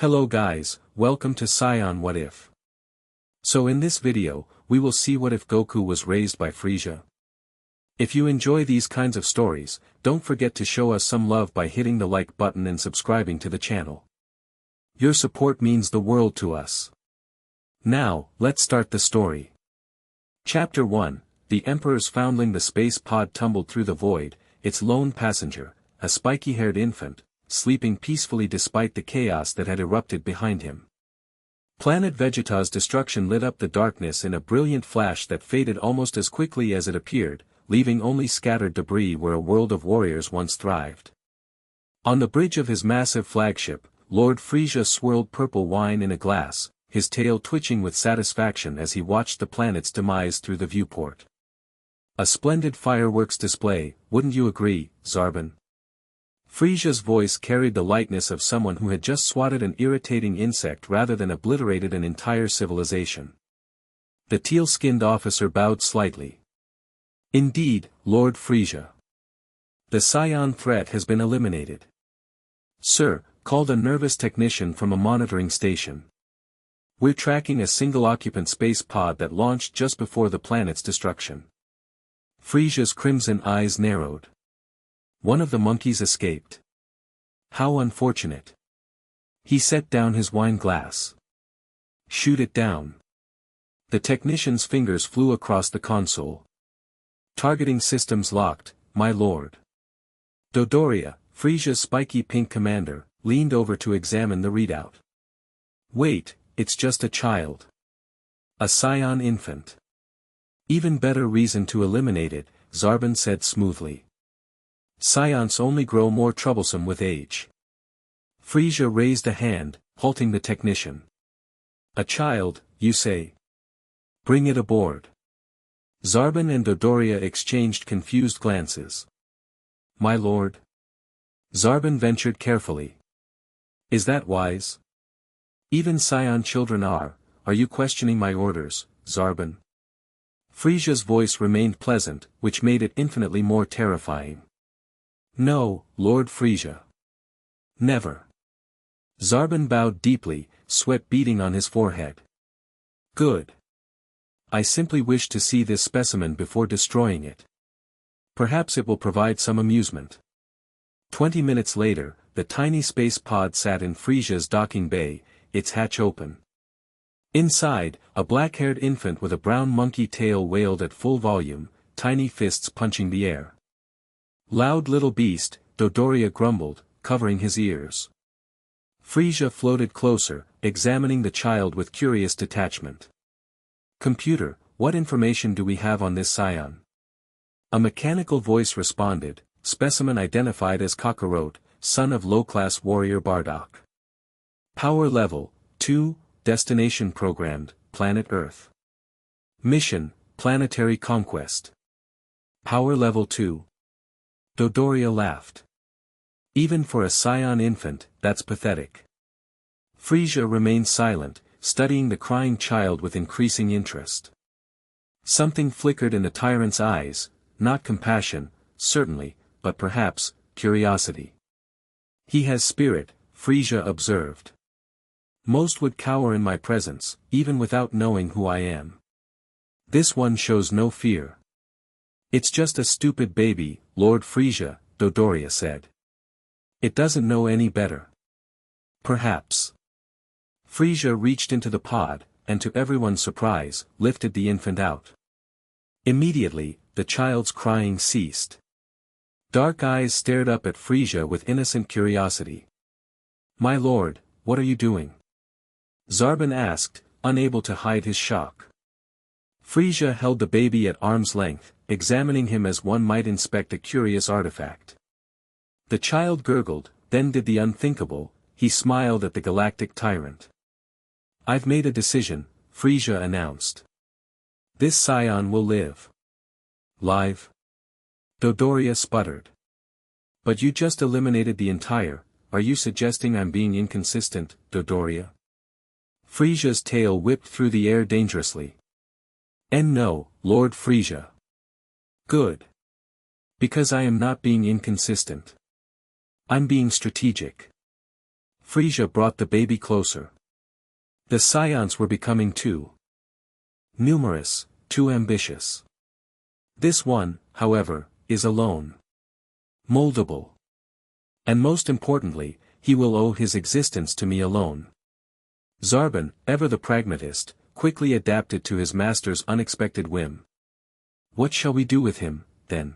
Hello guys, welcome to Scion What If. So in this video, we will see what if Goku was raised by FRIEZA. If you enjoy these kinds of stories, don't forget to show us some love by hitting the like button and subscribing to the channel. Your support means the world to us. Now, let's start the story. Chapter 1, The Emperor's Foundling. The space pod tumbled through the void, its lone passenger, a spiky-haired infant, sleeping peacefully despite the chaos that had erupted behind him. Planet Vegeta's destruction lit up the darkness in a brilliant flash that faded almost as quickly as it appeared, leaving only scattered debris where a world of warriors once thrived. On the bridge of his massive flagship, Lord FRIEZA swirled purple wine in a glass, his tail twitching with satisfaction as he watched the planet's demise through the viewport. A splendid fireworks display, wouldn't you agree, Zarbon? FRIEZA's voice carried the lightness of someone who had just swatted an irritating insect rather than obliterated an entire civilization. The teal-skinned officer bowed slightly. Indeed, Lord FRIEZA. The Scion threat has been eliminated. Sir, called a nervous technician from a monitoring station. We're tracking a single-occupant space pod that launched just before the planet's destruction. FRIEZA's crimson eyes narrowed. One of the monkeys escaped. How unfortunate. He set down his wine glass. Shoot it down. The technician's fingers flew across the console. Targeting systems locked, my lord. Dodoria, FRIEZA's spiky pink commander, leaned over to examine the readout. Wait, it's just a child. A Scion infant. Even better reason to eliminate it, Zarbon said smoothly. Scions only grow more troublesome with age. FRIEZA raised a hand, halting the technician. A child, you say? Bring it aboard. Zarbon and Dodoria exchanged confused glances. My lord? Zarbon ventured carefully. Is that wise? Even Scion children are you questioning my orders, Zarbon? FRIEZA's voice remained pleasant, which made it infinitely more terrifying. No, Lord FRIEZA. Never. Zarbon bowed deeply, sweat beading on his forehead. Good. I simply wish to see this specimen before destroying it. Perhaps it will provide some amusement. 20 minutes later, the tiny space pod sat in FRIEZA's docking bay, its hatch open. Inside, a black-haired infant with a brown monkey tail wailed at full volume, tiny fists punching the air. Loud little beast, Dodoria grumbled, covering his ears. FRIEZA floated closer, examining the child with curious detachment. Computer, what information do we have on this Scion? A mechanical voice responded, specimen identified as Kakarot, son of low-class warrior Bardock. Power level, 2, destination programmed, planet Earth. Mission, planetary conquest. Power level 2. Dodoria laughed. Even for a Scion infant, that's pathetic. FRIEZA remained silent, studying the crying child with increasing interest. Something flickered in the tyrant's eyes, not compassion, certainly, but perhaps, curiosity. He has spirit, FRIEZA observed. Most would cower in my presence, even without knowing who I am. This one shows no fear. It's just a stupid baby, Lord FRIEZA, Dodoria said. It doesn't know any better. Perhaps. FRIEZA reached into the pod, and to everyone's surprise, lifted the infant out. Immediately, the child's crying ceased. Dark eyes stared up at FRIEZA with innocent curiosity. My lord, what are you doing? Zarbon asked, unable to hide his shock. FRIEZA held the baby at arm's length, examining him as one might inspect a curious artifact. The child gurgled, then did the unthinkable, he smiled at the galactic tyrant. I've made a decision, FRIEZA announced. This Scion will live. Live? Dodoria sputtered. But you just eliminated the entire, are you suggesting I'm being inconsistent, Dodoria? FRIEZA's tail whipped through the air dangerously. And no, Lord FRIEZA. Good. Because I am not being inconsistent. I'm being strategic. FRIEZA brought the baby closer. The scions were becoming too numerous, too ambitious. This one, however, is alone. Moldable. And most importantly, he will owe his existence to me alone. Zarbon, ever the pragmatist, quickly adapted to his master's unexpected whim. What shall we do with him, then?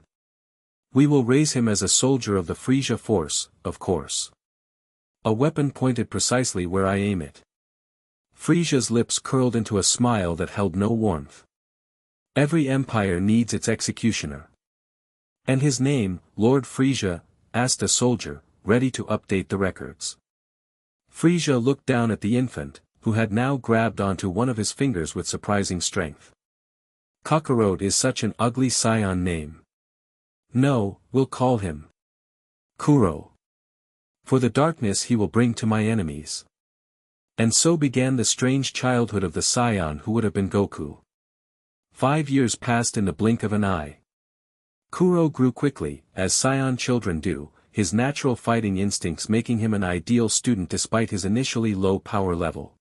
We will raise him as a soldier of the FRIEZA force, of course. A weapon pointed precisely where I aim it. FRIEZA's lips curled into a smile that held no warmth. Every empire needs its executioner. And his name, Lord FRIEZA? Asked a soldier, ready to update the records. FRIEZA looked down at the infant, who had now grabbed onto one of his fingers with surprising strength. Kakarot is such an ugly scion name. No, we'll call him Kuro. For the darkness he will bring to my enemies. And so began the strange childhood of the scion who would have been Goku. 5 years passed in the blink of an eye. Kuro grew quickly, as scion children do, his natural fighting instincts making him an ideal student despite his initially low power level.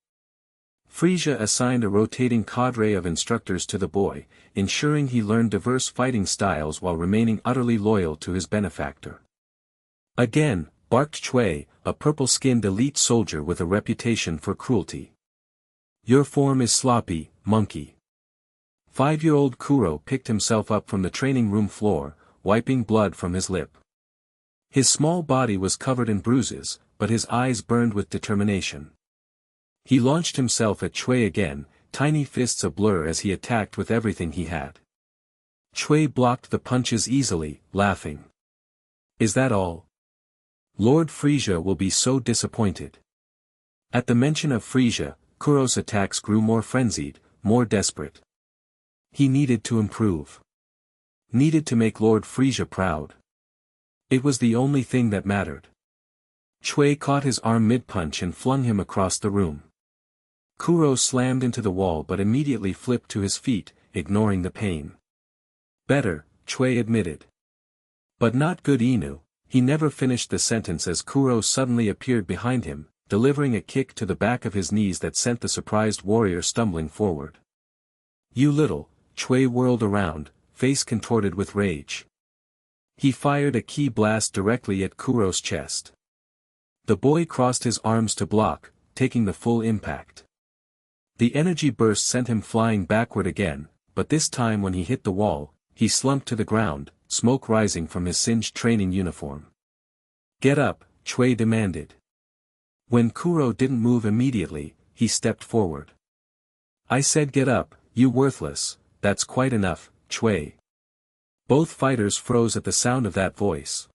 FRIEZA assigned a rotating cadre of instructors to the boy, ensuring he learned diverse fighting styles while remaining utterly loyal to his benefactor. Again, barked Chui, a purple-skinned elite soldier with a reputation for cruelty. Your form is sloppy, monkey. 5-year-old Kuro picked himself up from the training room floor, wiping blood from his lip. His small body was covered in bruises, but his eyes burned with determination. He launched himself at Chui again, tiny fists ablur as he attacked with everything he had. Chui blocked the punches easily, laughing. Is that all? Lord FRIEZA will be so disappointed. At the mention of FRIEZA, Kuro's attacks grew more frenzied, more desperate. He needed to improve. Needed to make Lord FRIEZA proud. It was the only thing that mattered. Chui caught his arm mid-punch and flung him across the room. Kuro slammed into the wall but immediately flipped to his feet, ignoring the pain. Better, Chui admitted. But not good Inu. He never finished the sentence as Kuro suddenly appeared behind him, delivering a kick to the back of his knees that sent the surprised warrior stumbling forward. You little, Chui whirled around, face contorted with rage. He fired a ki blast directly at Kuro's chest. The boy crossed his arms to block, taking the full impact. The energy burst sent him flying backward again, but this time when he hit the wall, he slumped to the ground, smoke rising from his singed training uniform. Get up, Chui demanded. When Kuro didn't move immediately, he stepped forward. I said get up, you worthless, that's quite enough, Chui. Both fighters froze at the sound of that voice.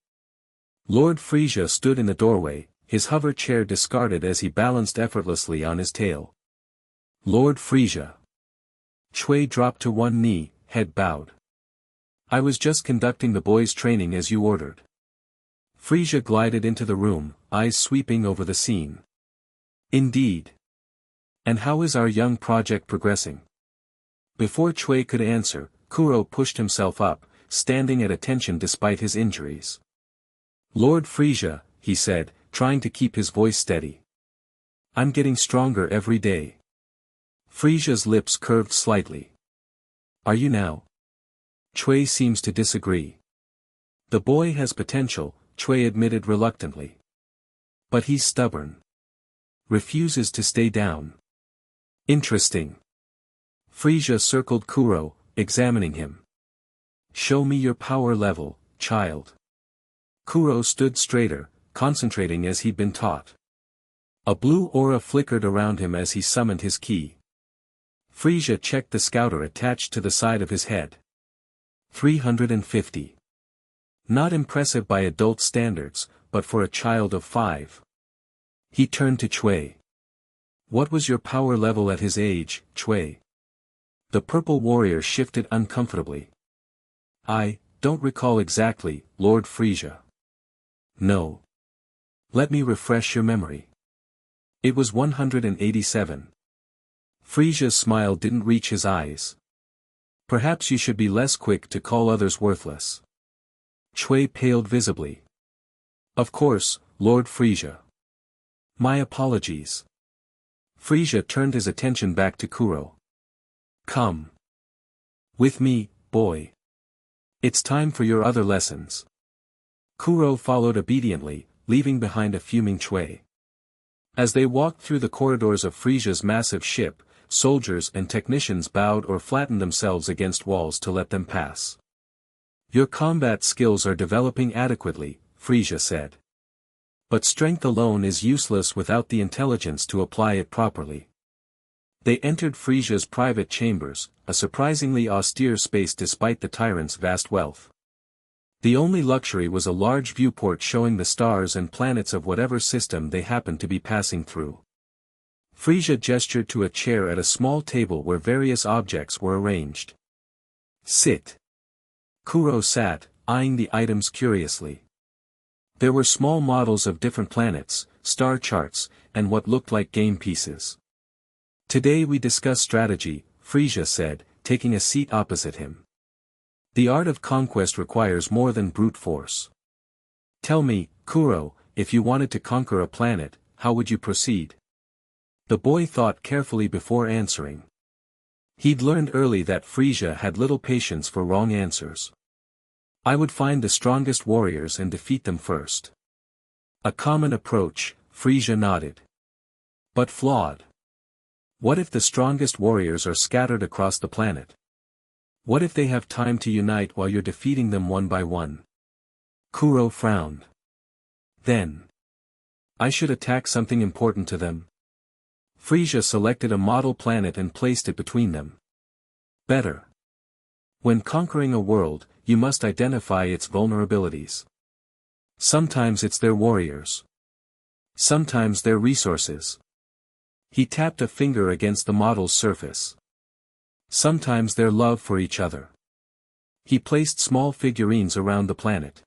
Lord FRIEZA stood in the doorway, his hover chair discarded as he balanced effortlessly on his tail. Lord FRIEZA. Chui dropped to one knee, head bowed. I was just conducting the boys' training as you ordered. FRIEZA glided into the room, eyes sweeping over the scene. Indeed. And how is our young project progressing? Before Chui could answer, Kuro pushed himself up, standing at attention despite his injuries. Lord FRIEZA, he said, trying to keep his voice steady. I'm getting stronger every day. FRIEZA's lips curved slightly. Are you now? Chui seems to disagree. The boy has potential, Chui admitted reluctantly. But he's stubborn. Refuses to stay down. Interesting. FRIEZA circled Kuro, examining him. Show me your power level, child. Kuro stood straighter, concentrating as he'd been taught. A blue aura flickered around him as he summoned his ki. FRIEZA checked the scouter attached to the side of his head. 350. Not impressive by adult standards, but for a child of 5. He turned to Chui. What was your power level at his age, Chui? The purple warrior shifted uncomfortably. I don't recall exactly, Lord FRIEZA. No. Let me refresh your memory. It was 187. FRIEZA's smile didn't reach his eyes. Perhaps you should be less quick to call others worthless. Chui paled visibly. Of course, Lord FRIEZA. My apologies. FRIEZA turned his attention back to Kuro. Come with me, boy. It's time for your other lessons. Kuro followed obediently, leaving behind a fuming Chui. As they walked through the corridors of FRIEZA's massive ship, soldiers and technicians bowed or flattened themselves against walls to let them pass. Your combat skills are developing adequately, FRIEZA said. But strength alone is useless without the intelligence to apply it properly. They entered FRIEZA's private chambers, a surprisingly austere space despite the tyrant's vast wealth. The only luxury was a large viewport showing the stars and planets of whatever system they happened to be passing through. FRIEZA gestured to a chair at a small table where various objects were arranged. Sit. Kuro sat, eyeing the items curiously. There were small models of different planets, star charts, and what looked like game pieces. Today we discuss strategy, FRIEZA said, taking a seat opposite him. The art of conquest requires more than brute force. Tell me, Kuro, if you wanted to conquer a planet, how would you proceed? The boy thought carefully before answering. He'd learned early that FRIEZA had little patience for wrong answers. I would find the strongest warriors and defeat them first. A common approach, FRIEZA nodded. But flawed. What if the strongest warriors are scattered across the planet? What if they have time to unite while you're defeating them one by one? Kuro frowned. Then I should attack something important to them. FRIEZA selected a model planet and placed it between them. Better. When conquering a world, you must identify its vulnerabilities. Sometimes it's their warriors. Sometimes their resources. He tapped a finger against the model's surface. Sometimes their love for each other. He placed small figurines around the planet.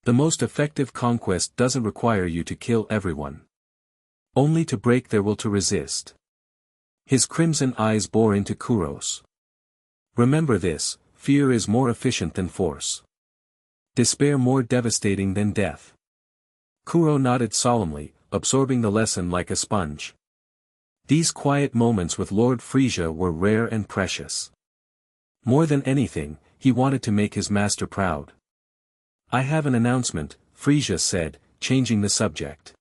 The most effective conquest doesn't require you to kill everyone. Only to break their will to resist. His crimson eyes bore into Kuro's. Remember this, fear is more efficient than force. Despair more devastating than death. Kuro nodded solemnly, absorbing the lesson like a sponge. These quiet moments with Lord FRIEZA were rare and precious. More than anything, he wanted to make his master proud. I have an announcement, FRIEZA said, changing the subject.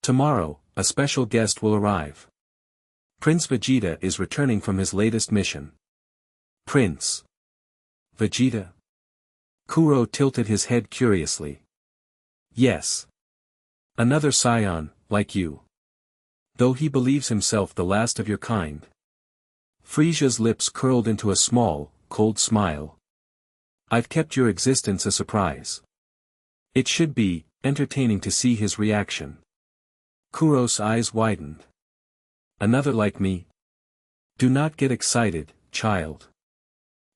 Tomorrow, a special guest will arrive. Prince Vegeta is returning from his latest mission. Prince Vegeta? Kuro tilted his head curiously. Yes. Another scion, like you. Though he believes himself the last of your kind. FRIEZA's lips curled into a small, cold smile. I've kept your existence a surprise. It should be entertaining to see his reaction. Kuro's eyes widened. Another like me? Do not get excited, child.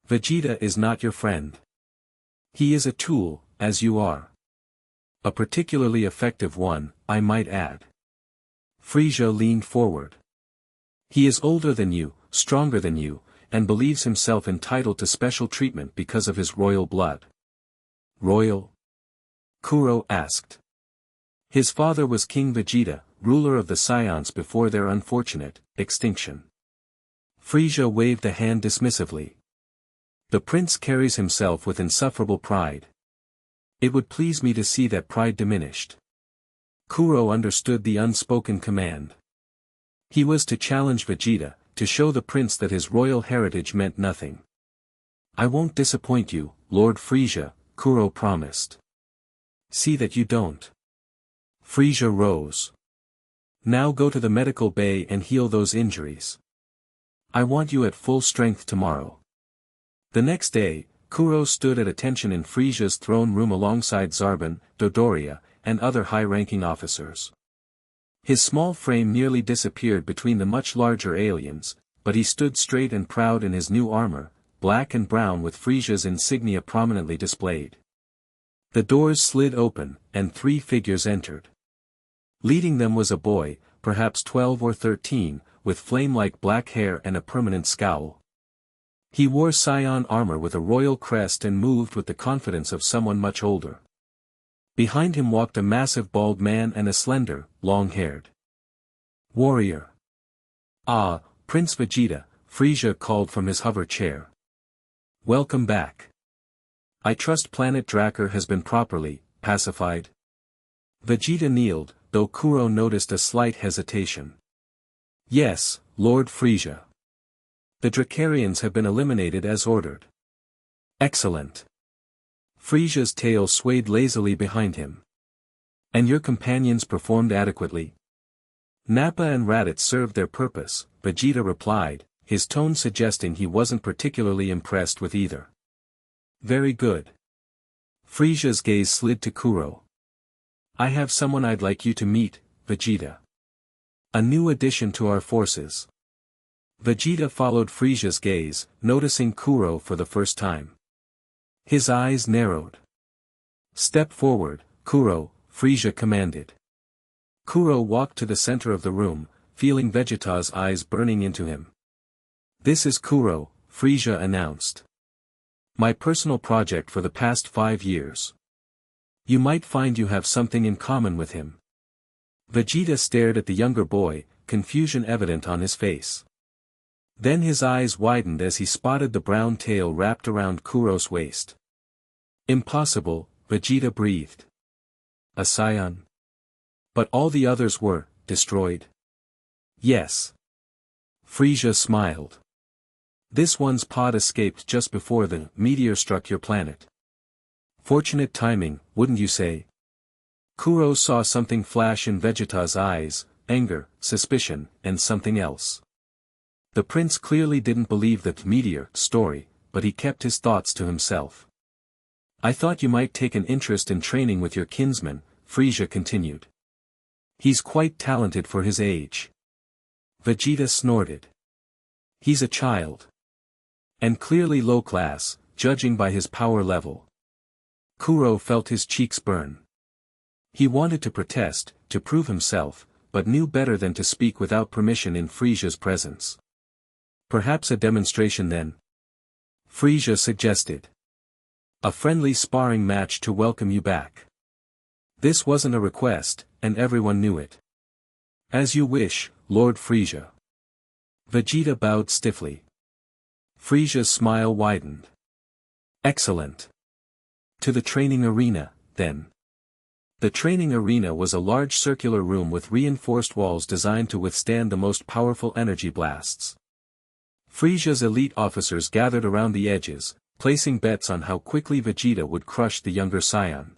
Vegeta is not your friend. He is a tool, as you are. A particularly effective one, I might add. FRIEZA leaned forward. He is older than you, stronger than you, and believes himself entitled to special treatment because of his royal blood. Royal? Kuro asked. His father was King Vegeta, ruler of the Scions before their unfortunate extinction. FRIEZA waved a hand dismissively. The prince carries himself with insufferable pride. It would please me to see that pride diminished. Kuro understood the unspoken command. He was to challenge Vegeta, to show the prince that his royal heritage meant nothing. I won't disappoint you, Lord FRIEZA, Kuro promised. See that you don't. FRIEZA rose. Now go to the medical bay and heal those injuries. I want you at full strength tomorrow. The next day, Kuro stood at attention in FRIEZA's throne room alongside Zarbon, Dodoria, and other high-ranking officers. His small frame nearly disappeared between the much larger aliens, but he stood straight and proud in his new armor, black and brown with FRIEZA's insignia prominently displayed. The doors slid open, and 3 figures entered. Leading them was a boy, perhaps 12 or 13, with flame-like black hair and a permanent scowl. He wore Scion armor with a royal crest and moved with the confidence of someone much older. Behind him walked a massive bald man and a slender, long-haired warrior. "Ah, Prince Vegeta," FRIEZA called from his hover chair. "Welcome back. I trust planet Drakkar has been properly pacified?" Vegeta kneeled, though Kuro noticed a slight hesitation. "Yes, Lord FRIEZA. The Drakkarians have been eliminated as ordered." "Excellent." FRIEZA's tail swayed lazily behind him. "And your companions performed adequately?" "Nappa and Raditz served their purpose," Vegeta replied, his tone suggesting he wasn't particularly impressed with either. "Very good." FRIEZA's gaze slid to Kuro. "I have someone I'd like you to meet, Vegeta. A new addition to our forces." Vegeta followed FRIEZA's gaze, noticing Kuro for the first time. His eyes narrowed. "Step forward, Kuro," FRIEZA commanded. Kuro walked to the center of the room, feeling Vegeta's eyes burning into him. "This is Kuro," FRIEZA announced. "My personal project for the past 5 years. You might find you have something in common with him." Vegeta stared at the younger boy, confusion evident on his face. Then his eyes widened as he spotted the brown tail wrapped around Kuro's waist. "Impossible," Vegeta breathed. "A scion? But all the others were destroyed." "Yes." FRIEZA smiled. "This one's pod escaped just before the meteor struck your planet. Fortunate timing, wouldn't you say?" Kuro saw something flash in Vegeta's eyes, anger, suspicion, and something else. The prince clearly didn't believe the meteor story, but he kept his thoughts to himself. "I thought you might take an interest in training with your kinsman," FRIEZA continued. "He's quite talented for his age." Vegeta snorted. "He's a child. And clearly low class, judging by his power level." Kuro felt his cheeks burn. He wanted to protest, to prove himself, but knew better than to speak without permission in FRIEZA's presence. "Perhaps a demonstration then?" FRIEZA suggested. "A friendly sparring match to welcome you back." This wasn't a request, and everyone knew it. "As you wish, Lord FRIEZA." Vegeta bowed stiffly. FRIEZA's smile widened. "Excellent. To the training arena, then." The training arena was a large circular room with reinforced walls designed to withstand the most powerful energy blasts. FRIEZA's elite officers gathered around the edges, placing bets on how quickly Vegeta would crush the younger scion.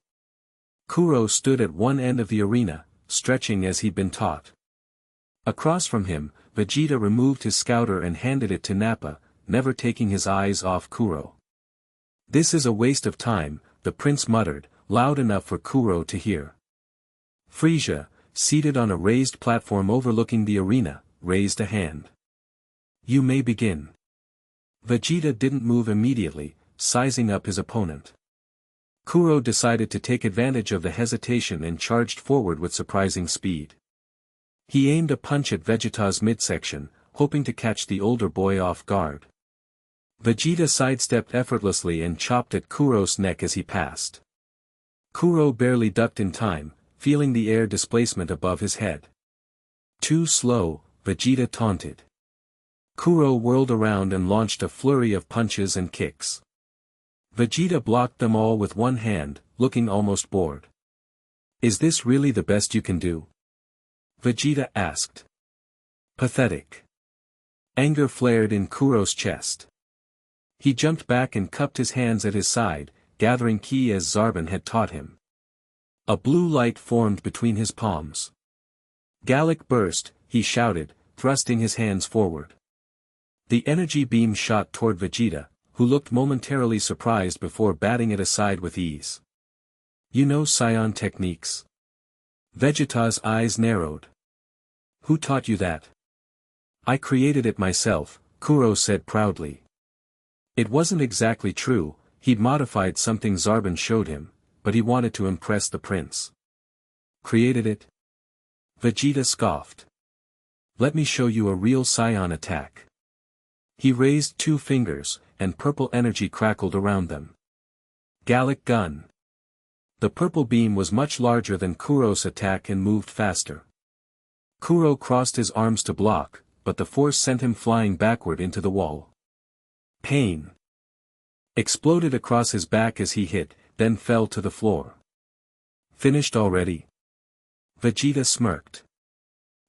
Kuro stood at one end of the arena, stretching as he'd been taught. Across from him, Vegeta removed his scouter and handed it to Nappa, never taking his eyes off Kuro. "This is a waste of time," the prince muttered, loud enough for Kuro to hear. FRIEZA, seated on a raised platform overlooking the arena, raised a hand. "You may begin." Vegeta didn't move immediately, sizing up his opponent. Kuro decided to take advantage of the hesitation and charged forward with surprising speed. He aimed a punch at Vegeta's midsection, hoping to catch the older boy off guard. Vegeta sidestepped effortlessly and chopped at Kuro's neck as he passed. Kuro barely ducked in time, feeling the air displacement above his head. "Too slow," Vegeta taunted. Kuro whirled around and launched a flurry of punches and kicks. Vegeta blocked them all with one hand, looking almost bored. "Is this really the best you can do?" Vegeta asked. "Pathetic." Anger flared in Kuro's chest. He jumped back and cupped his hands at his side, gathering ki as Zarbon had taught him. A blue light formed between his palms. "Gallic burst," he shouted, thrusting his hands forward. The energy beam shot toward Vegeta, who looked momentarily surprised before batting it aside with ease. "You know Scion techniques?" Vegeta's eyes narrowed. "Who taught you that?" "I created it myself," Kuro said proudly. It wasn't exactly true, he'd modified something Zarbon showed him, but he wanted to impress the prince. "Created it?" Vegeta scoffed. "Let me show you a real Scion attack." He raised 2 fingers, and purple energy crackled around them. "Gallic gun." The purple beam was much larger than Kuro's attack and moved faster. Kuro crossed his arms to block, but the force sent him flying backward into the wall. Pain exploded across his back as he hit, then fell to the floor. Finished already? Vegeta smirked.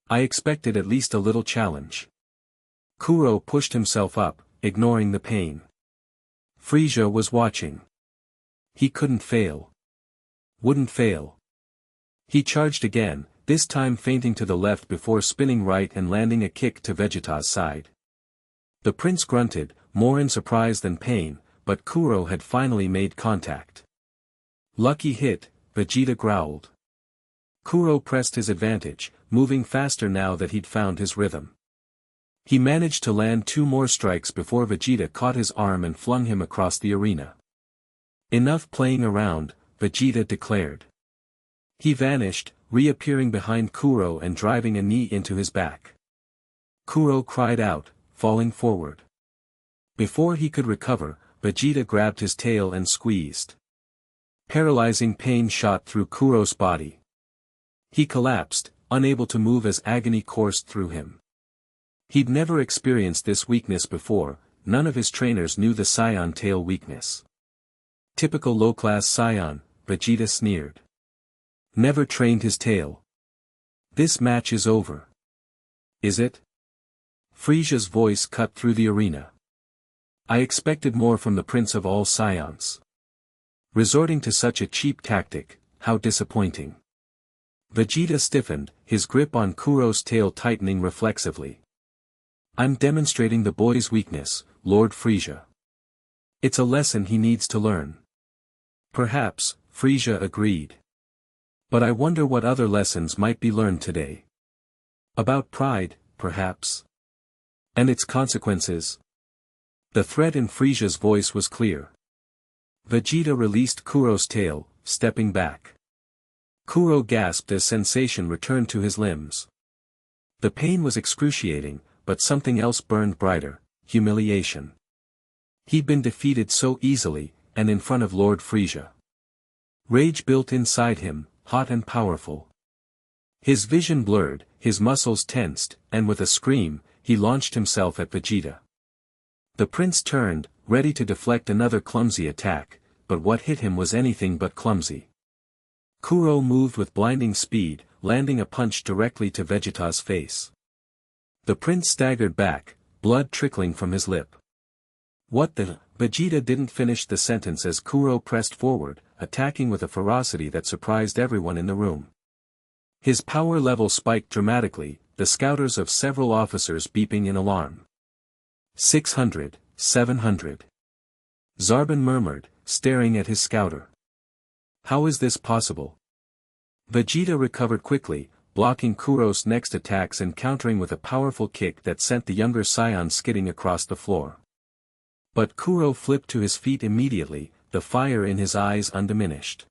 I expected at least a little challenge. Kuro pushed himself up, ignoring the pain. FRIEZA was watching. He couldn't fail. Wouldn't fail. He charged again, this time feinting to the left before spinning right and landing a kick to Vegeta's side. The prince grunted, more in surprise than pain, but Kuro had finally made contact. Lucky hit, Vegeta growled. Kuro pressed his advantage, moving faster now that he'd found his rhythm. He managed to land 2 more strikes before Vegeta caught his arm and flung him across the arena. Enough playing around, Vegeta declared. He vanished, reappearing behind Kuro and driving a knee into his back. Kuro cried out, falling forward. Before he could recover, Vegeta grabbed his tail and squeezed. Paralyzing pain shot through Kuro's body. He collapsed, unable to move as agony coursed through him. He'd never experienced this weakness before, none of his trainers knew the Saiyan tail weakness. Typical low-class Saiyan, Vegeta sneered. Never trained his tail. This match is over. Is it? Frieza's voice cut through the arena. I expected more from the Prince of all Saiyans. Resorting to such a cheap tactic, how disappointing. Vegeta stiffened, his grip on Kuro's tail tightening reflexively. I'm demonstrating the boy's weakness, Lord Frieza. It's a lesson he needs to learn. Perhaps, Frieza agreed. But I wonder what other lessons might be learned today. About pride, perhaps. And its consequences. The threat in Frieza's voice was clear. Vegeta released Kuro's tail, stepping back. Kuro gasped as sensation returned to his limbs. The pain was excruciating, but something else burned brighter, humiliation. He'd been defeated so easily, and in front of Lord Frieza. Rage built inside him, hot and powerful. His vision blurred, his muscles tensed, and with a scream, he launched himself at Vegeta. The prince turned, ready to deflect another clumsy attack, but what hit him was anything but clumsy. Kuro moved with blinding speed, landing a punch directly to Vegeta's face. The prince staggered back, blood trickling from his lip. What the? Vegeta didn't finish the sentence as Kuro pressed forward, attacking with a ferocity that surprised everyone in the room. His power level spiked dramatically, the scouters of several officers beeping in alarm. 600, 700. Zarbon murmured, staring at his scouter. How is this possible? Vegeta recovered quickly, blocking Kuro's next attacks and countering with a powerful kick that sent the younger Saiyan skidding across the floor. But Kuro flipped to his feet immediately, the fire in his eyes undiminished.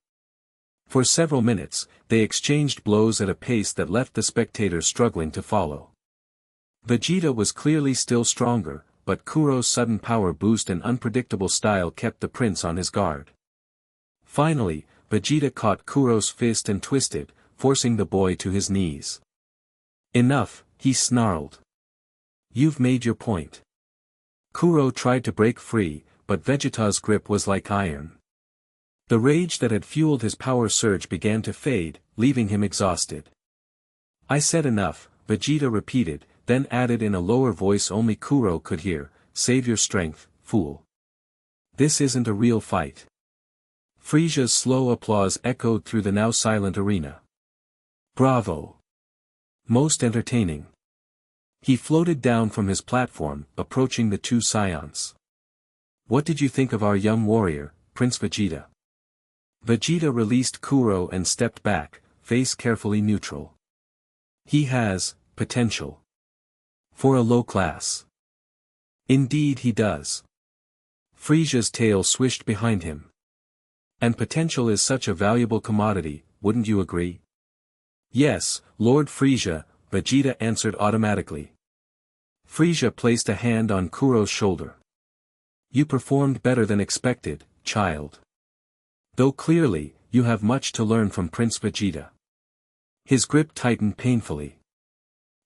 For several minutes, they exchanged blows at a pace that left the spectators struggling to follow. Vegeta was clearly still stronger, but Kuro's sudden power boost and unpredictable style kept the prince on his guard. Finally, Vegeta caught Kuro's fist and twisted, forcing the boy to his knees. Enough, he snarled. You've made your point. Kuro tried to break free, but Vegeta's grip was like iron. The rage that had fueled his power surge began to fade, leaving him exhausted. I said enough, Vegeta repeated, then added in a lower voice only Kuro could hear, save your strength, fool. This isn't a real fight. Frieza's slow applause echoed through the now silent arena. Bravo! Most entertaining. He floated down from his platform, approaching the 2 Saiyans. What did you think of our young warrior, Prince Vegeta? Vegeta released Kuro and stepped back, face carefully neutral. He has potential. For a low class. Indeed he does. Frieza's tail swished behind him. And potential is such a valuable commodity, wouldn't you agree? Yes, Lord Frieza, Vegeta answered automatically. Frieza placed a hand on Kuro's shoulder. You performed better than expected, child. Though clearly, you have much to learn from Prince Vegeta. His grip tightened painfully.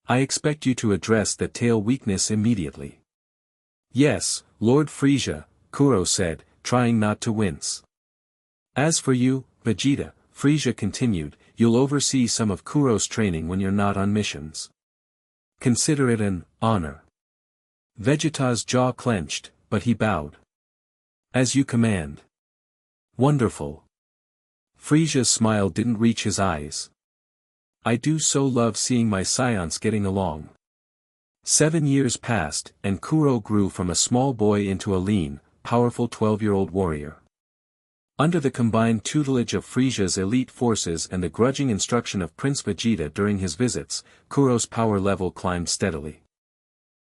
I expect you to address that tail weakness immediately. Yes, Lord Frieza, Kuro said, trying not to wince. As for you, Vegeta, Frieza continued, you'll oversee some of Kuro's training when you're not on missions. Consider it an honor. Vegeta's jaw clenched, but he bowed. As you command. Wonderful. Frieza's smile didn't reach his eyes. I do so love seeing my scions getting along. 7 years passed, and Kuro grew from a small boy into a lean, powerful 12-year-old warrior. Under the combined tutelage of Frieza's elite forces and the grudging instruction of Prince Vegeta during his visits, Kuro's power level climbed steadily.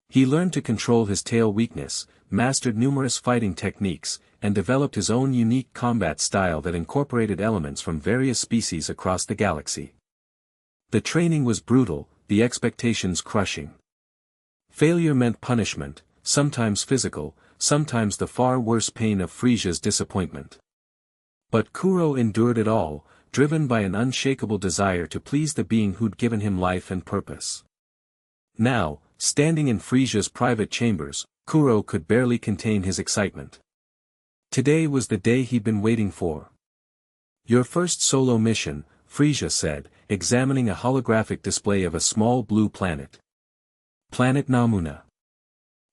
He learned to control his tail weakness, mastered numerous fighting techniques, and developed his own unique combat style that incorporated elements from various species across the galaxy. The training was brutal, the expectations crushing. Failure meant punishment, sometimes physical, sometimes the far worse pain of Frieza's disappointment. But Kuro endured it all, driven by an unshakable desire to please the being who'd given him life and purpose. Now, standing in Frieza's private chambers, Kuro could barely contain his excitement. Today was the day he'd been waiting for. Your first solo mission, Frieza said, examining a holographic display of a small blue planet. Planet Namuna.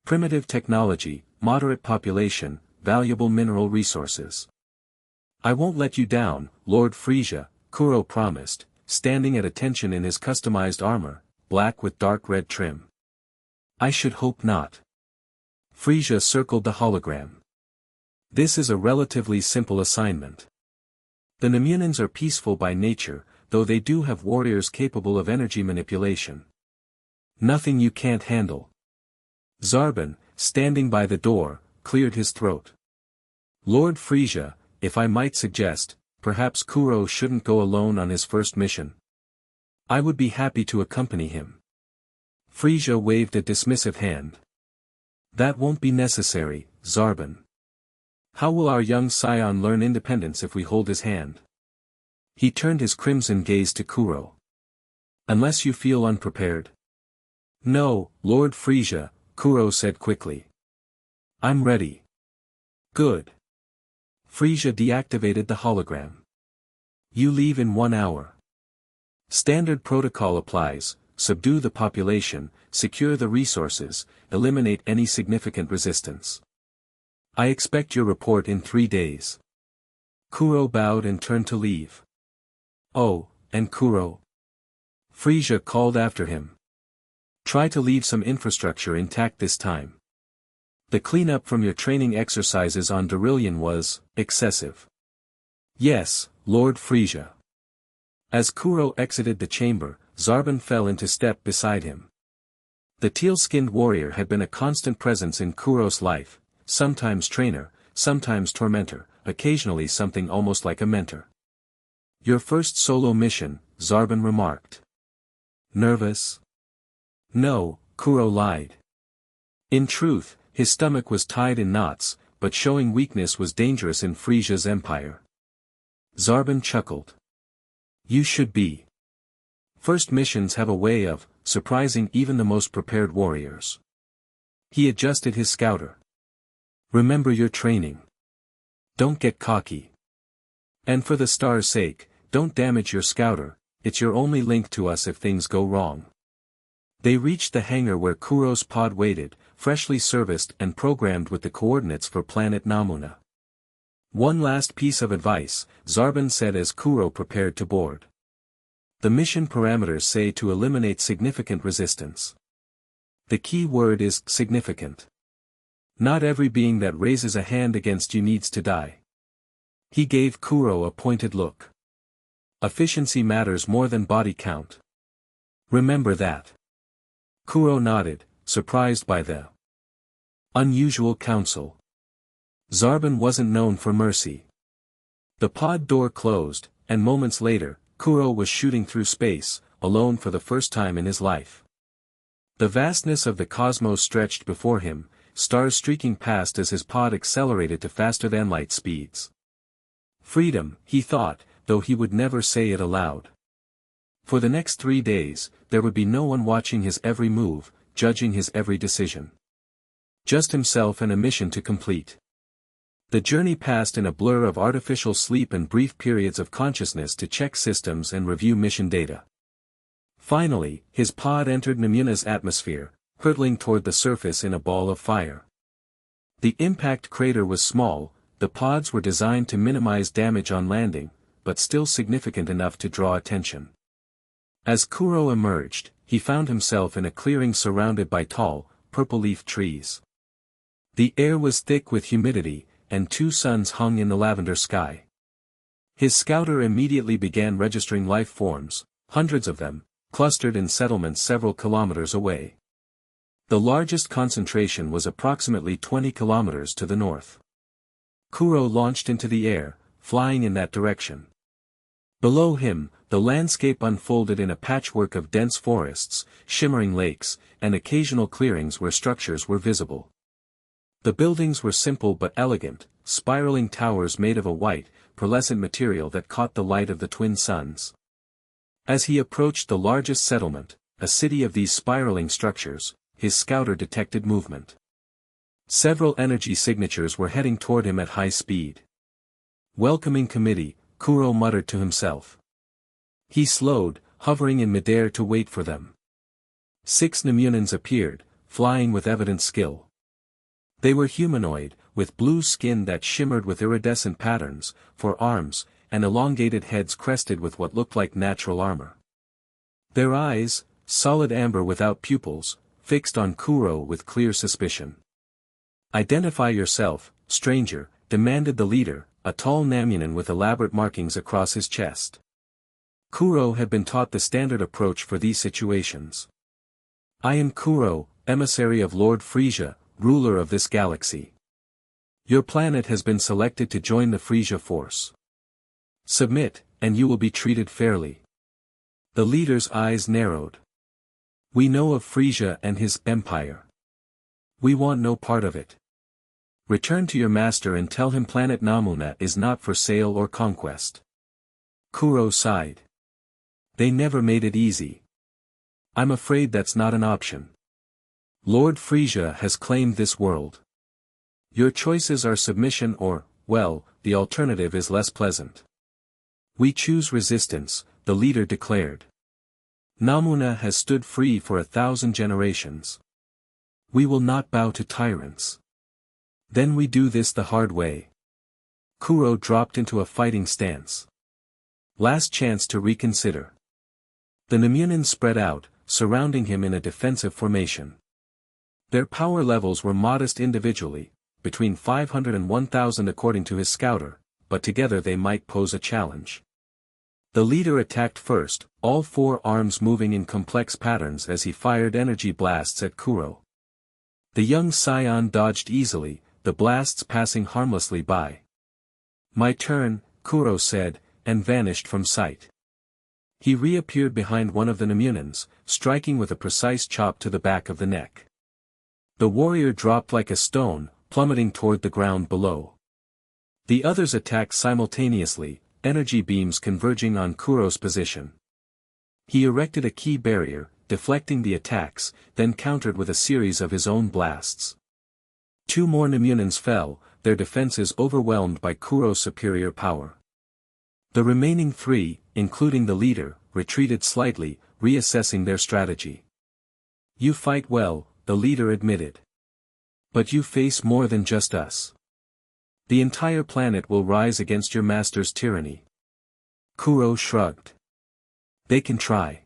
Primitive technology, moderate population, valuable mineral resources. I won't let you down, Lord Frieza, Kuro promised, standing at attention in his customized armor, black with dark red trim. I should hope not. Frieza circled the hologram. This is a relatively simple assignment. The Namunans are peaceful by nature, though they do have warriors capable of energy manipulation. Nothing you can't handle. Zarbon, standing by the door, cleared his throat. Lord Frieza, if I might suggest, perhaps Kuro shouldn't go alone on his first mission. I would be happy to accompany him. Frieza waved a dismissive hand. That won't be necessary, Zarbon. How will our young scion learn independence if we hold his hand? He turned his crimson gaze to Kuro. Unless you feel unprepared. No, Lord Frieza, Kuro said quickly. I'm ready. Good. Frieza deactivated the hologram. You leave in 1 hour. Standard protocol applies, subdue the population, secure the resources, eliminate any significant resistance. I expect your report in 3 days. Kuro bowed and turned to leave. Oh, and Kuro. Frieza called after him. Try to leave some infrastructure intact this time. The cleanup from your training exercises on Darillion was excessive. Yes, Lord Frieza. As Kuro exited the chamber, Zarbon fell into step beside him. The teal-skinned warrior had been a constant presence in Kuro's life, sometimes trainer, sometimes tormentor, occasionally something almost like a mentor. Your first solo mission, Zarbon remarked. Nervous? No, Kuro lied. In truth, his stomach was tied in knots, but showing weakness was dangerous in Frieza's empire. Zarbon chuckled. You should be. First missions have a way of surprising even the most prepared warriors. He adjusted his scouter. Remember your training. Don't get cocky. And for the star's sake, don't damage your scouter, it's your only link to us if things go wrong. They reached the hangar where Kuro's pod waited, freshly serviced and programmed with the coordinates for planet Namuna. One last piece of advice, Zarbon said as Kuro prepared to board. The mission parameters say to eliminate significant resistance. The key word is significant. Not every being that raises a hand against you needs to die. He gave Kuro a pointed look. Efficiency matters more than body count. Remember that. Kuro nodded, surprised by the unusual counsel. Zarbon wasn't known for mercy. The pod door closed, and moments later, Kuro was shooting through space, alone for the first time in his life. The vastness of the cosmos stretched before him, stars streaking past as his pod accelerated to faster-than-light speeds. Freedom, he thought, though he would never say it aloud. For the next 3 days, there would be no one watching his every move, judging his every decision. Just himself and a mission to complete. The journey passed in a blur of artificial sleep and brief periods of consciousness to check systems and review mission data. Finally, his pod entered Namuna's atmosphere, hurtling toward the surface in a ball of fire. The impact crater was small, the pods were designed to minimize damage on landing, but still significant enough to draw attention. As Kuro emerged, he found himself in a clearing surrounded by tall, purple-leaf trees. The air was thick with humidity, and 2 suns hung in the lavender sky. His scouter immediately began registering life forms, hundreds of them, clustered in settlements several kilometers away. The largest concentration was approximately 20 kilometers to the north. Kuro launched into the air, flying in that direction. Below him, the landscape unfolded in a patchwork of dense forests, shimmering lakes, and occasional clearings where structures were visible. The buildings were simple but elegant, spiraling towers made of a white, pearlescent material that caught the light of the twin suns. As he approached the largest settlement, a city of these spiraling structures, his scouter detected movement. Several energy signatures were heading toward him at high speed. Welcoming committee, Kuro muttered to himself. He slowed, hovering in midair to wait for them. 6 Namunans appeared, flying with evident skill. They were humanoid, with blue skin that shimmered with iridescent patterns, for arms, and elongated heads crested with what looked like natural armor. Their eyes, solid amber without pupils, fixed on Kuro with clear suspicion. "Identify yourself, stranger," demanded the leader, a tall Namunan with elaborate markings across his chest. Kuro had been taught the standard approach for these situations. "I am Kuro, emissary of Lord FRIEZA, ruler of this galaxy. Your planet has been selected to join the FRIEZA force. Submit, and you will be treated fairly." The leader's eyes narrowed. "We know of FRIEZA and his empire. We want no part of it. Return to your master and tell him planet Namuna is not for sale or conquest." Kuro sighed. "They never made it easy. I'm afraid that's not an option. Lord FRIEZA has claimed this world. Your choices are submission or, well, the alternative is less pleasant." "We choose resistance," the leader declared. "Namuna has stood free for 1,000 generations. We will not bow to tyrants. Then we do this the hard way." Kuro dropped into a fighting stance. Last chance to reconsider. The Namunans spread out, surrounding him in a defensive formation. Their power levels were modest individually, between 500 and 1,000 according to his scouter, but together they might pose a challenge. The leader attacked first, all 4 arms moving in complex patterns as he fired energy blasts at Kuro. The young scion dodged easily, the blasts passing harmlessly by. "My turn," Kuro said, and vanished from sight. He reappeared behind one of the Namunans, striking with a precise chop to the back of the neck. The warrior dropped like a stone, plummeting toward the ground below. The others attacked simultaneously, energy beams converging on Kuro's position. He erected a key barrier, deflecting the attacks, then countered with a series of his own blasts. 2 more Namunans fell, their defenses overwhelmed by Kuro's superior power. The remaining 3, including the leader, retreated slightly, reassessing their strategy. "You fight well," the leader admitted. "But you face more than just us. The entire planet will rise against your master's tyranny." Kuro shrugged. "They can try.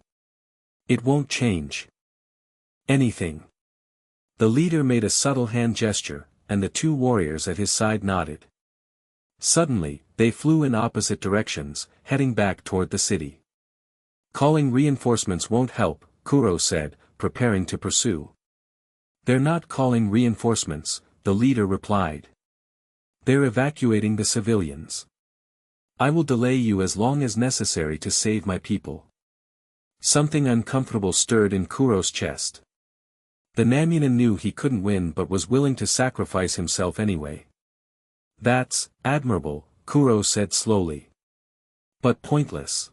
It won't change anything." The leader made a subtle hand gesture, and the 2 warriors at his side nodded. Suddenly, they flew in opposite directions, heading back toward the city. "Calling reinforcements won't help," Kuro said, preparing to pursue. "They're not calling reinforcements," the leader replied. "They're evacuating the civilians. I will delay you as long as necessary to save my people." Something uncomfortable stirred in Kuro's chest. The Namunan knew he couldn't win but was willing to sacrifice himself anyway. "That's admirable," Kuro said slowly. But pointless.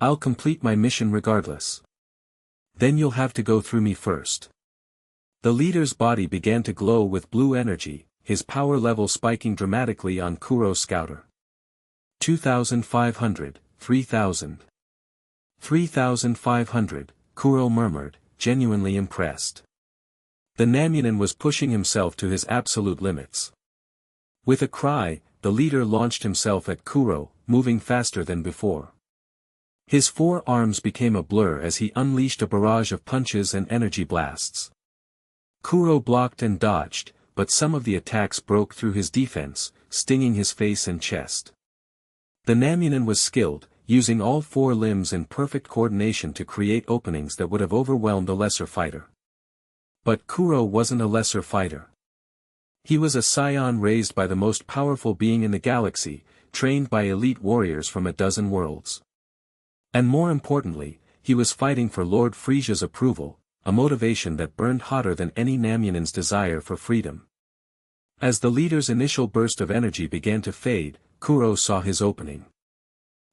I'll complete my mission regardless. Then you'll have to go through me first. The leader's body began to glow with blue energy, his power level spiking dramatically on Kuro's scouter. 2,500, 3,000. 3,500, Kuro murmured, genuinely impressed. The Namunin was pushing himself to his absolute limits. With a cry, the leader launched himself at Kuro, moving faster than before. His four arms became a blur as he unleashed a barrage of punches and energy blasts. Kuro blocked and dodged, but some of the attacks broke through his defense, stinging his face and chest. The Namunin was skilled, using all four limbs in perfect coordination to create openings that would have overwhelmed a lesser fighter. But Kuro wasn't a lesser fighter. He was a scion raised by the most powerful being in the galaxy, trained by elite warriors from a dozen worlds. And more importantly, he was fighting for Lord FRIEZA's approval, a motivation that burned hotter than any Namunin's desire for freedom. As the leader's initial burst of energy began to fade, Kuro saw his opening.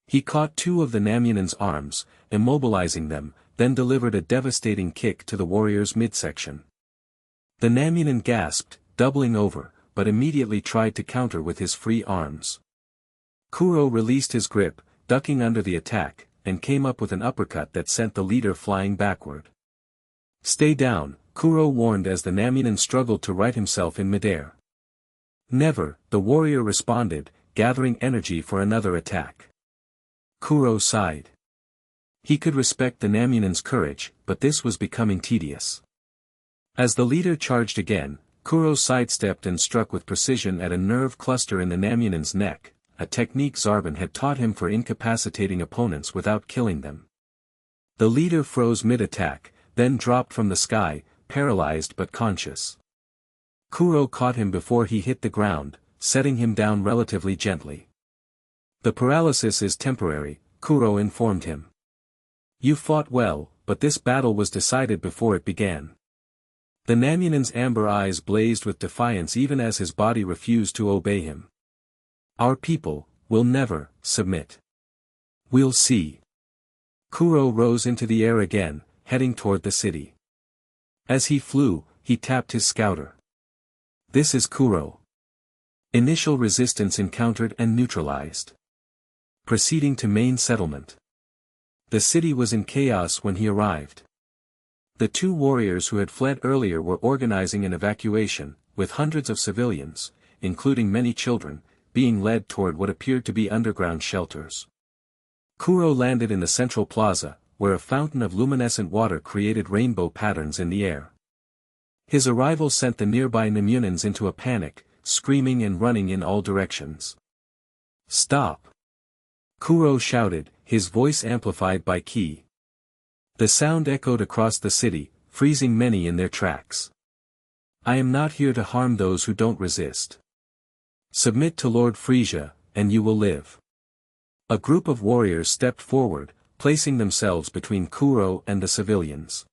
He caught two of the Namunin's arms, immobilizing them, then delivered a devastating kick to the warrior's midsection. The Namunin gasped, doubling over, but immediately tried to counter with his free arms. Kuro released his grip, ducking under the attack, and came up with an uppercut that sent the leader flying backward. "Stay down," Kuro warned as the Namunin struggled to right himself in midair. "Never," the warrior responded, gathering energy for another attack. Kuro sighed. He could respect the Namunin's courage, but this was becoming tedious. As the leader charged again, Kuro sidestepped and struck with precision at a nerve cluster in the Namunin's neck, a technique Zarbon had taught him for incapacitating opponents without killing them. The leader froze mid-attack, then dropped from the sky, paralyzed but conscious. Kuro caught him before he hit the ground, setting him down relatively gently. "The paralysis is temporary," Kuro informed him. "You fought well, but this battle was decided before it began." The Namunin's amber eyes blazed with defiance even as his body refused to obey him. "Our people will never submit. We'll see." Kuro rose into the air again, heading toward the city. As he flew, he tapped his scouter. "This is Kuro. Initial resistance encountered and neutralized. Proceeding to main settlement." The city was in chaos when he arrived. The two warriors who had fled earlier were organizing an evacuation, with hundreds of civilians, including many children, being led toward what appeared to be underground shelters. Kuro landed in the central plaza, where a fountain of luminescent water created rainbow patterns in the air. His arrival sent the nearby Namunins into a panic, screaming and running in all directions. "Stop!" Kuro shouted, his voice amplified by ki. The sound echoed across the city, freezing many in their tracks. "I am not here to harm those who don't resist. Submit to Lord FRIEZA, and you will live." A group of warriors stepped forward, placing themselves between Kuro and the civilians.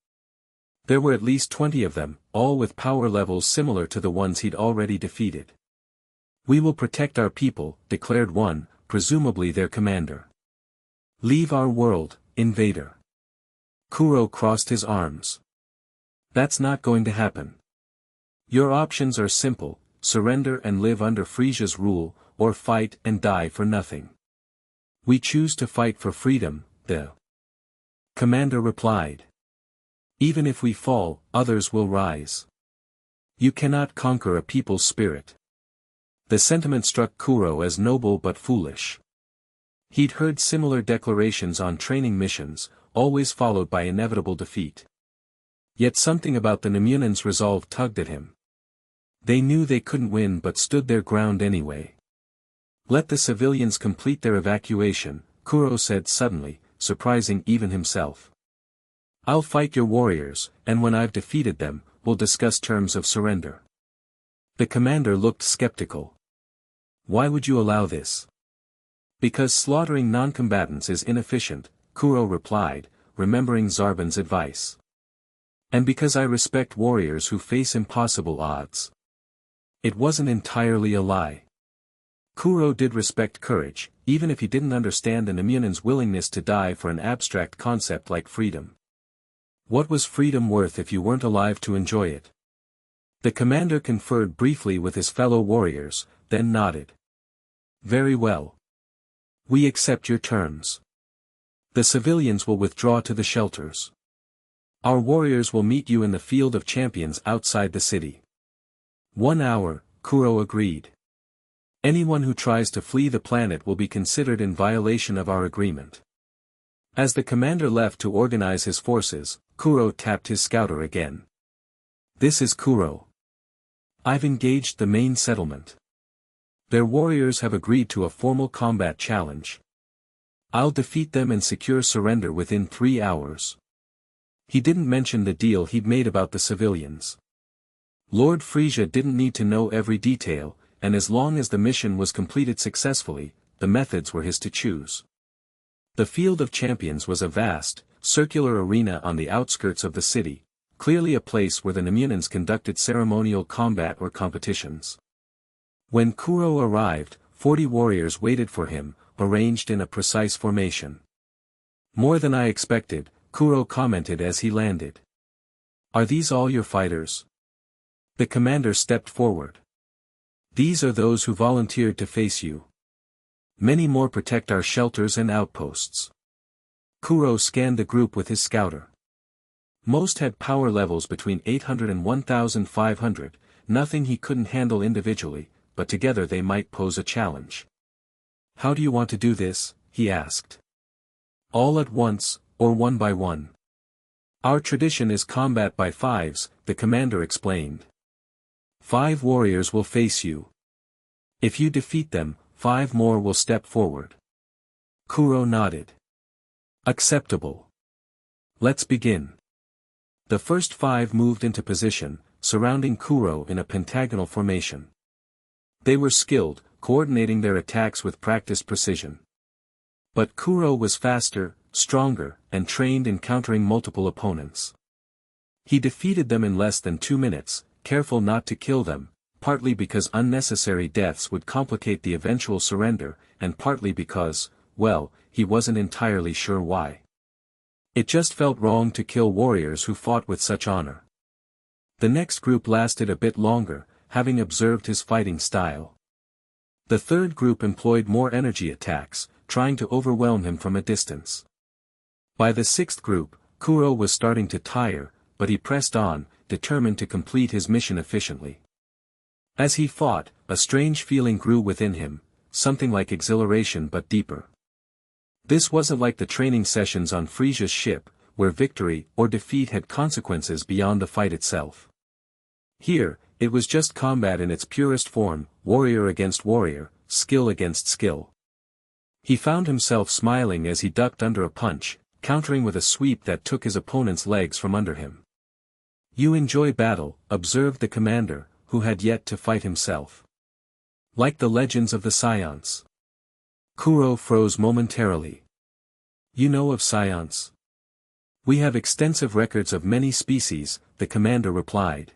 There were at least 20 of them, all with power levels similar to the ones he'd already defeated. "We will protect our people," declared one, presumably their commander. "Leave our world, invader." Kuro crossed his arms. "That's not going to happen. Your options are simple: surrender and live under FRIEZA's rule, or fight and die for nothing." "We choose to fight for freedom," the commander replied. "Even if we fall, others will rise. You cannot conquer a people's spirit." The sentiment struck Kuro as noble but foolish. He'd heard similar declarations on training missions, always followed by inevitable defeat. Yet something about the Namunin's resolve tugged at him. They knew they couldn't win but stood their ground anyway. "Let the civilians complete their evacuation," Kuro said suddenly, surprising even himself. "I'll fight your warriors, and when I've defeated them, we'll discuss terms of surrender." The commander looked skeptical. "Why would you allow this?" "Because slaughtering non-combatants is inefficient," Kuro replied, remembering Zarbon's advice. "And because I respect warriors who face impossible odds." It wasn't entirely a lie. Kuro did respect courage, even if he didn't understand an Namunan's willingness to die for an abstract concept like freedom. What was freedom worth if you weren't alive to enjoy it? The commander conferred briefly with his fellow warriors, then nodded. Very well. We accept your terms. The civilians will withdraw to the shelters. Our warriors will meet you in the field of champions outside the city. 1 hour, Kuro agreed. Anyone who tries to flee the planet will be considered in violation of our agreement. As the commander left to organize his forces, Kuro tapped his scouter again. This is Kuro. I've engaged the main settlement. Their warriors have agreed to a formal combat challenge. I'll defeat them and secure surrender within 3 hours. He didn't mention the deal he'd made about the civilians. Lord FRIEZA didn't need to know every detail, and as long as the mission was completed successfully, the methods were his to choose. The Field of Champions was a vast, circular arena on the outskirts of the city, clearly a place where the Namunans conducted ceremonial combat or competitions. When Kuro arrived, 40 warriors waited for him, arranged in a precise formation. More than I expected, Kuro commented as he landed. Are these all your fighters? The commander stepped forward. These are those who volunteered to face you. Many more protect our shelters and outposts. Kuro scanned the group with his scouter. Most had power levels between 800 and 1,500, nothing he couldn't handle individually, but together they might pose a challenge. How do you want to do this? He asked. All at once, or one by one? Our tradition is combat by fives, the commander explained. 5 warriors will face you. If you defeat them, 5 more will step forward. Kuro nodded. Acceptable. Let's begin. The first 5 moved into position, surrounding Kuro in a pentagonal formation. They were skilled, coordinating their attacks with practiced precision. But Kuro was faster, stronger, and trained in countering multiple opponents. He defeated them in less than 2 minutes, careful not to kill them, partly because unnecessary deaths would complicate the eventual surrender, and partly because, well, he wasn't entirely sure why. It just felt wrong to kill warriors who fought with such honor. The next group lasted a bit longer, having observed his fighting style. The third group employed more energy attacks, trying to overwhelm him from a distance. By the 6th group, Kuro was starting to tire, but he pressed on, determined to complete his mission efficiently. As he fought, a strange feeling grew within him, something like exhilaration but deeper. This wasn't like the training sessions on FRIEZA's ship, where victory or defeat had consequences beyond the fight itself. Here, it was just combat in its purest form, warrior against warrior, skill against skill. He found himself smiling as he ducked under a punch, countering with a sweep that took his opponent's legs from under him. You enjoy battle, observed the commander, who had yet to fight himself. Like the legends of the Science. Kuro froze momentarily. You know of Science? We have extensive records of many species, the commander replied.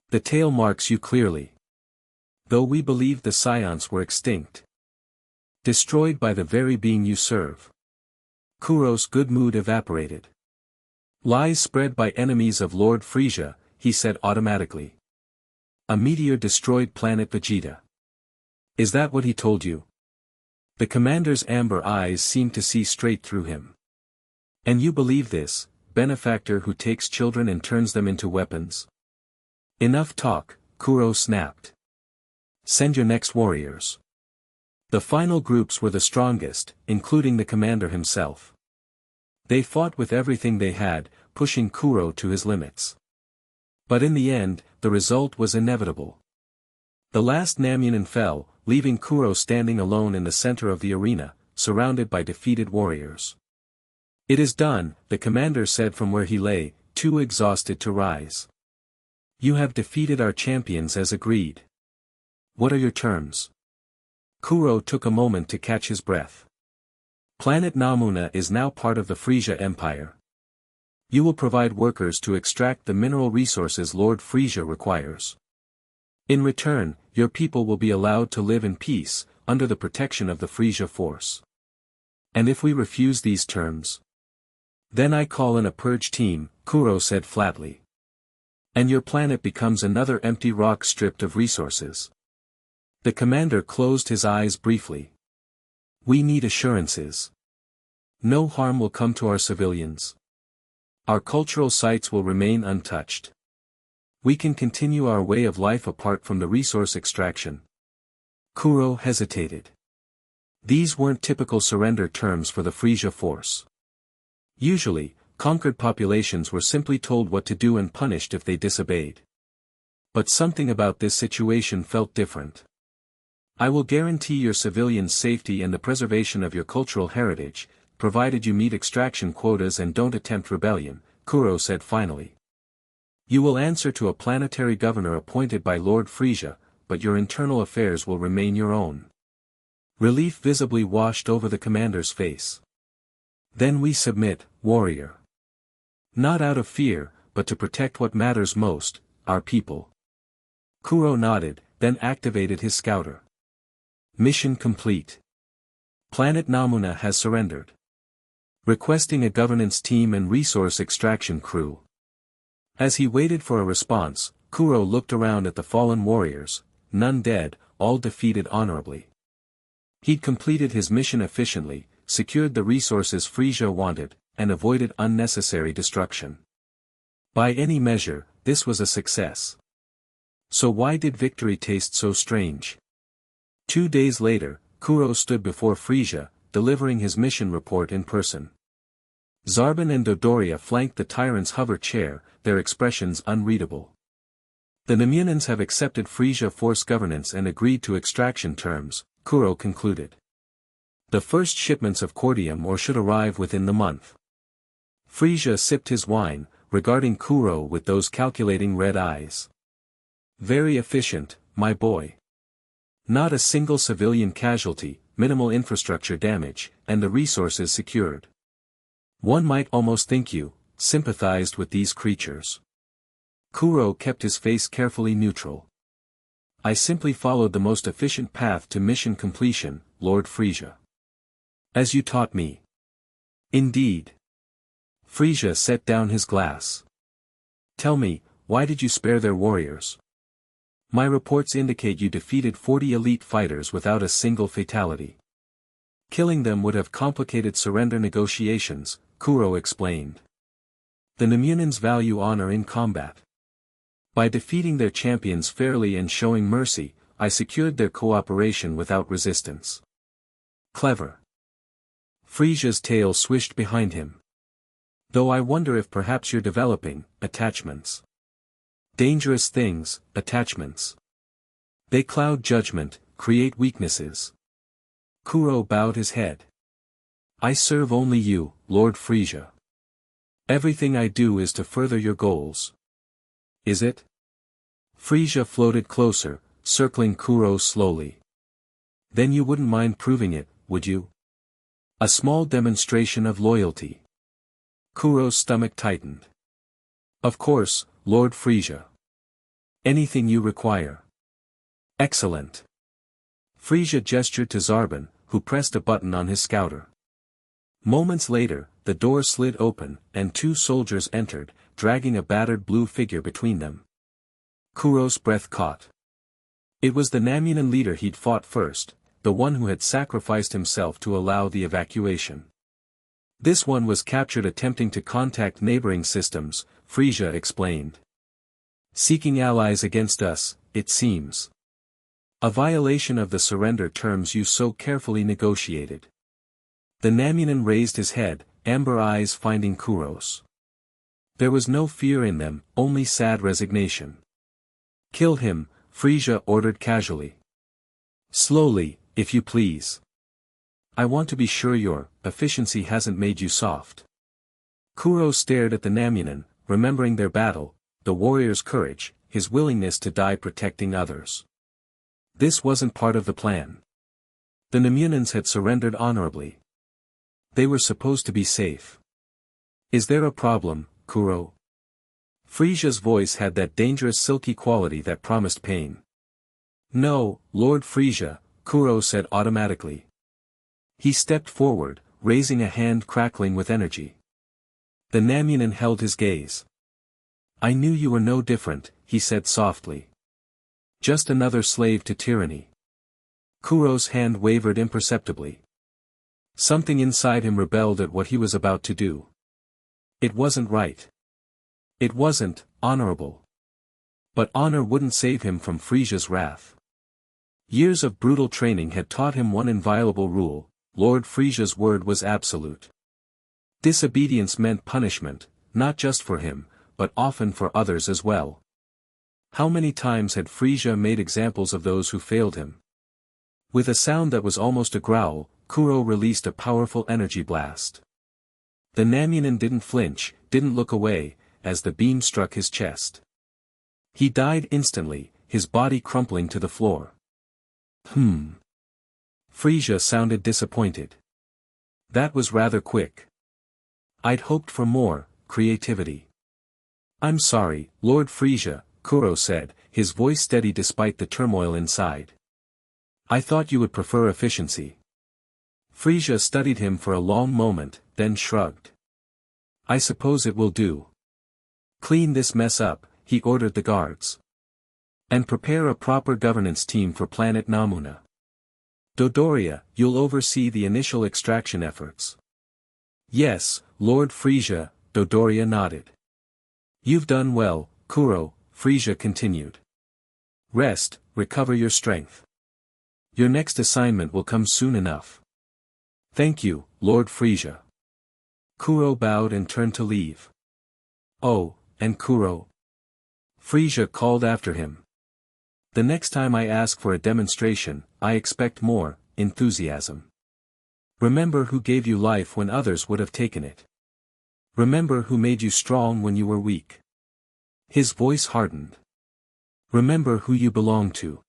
The tale marks you clearly. Though we believed the Scions were extinct. Destroyed by the very being you serve. Kuro's good mood evaporated. Lies spread by enemies of Lord FRIEZA, he said automatically. A meteor destroyed planet Vegeta. Is that what he told you? The commander's amber eyes seemed to see straight through him. And you believe this, benefactor who takes children and turns them into weapons? Enough talk, Kuro snapped. Send your next warriors. The final groups were the strongest, including the commander himself. They fought with everything they had, pushing Kuro to his limits. But in the end, the result was inevitable. The last Namunan fell, leaving Kuro standing alone in the center of the arena, surrounded by defeated warriors. It is done, the commander said from where he lay, too exhausted to rise. You have defeated our champions as agreed. What are your terms? Kuro took a moment to catch his breath. Planet Namuna is now part of the FRIEZA Empire. You will provide workers to extract the mineral resources Lord FRIEZA requires. In return, your people will be allowed to live in peace, under the protection of the FRIEZA force. And if we refuse these terms? Then I call in a purge team, Kuro said flatly. And your planet becomes another empty rock stripped of resources. The commander closed his eyes briefly. We need assurances. No harm will come to our civilians. Our cultural sites will remain untouched. We can continue our way of life apart from the resource extraction. Kuro hesitated. These weren't typical surrender terms for the FRIEZA force. Usually, conquered populations were simply told what to do and punished if they disobeyed. But something about this situation felt different. I will guarantee your civilians' safety and the preservation of your cultural heritage, provided you meet extraction quotas and don't attempt rebellion, Kuro said finally. You will answer to a planetary governor appointed by Lord FRIEZA, but your internal affairs will remain your own. Relief visibly washed over the commander's face. Then we submit, warrior. Not out of fear, but to protect what matters most, our people. Kuro nodded, then activated his scouter. Mission complete. Planet Namuna has surrendered. Requesting a governance team and resource extraction crew. As he waited for a response, Kuro looked around at the fallen warriors, none dead, all defeated honorably. He'd completed his mission efficiently, secured the resources FRIEZA wanted, and avoided unnecessary destruction. By any measure, this was a success. So why did victory taste so strange? 2 days later, Kuro stood before FRIEZA, delivering his mission report in person. Zarbon and Dodoria flanked the tyrant's hover chair, their expressions unreadable. The Namunans have accepted FRIEZA force governance and agreed to extraction terms, Kuro concluded. The first shipments of cordium ore should arrive within the month. FRIEZA sipped his wine, regarding Kuro with those calculating red eyes. Very efficient, my boy. Not a single civilian casualty, minimal infrastructure damage, and the resources secured. One might almost think you sympathized with these creatures. Kuro kept his face carefully neutral. I simply followed the most efficient path to mission completion, Lord FRIEZA. As you taught me. Indeed. FRIEZA set down his glass. Tell me, why did you spare their warriors? My reports indicate you defeated 40 elite fighters without a single fatality. Killing them would have complicated surrender negotiations, Kuro explained. The Namunans value honor in combat. By defeating their champions fairly and showing mercy, I secured their cooperation without resistance. Clever. FRIEZA's tail swished behind him. Though I wonder if perhaps you're developing attachments. Dangerous things, attachments. They cloud judgment, create weaknesses. Kuro bowed his head. I serve only you, Lord FRIEZA. Everything I do is to further your goals. Is it? FRIEZA floated closer, circling Kuro slowly. Then you wouldn't mind proving it, would you? A small demonstration of loyalty. Kuro's stomach tightened. Of course, Lord FRIEZA. Anything you require. Excellent. FRIEZA gestured to Zarbon, who pressed a button on his scouter. Moments later, the door slid open, and 2 soldiers entered, dragging a battered blue figure between them. Kuro's breath caught. It was the Namunan leader he'd fought first, the one who had sacrificed himself to allow the evacuation. This one was captured attempting to contact neighboring systems, FRIEZA explained. Seeking allies against us, it seems. A violation of the surrender terms you so carefully negotiated. The Namunan raised his head, amber eyes finding Kuro's. There was no fear in them, only sad resignation. Kill him, FRIEZA ordered casually. Slowly, if you please. I want to be sure your efficiency hasn't made you soft. Kuro stared at the Namunan, remembering their battle, the warrior's courage, his willingness to die protecting others. This wasn't part of the plan. The Namunans had surrendered honorably. They were supposed to be safe. Is there a problem, Kuro? FRIEZA's voice had that dangerous silky quality that promised pain. No, Lord FRIEZA, Kuro said automatically. He stepped forward, raising a hand crackling with energy. The Namyanin held his gaze. I knew you were no different, he said softly. Just another slave to tyranny. Kuro's hand wavered imperceptibly. Something inside him rebelled at what he was about to do. It wasn't right. It wasn't honorable. But honor wouldn't save him from FRIEZA's wrath. Years of brutal training had taught him one inviolable rule: Lord FRIEZA's word was absolute. Disobedience meant punishment, not just for him, but often for others as well. How many times had FRIEZA made examples of those who failed him? With a sound that was almost a growl, Kuro released a powerful energy blast. The Namyanin didn't flinch, didn't look away, as the beam struck his chest. He died instantly, his body crumpling to the floor. FRIEZA sounded disappointed. That was rather quick. I'd hoped for more creativity. I'm sorry, Lord FRIEZA, Kuro said, his voice steady despite the turmoil inside. I thought you would prefer efficiency. FRIEZA studied him for a long moment, then shrugged. I suppose it will do. Clean this mess up, he ordered the guards. And prepare a proper governance team for planet Namuna. Dodoria, you'll oversee the initial extraction efforts. Yes, Lord FRIEZA, Dodoria nodded. You've done well, Kuro, FRIEZA continued. Rest, recover your strength. Your next assignment will come soon enough. Thank you, Lord FRIEZA. Kuro bowed and turned to leave. Oh, and Kuro. FRIEZA called after him. The next time I ask for a demonstration, I expect more enthusiasm. Remember who gave you life when others would have taken it. Remember who made you strong when you were weak. His voice hardened. Remember who you belong to.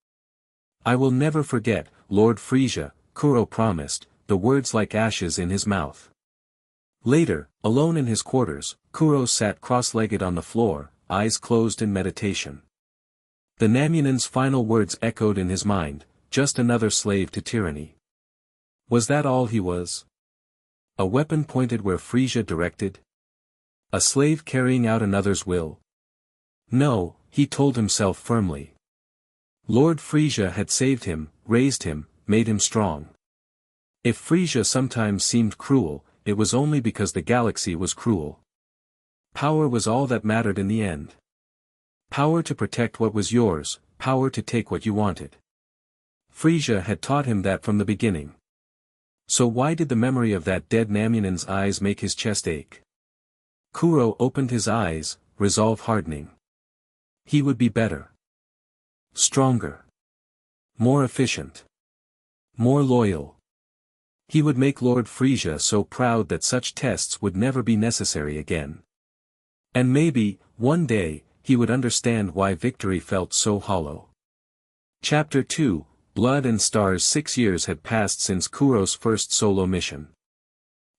I will never forget, Lord FRIEZA, Kuro promised, the words like ashes in his mouth. Later, alone in his quarters, Kuro sat cross-legged on the floor, eyes closed in meditation. The Namyanin's final words echoed in his mind, just another slave to tyranny. Was that all he was? A weapon pointed where FRIEZA directed? A slave carrying out another's will? No, he told himself firmly. Lord FRIEZA had saved him, raised him, made him strong. If FRIEZA sometimes seemed cruel, it was only because the galaxy was cruel. Power was all that mattered in the end. Power to protect what was yours, power to take what you wanted. FRIEZA had taught him that from the beginning. So why did the memory of that dead Namyanin's eyes make his chest ache? Kuro opened his eyes, resolve hardening. He would be better. Stronger. More efficient. More loyal. He would make Lord FRIEZA so proud that such tests would never be necessary again. And maybe, one day, he would understand why victory felt so hollow. Chapter 2, Blood and Stars. 6 years had passed since Kuro's first solo mission.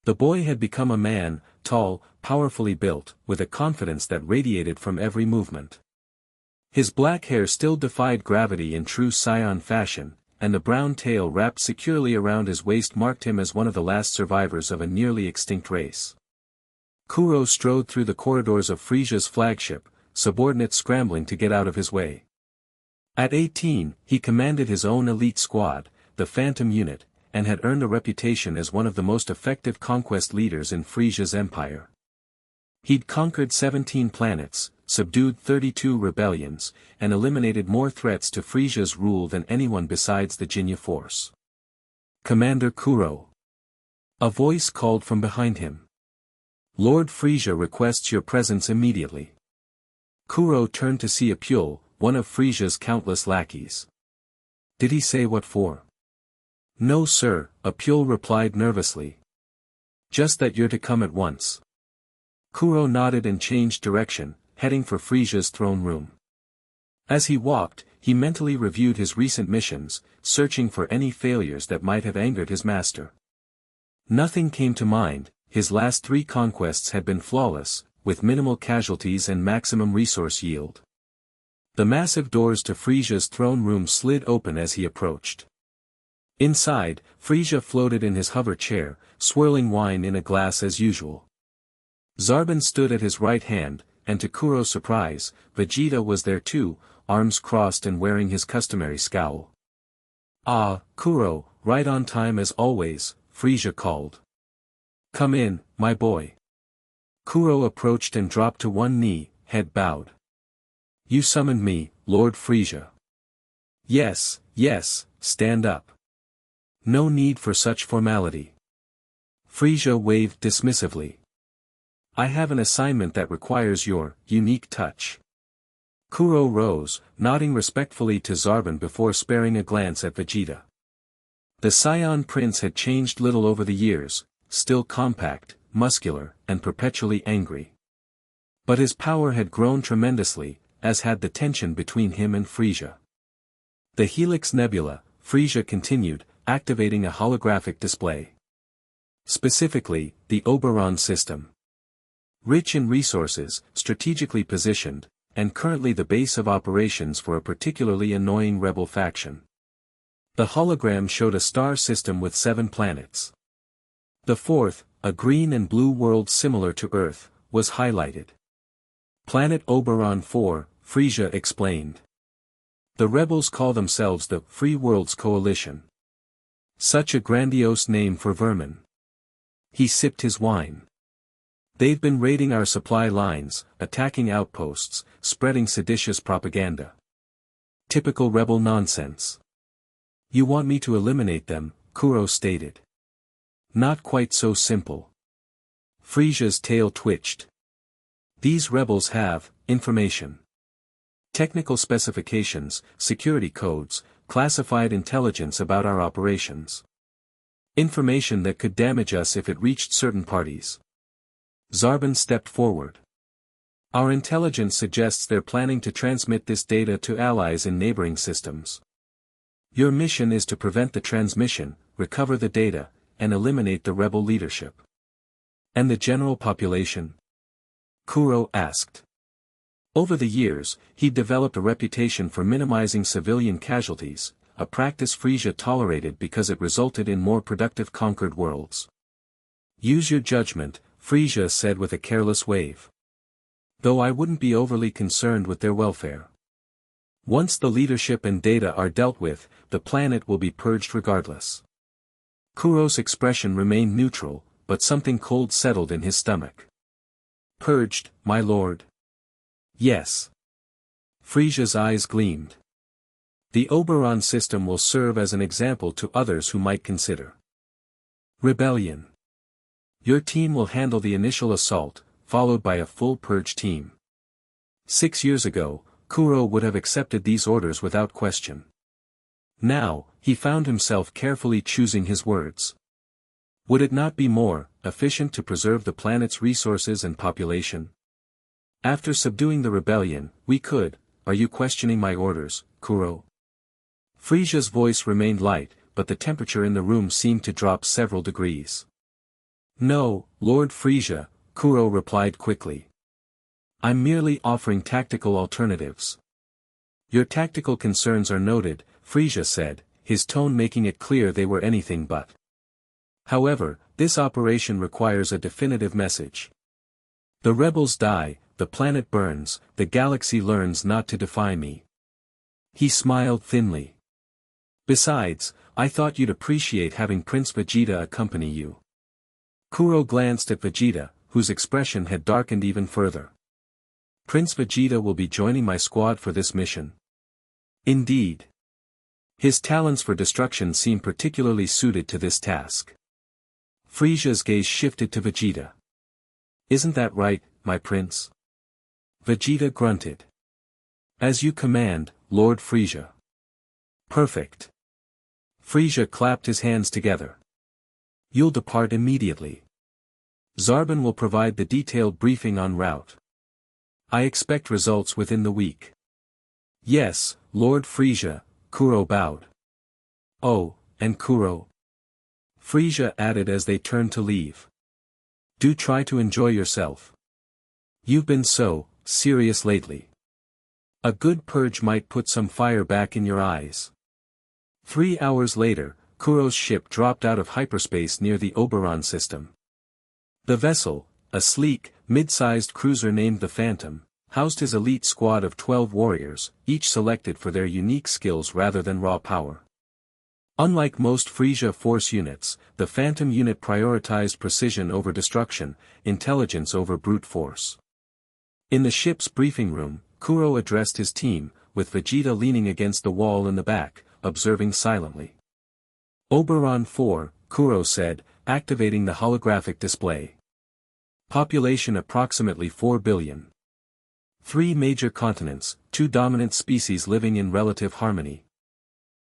The boy had become a man, tall, powerfully built, with a confidence that radiated from every movement. His black hair still defied gravity in true Scion fashion, and the brown tail wrapped securely around his waist marked him as one of the last survivors of a nearly extinct race. Kuro strode through the corridors of FRIEZA's flagship, subordinates scrambling to get out of his way. At 18, he commanded his own elite squad, the Phantom Unit, and had earned a reputation as one of the most effective conquest leaders in FRIEZA's empire. He'd conquered 17 planets, subdued 32 rebellions, and eliminated more threats to FRIEZA's rule than anyone besides the Jinya force. Commander Kuro. A voice called from behind him. Lord FRIEZA requests your presence immediately. Kuro turned to see Apule, one of FRIEZA's countless lackeys. Did he say what for? No sir, Apule replied nervously. Just that you're to come at once. Kuro nodded and changed direction, heading for FRIEZA's throne room. As he walked, he mentally reviewed his recent missions, searching for any failures that might have angered his master. Nothing came to mind. His last 3 conquests had been flawless, with minimal casualties and maximum resource yield. The massive doors to FRIEZA's throne room slid open as he approached. Inside, FRIEZA floated in his hover chair, swirling wine in a glass as usual. Zarbon stood at his right hand, and to Kuro's surprise, Vegeta was there too, arms crossed and wearing his customary scowl. "Ah, Kuro, right on time as always," FRIEZA called. "Come in, my boy." Kuro approached and dropped to one knee, head bowed. "You summoned me, Lord FRIEZA." Yes, stand up. No need for such formality." FRIEZA waved dismissively. "I have an assignment that requires your unique touch." Kuro rose, nodding respectfully to Zarbon before sparing a glance at Vegeta. The Saiyan Prince had changed little over the years, still compact, muscular, and perpetually angry. But his power had grown tremendously, as had the tension between him and FRIEZA. "The Helix Nebula," FRIEZA continued, activating a holographic display. "Specifically, the Oberon system. Rich in resources, strategically positioned, and currently the base of operations for a particularly annoying rebel faction." The hologram showed a star system with 7 planets. The fourth, a green and blue world similar to Earth, was highlighted. "Planet Oberon 4, FRIEZA explained. "The rebels call themselves the Free Worlds Coalition." Such a grandiose name for vermin. He sipped his wine. "They've been raiding our supply lines, attacking outposts, spreading seditious propaganda. Typical rebel nonsense." "You want me to eliminate them," Kuro stated. "Not quite so simple." FRIEZA's tail twitched. "These rebels have information. Technical specifications, security codes, classified intelligence about our operations. Information that could damage us if it reached certain parties." Zarbon stepped forward. "Our intelligence suggests they're planning to transmit this data to allies in neighboring systems. Your mission is to prevent the transmission, recover the data, and eliminate the rebel leadership." "And the general population?" Kuro asked. Over the years, he'd developed a reputation for minimizing civilian casualties, a practice FRIEZA tolerated because it resulted in more productive conquered worlds. "Use your judgment," FRIEZA said with a careless wave. "Though I wouldn't be overly concerned with their welfare. Once the leadership and data are dealt with, the planet will be purged regardless." Kuro's expression remained neutral, but something cold settled in his stomach. "Purged, my lord?" "Yes." FRIEZA's eyes gleamed. "The Oberon system will serve as an example to others who might consider rebellion. Your team will handle the initial assault, followed by a full purge team." 6 years ago, Kuro would have accepted these orders without question. Now, he found himself carefully choosing his words. Would it not be more efficient to preserve the planet's resources and population? "After subduing the rebellion, we could. Are you questioning my orders, Kuro?" FRIEZA's voice remained light, but the temperature in the room seemed to drop several degrees. "No, Lord FRIEZA," Kuro replied quickly. "I'm merely offering tactical alternatives." "Your tactical concerns are noted," FRIEZA said, his tone making it clear they were anything but. "However, this operation requires a definitive message. The rebels die, the planet burns, the galaxy learns not to defy me." He smiled thinly. "Besides, I thought you'd appreciate having Prince Vegeta accompany you." Kuro glanced at Vegeta, whose expression had darkened even further. "Prince Vegeta will be joining my squad for this mission." "Indeed." His talents for destruction seemed particularly suited to this task. FRIEZA's gaze shifted to Vegeta. "Isn't that right, my prince?" Vegeta grunted. "As you command, Lord FRIEZA." "Perfect." FRIEZA clapped his hands together. "You'll depart immediately. Zarbon will provide the detailed briefing en route. I expect results within the week." "Yes, Lord FRIEZA," Kuro bowed. "Oh, and Kuro," FRIEZA added as they turned to leave. "Do try to enjoy yourself. You've been so serious lately. A good purge might put some fire back in your eyes." 3 hours later, Kuro's ship dropped out of hyperspace near the Oberon system. The vessel, a sleek, mid-sized cruiser named the Phantom, housed his elite squad of 12 warriors, each selected for their unique skills rather than raw power. Unlike most FRIEZA force units, the Phantom unit prioritized precision over destruction, intelligence over brute force. In the ship's briefing room, Kuro addressed his team, with Vegeta leaning against the wall in the back, observing silently. Oberon 4, Kuro said, activating the holographic display. Population approximately 4 billion. 3 major continents, 2 dominant species living in relative harmony.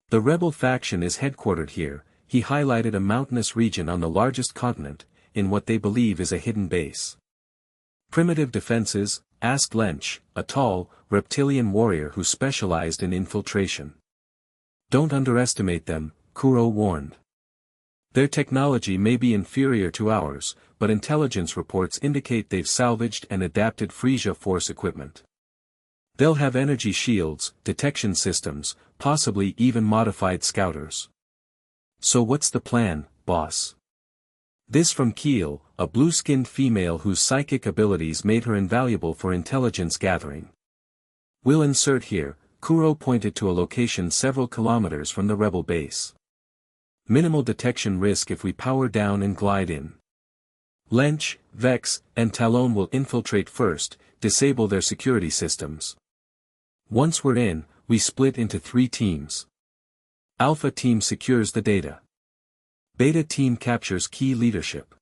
The rebel faction is headquartered here. He highlighted a mountainous region on the largest continent, in what they believe is a hidden base. Primitive defenses, asked Lench, a tall, reptilian warrior who specialized in infiltration. Don't underestimate them, Kuro warned. Their technology may be inferior to ours, but intelligence reports indicate they've salvaged and adapted FRIEZA force equipment. They'll have energy shields, detection systems, possibly even modified scouters. So what's the plan, boss? This from Keel, a blue-skinned female whose psychic abilities made her invaluable for intelligence gathering. We'll insert here. Kuro pointed to a location several kilometers from the rebel base. Minimal detection risk if we power down and glide in. Lench, Vex, and Talon will infiltrate first, disable their security systems. Once we're in, we split into 3 teams. Alpha team secures the data. Beta team captures key leadership.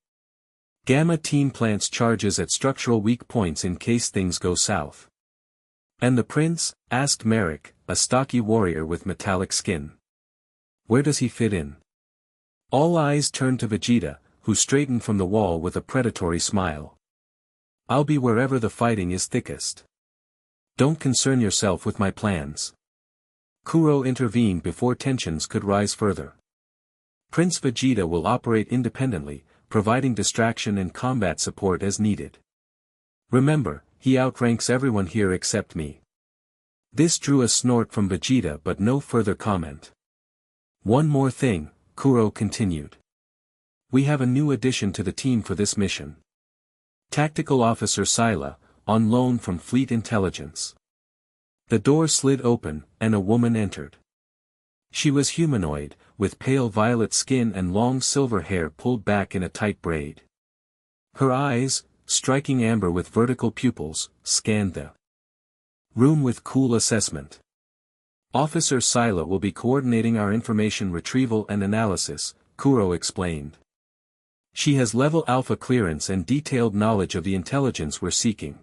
Gamma team plants charges at structural weak points in case things go south. And the prince? Asked Merrick, a stocky warrior with metallic skin. Where does he fit in? All eyes turned to Vegeta, who straightened from the wall with a predatory smile. I'll be wherever the fighting is thickest. Don't concern yourself with my plans. Kuro intervened before tensions could rise further. Prince Vegeta will operate independently, providing distraction and combat support as needed. Remember, he outranks everyone here except me. This drew a snort from Vegeta but no further comment. One more thing, Kuro continued. We have a new addition to the team for this mission. Tactical Officer Scylla, on loan from Fleet Intelligence. The door slid open, and a woman entered. She was humanoid, with pale violet skin and long silver hair pulled back in a tight braid. Her eyes, striking amber with vertical pupils, scanned the room with cool assessment. Officer Scylla will be coordinating our information retrieval and analysis, Kuro explained. She has level alpha clearance and detailed knowledge of the intelligence we're seeking.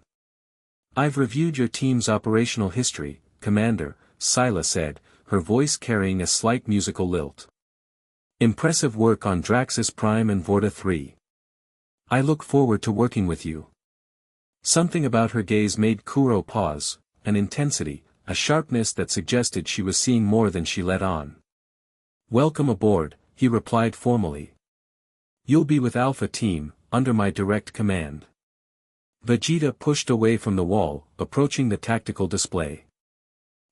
I've reviewed your team's operational history, Commander, Scylla said, her voice carrying a slight musical lilt. Impressive work on Draxus Prime and Vorta 3. I look forward to working with you. Something about her gaze made Kuro pause, an intensity, a sharpness that suggested she was seeing more than she let on. Welcome aboard, he replied formally. You'll be with Alpha Team, under my direct command. Vegeta pushed away from the wall, approaching the tactical display.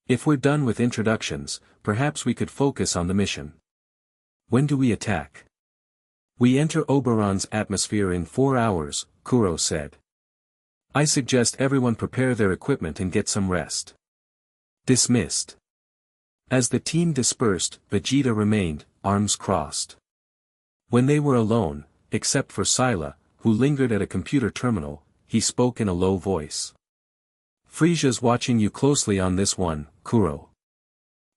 If we're done with introductions, perhaps we could focus on the mission. When do we attack? We enter Oberon's atmosphere in 4 hours, Kuro said. I suggest everyone prepare their equipment and get some rest. Dismissed. As the team dispersed, Vegeta remained, arms crossed. When they were alone, except for Scylla, who lingered at a computer terminal, he spoke in a low voice. Frieza's watching you closely on this one, Kuro.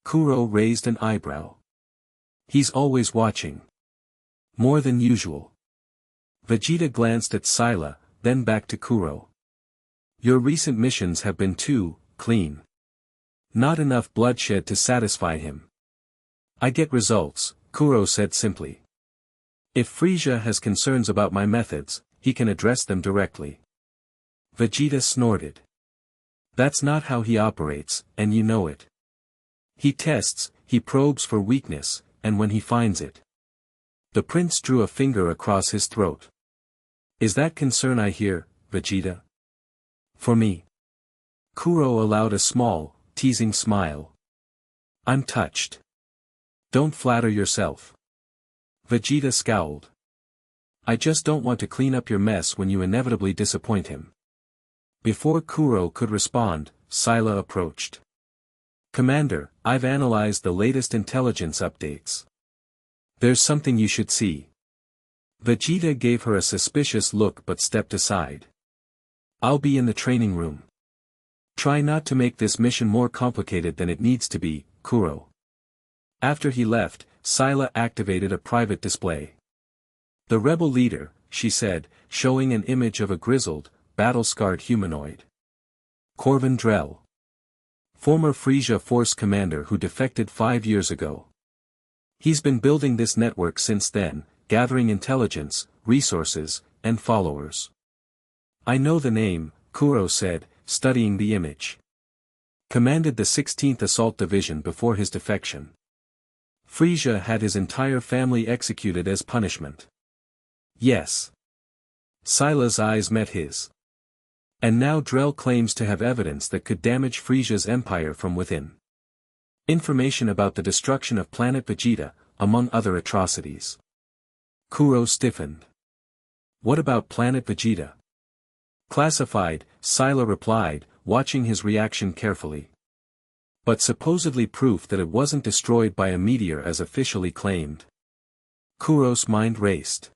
Kuro raised an eyebrow. He's always watching. More than usual. Vegeta glanced at Scylla, then back to Kuro. Your recent missions have been too clean. Not enough bloodshed to satisfy him. I get results, Kuro said simply. If Frieza has concerns about my methods, he can address them directly. Vegeta snorted. That's not how he operates, and you know it. He tests, he probes for weakness, and when he finds it. The prince drew a finger across his throat. Is that concern I hear, Vegeta? For me. Kuro allowed a small, teasing smile. I'm touched. Don't flatter yourself. Vegeta scowled. I just don't want to clean up your mess when you inevitably disappoint him. Before Kuro could respond, Scylla approached. Commander, I've analyzed the latest intelligence updates. There's something you should see. Vegeta gave her a suspicious look but stepped aside. I'll be in the training room. Try not to make this mission more complicated than it needs to be, Kuro. After he left, Scylla activated a private display. The rebel leader, she said, showing an image of a grizzled, battle-scarred humanoid. Corvin Drell. Former FRIEZA force commander who defected 5 years ago. He's been building this network since then, gathering intelligence, resources, and followers. I know the name, Kuro said, studying the image. Commanded the 16th Assault Division before his defection. FRIEZA had his entire family executed as punishment. Yes. Scylla's eyes met his. And now Drell claims to have evidence that could damage FRIEZA's empire from within. Information about the destruction of planet Vegeta, among other atrocities. Kuro stiffened. What about planet Vegeta? Classified, Scylla replied, watching his reaction carefully. But supposedly proof that it wasn't destroyed by a meteor as officially claimed. Kuro's mind raced.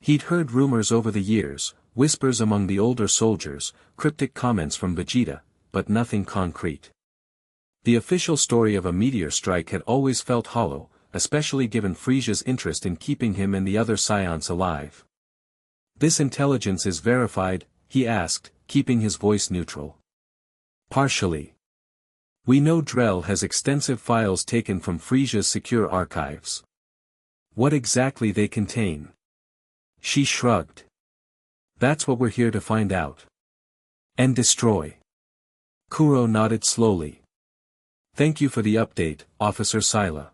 He'd heard rumors over the years, whispers among the older soldiers, cryptic comments from Vegeta, but nothing concrete. The official story of a meteor strike had always felt hollow, especially given FRIEZA's interest in keeping him and the other Scions alive. This intelligence is verified, he asked, keeping his voice neutral. Partially. We know Drell has extensive files taken from FRIEZA's secure archives. What exactly they contain? She shrugged. That's what we're here to find out. And destroy. Kuro nodded slowly. Thank you for the update, Officer Scylla.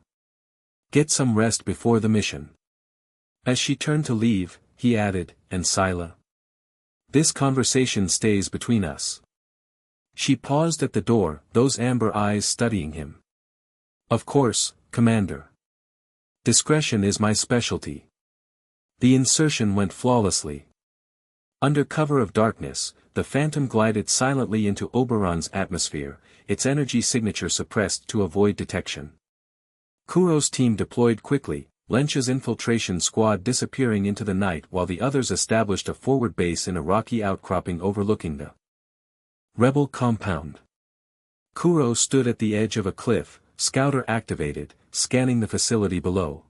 Get some rest before the mission. As she turned to leave, he added, and Scylla. This conversation stays between us. She paused at the door, those amber eyes studying him. Of course, Commander. Discretion is my specialty. The insertion went flawlessly. Under cover of darkness, the Phantom glided silently into Oberon's atmosphere, its energy signature suppressed to avoid detection. Kuro's team deployed quickly, Lencha's infiltration squad disappearing into the night while the others established a forward base in a rocky outcropping overlooking the rebel compound. Kuro stood at the edge of a cliff, scouter activated, scanning the facility below.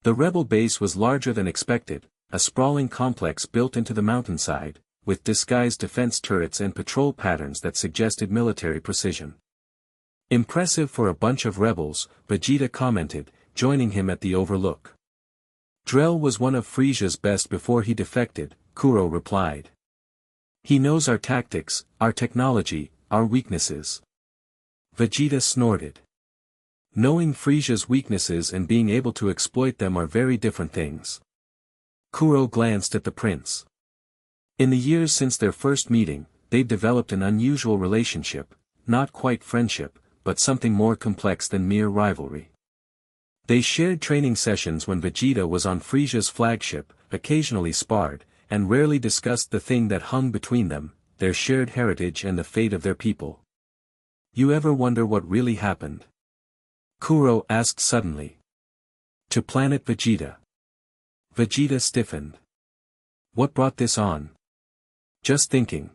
The rebel base was larger than expected, a sprawling complex built into the mountainside, with disguised defense turrets and patrol patterns that suggested military precision. Impressive for a bunch of rebels, Vegeta commented, joining him at the overlook. Drell was one of FRIEZA's best before he defected, Kuro replied. He knows our tactics, our technology, our weaknesses. Vegeta snorted. Knowing FRIEZA's weaknesses and being able to exploit them are very different things. Kuro glanced at the prince. In the years since their first meeting, they've developed an unusual relationship, not quite friendship, but something more complex than mere rivalry. They shared training sessions when Vegeta was on FRIEZA's flagship, occasionally sparred, and rarely discussed the thing that hung between them, their shared heritage and the fate of their people. You ever wonder what really happened? Kuro asked suddenly. To planet Vegeta. Vegeta stiffened. What brought this on? Just thinking.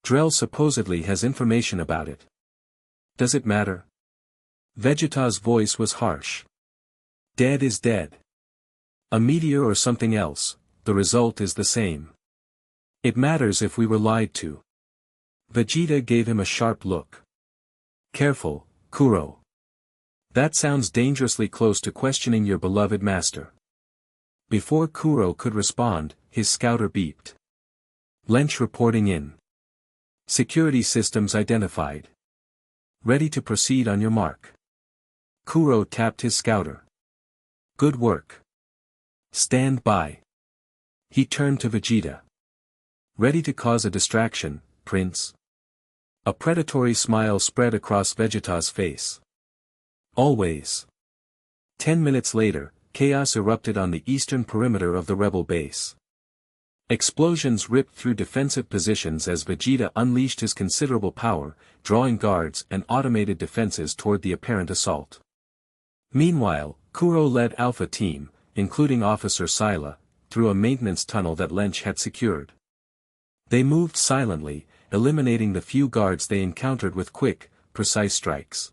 Drell supposedly has information about it. Does it matter? Vegeta's voice was harsh. Dead is dead. A meteor or something else, the result is the same. It matters if we were lied to. Vegeta gave him a sharp look. Careful, Kuro. That sounds dangerously close to questioning your beloved master. Before Kuro could respond, his scouter beeped. Lench reporting in. Security systems identified. Ready to proceed on your mark. Kuro tapped his scouter. Good work. Stand by. He turned to Vegeta. Ready to cause a distraction, Prince? A predatory smile spread across Vegeta's face. Always. 10 minutes later, chaos erupted on the eastern perimeter of the rebel base. Explosions ripped through defensive positions as Vegeta unleashed his considerable power, drawing guards and automated defenses toward the apparent assault. Meanwhile, Kuro led Alpha Team, including Officer Scylla, through a maintenance tunnel that Lench had secured. They moved silently, eliminating the few guards they encountered with quick, precise strikes.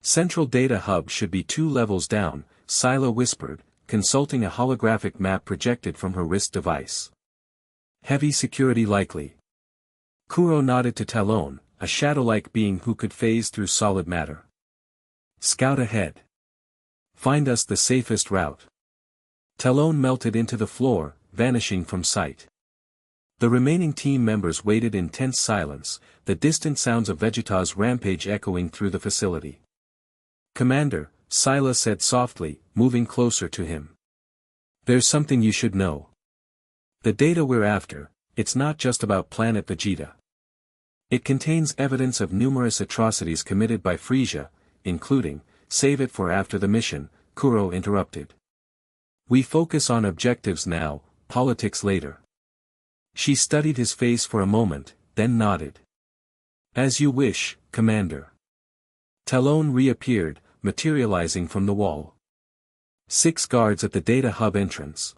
Central Data Hub should be 2 levels down, Scylla whispered, consulting a holographic map projected from her wrist device. Heavy security likely. Kuro nodded to Talon, a shadow-like being who could phase through solid matter. Scout ahead. Find us the safest route. Talon melted into the floor, vanishing from sight. The remaining team members waited in tense silence, the distant sounds of Vegeta's rampage echoing through the facility. Commander, Scylla said softly, moving closer to him. There's something you should know. The data we're after, it's not just about Planet Vegeta. It contains evidence of numerous atrocities committed by FRIEZA, including, save it for after the mission, Kuro interrupted. We focus on objectives now, politics later. She studied his face for a moment, then nodded. As you wish, Commander. Talon reappeared, materializing from the wall. 6 guards at the data hub entrance.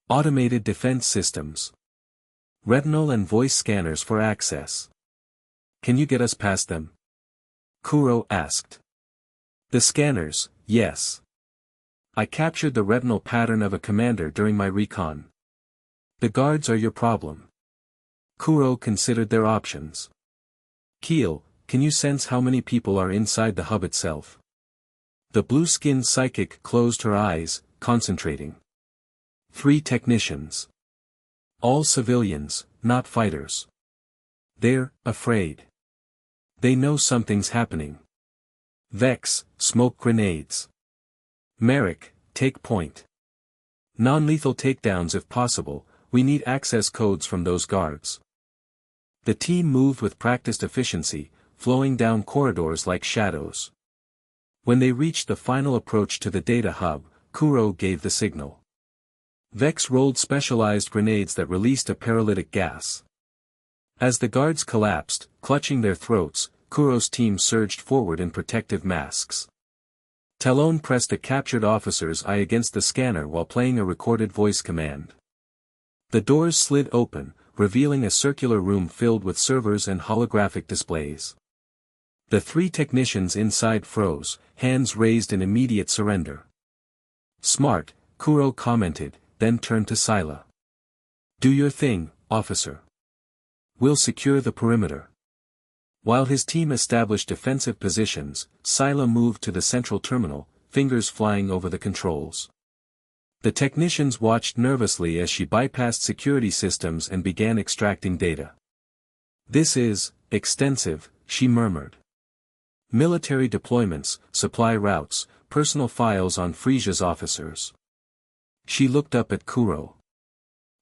Automated defense systems. Retinal and voice scanners for access. Can you get us past them? Kuro asked. The scanners, yes. I captured the retinal pattern of a commander during my recon. The guards are your problem. Kuro considered their options. Keel, can you sense how many people are inside the hub itself? The blue-skinned psychic closed her eyes, concentrating. 3 technicians. All civilians, not fighters. They're afraid. They know something's happening. Vex, smoke grenades. Merrick, take point. Non-lethal takedowns if possible, we need access codes from those guards. The team moved with practiced efficiency, flowing down corridors like shadows. When they reached the final approach to the data hub, Kuro gave the signal. Vex rolled specialized grenades that released a paralytic gas. As the guards collapsed, clutching their throats, Kuro's team surged forward in protective masks. Talon pressed a captured officer's eye against the scanner while playing a recorded voice command. The doors slid open, revealing a circular room filled with servers and holographic displays. The 3 technicians inside froze, hands raised in immediate surrender. Smart, Kuro commented, then turned to Scylla. Do your thing, officer. We'll secure the perimeter. While his team established defensive positions, Scylla moved to the central terminal, fingers flying over the controls. The technicians watched nervously as she bypassed security systems and began extracting data. This is extensive, she murmured. Military deployments, supply routes, personal files on FRIEZA's officers. She looked up at Kuro.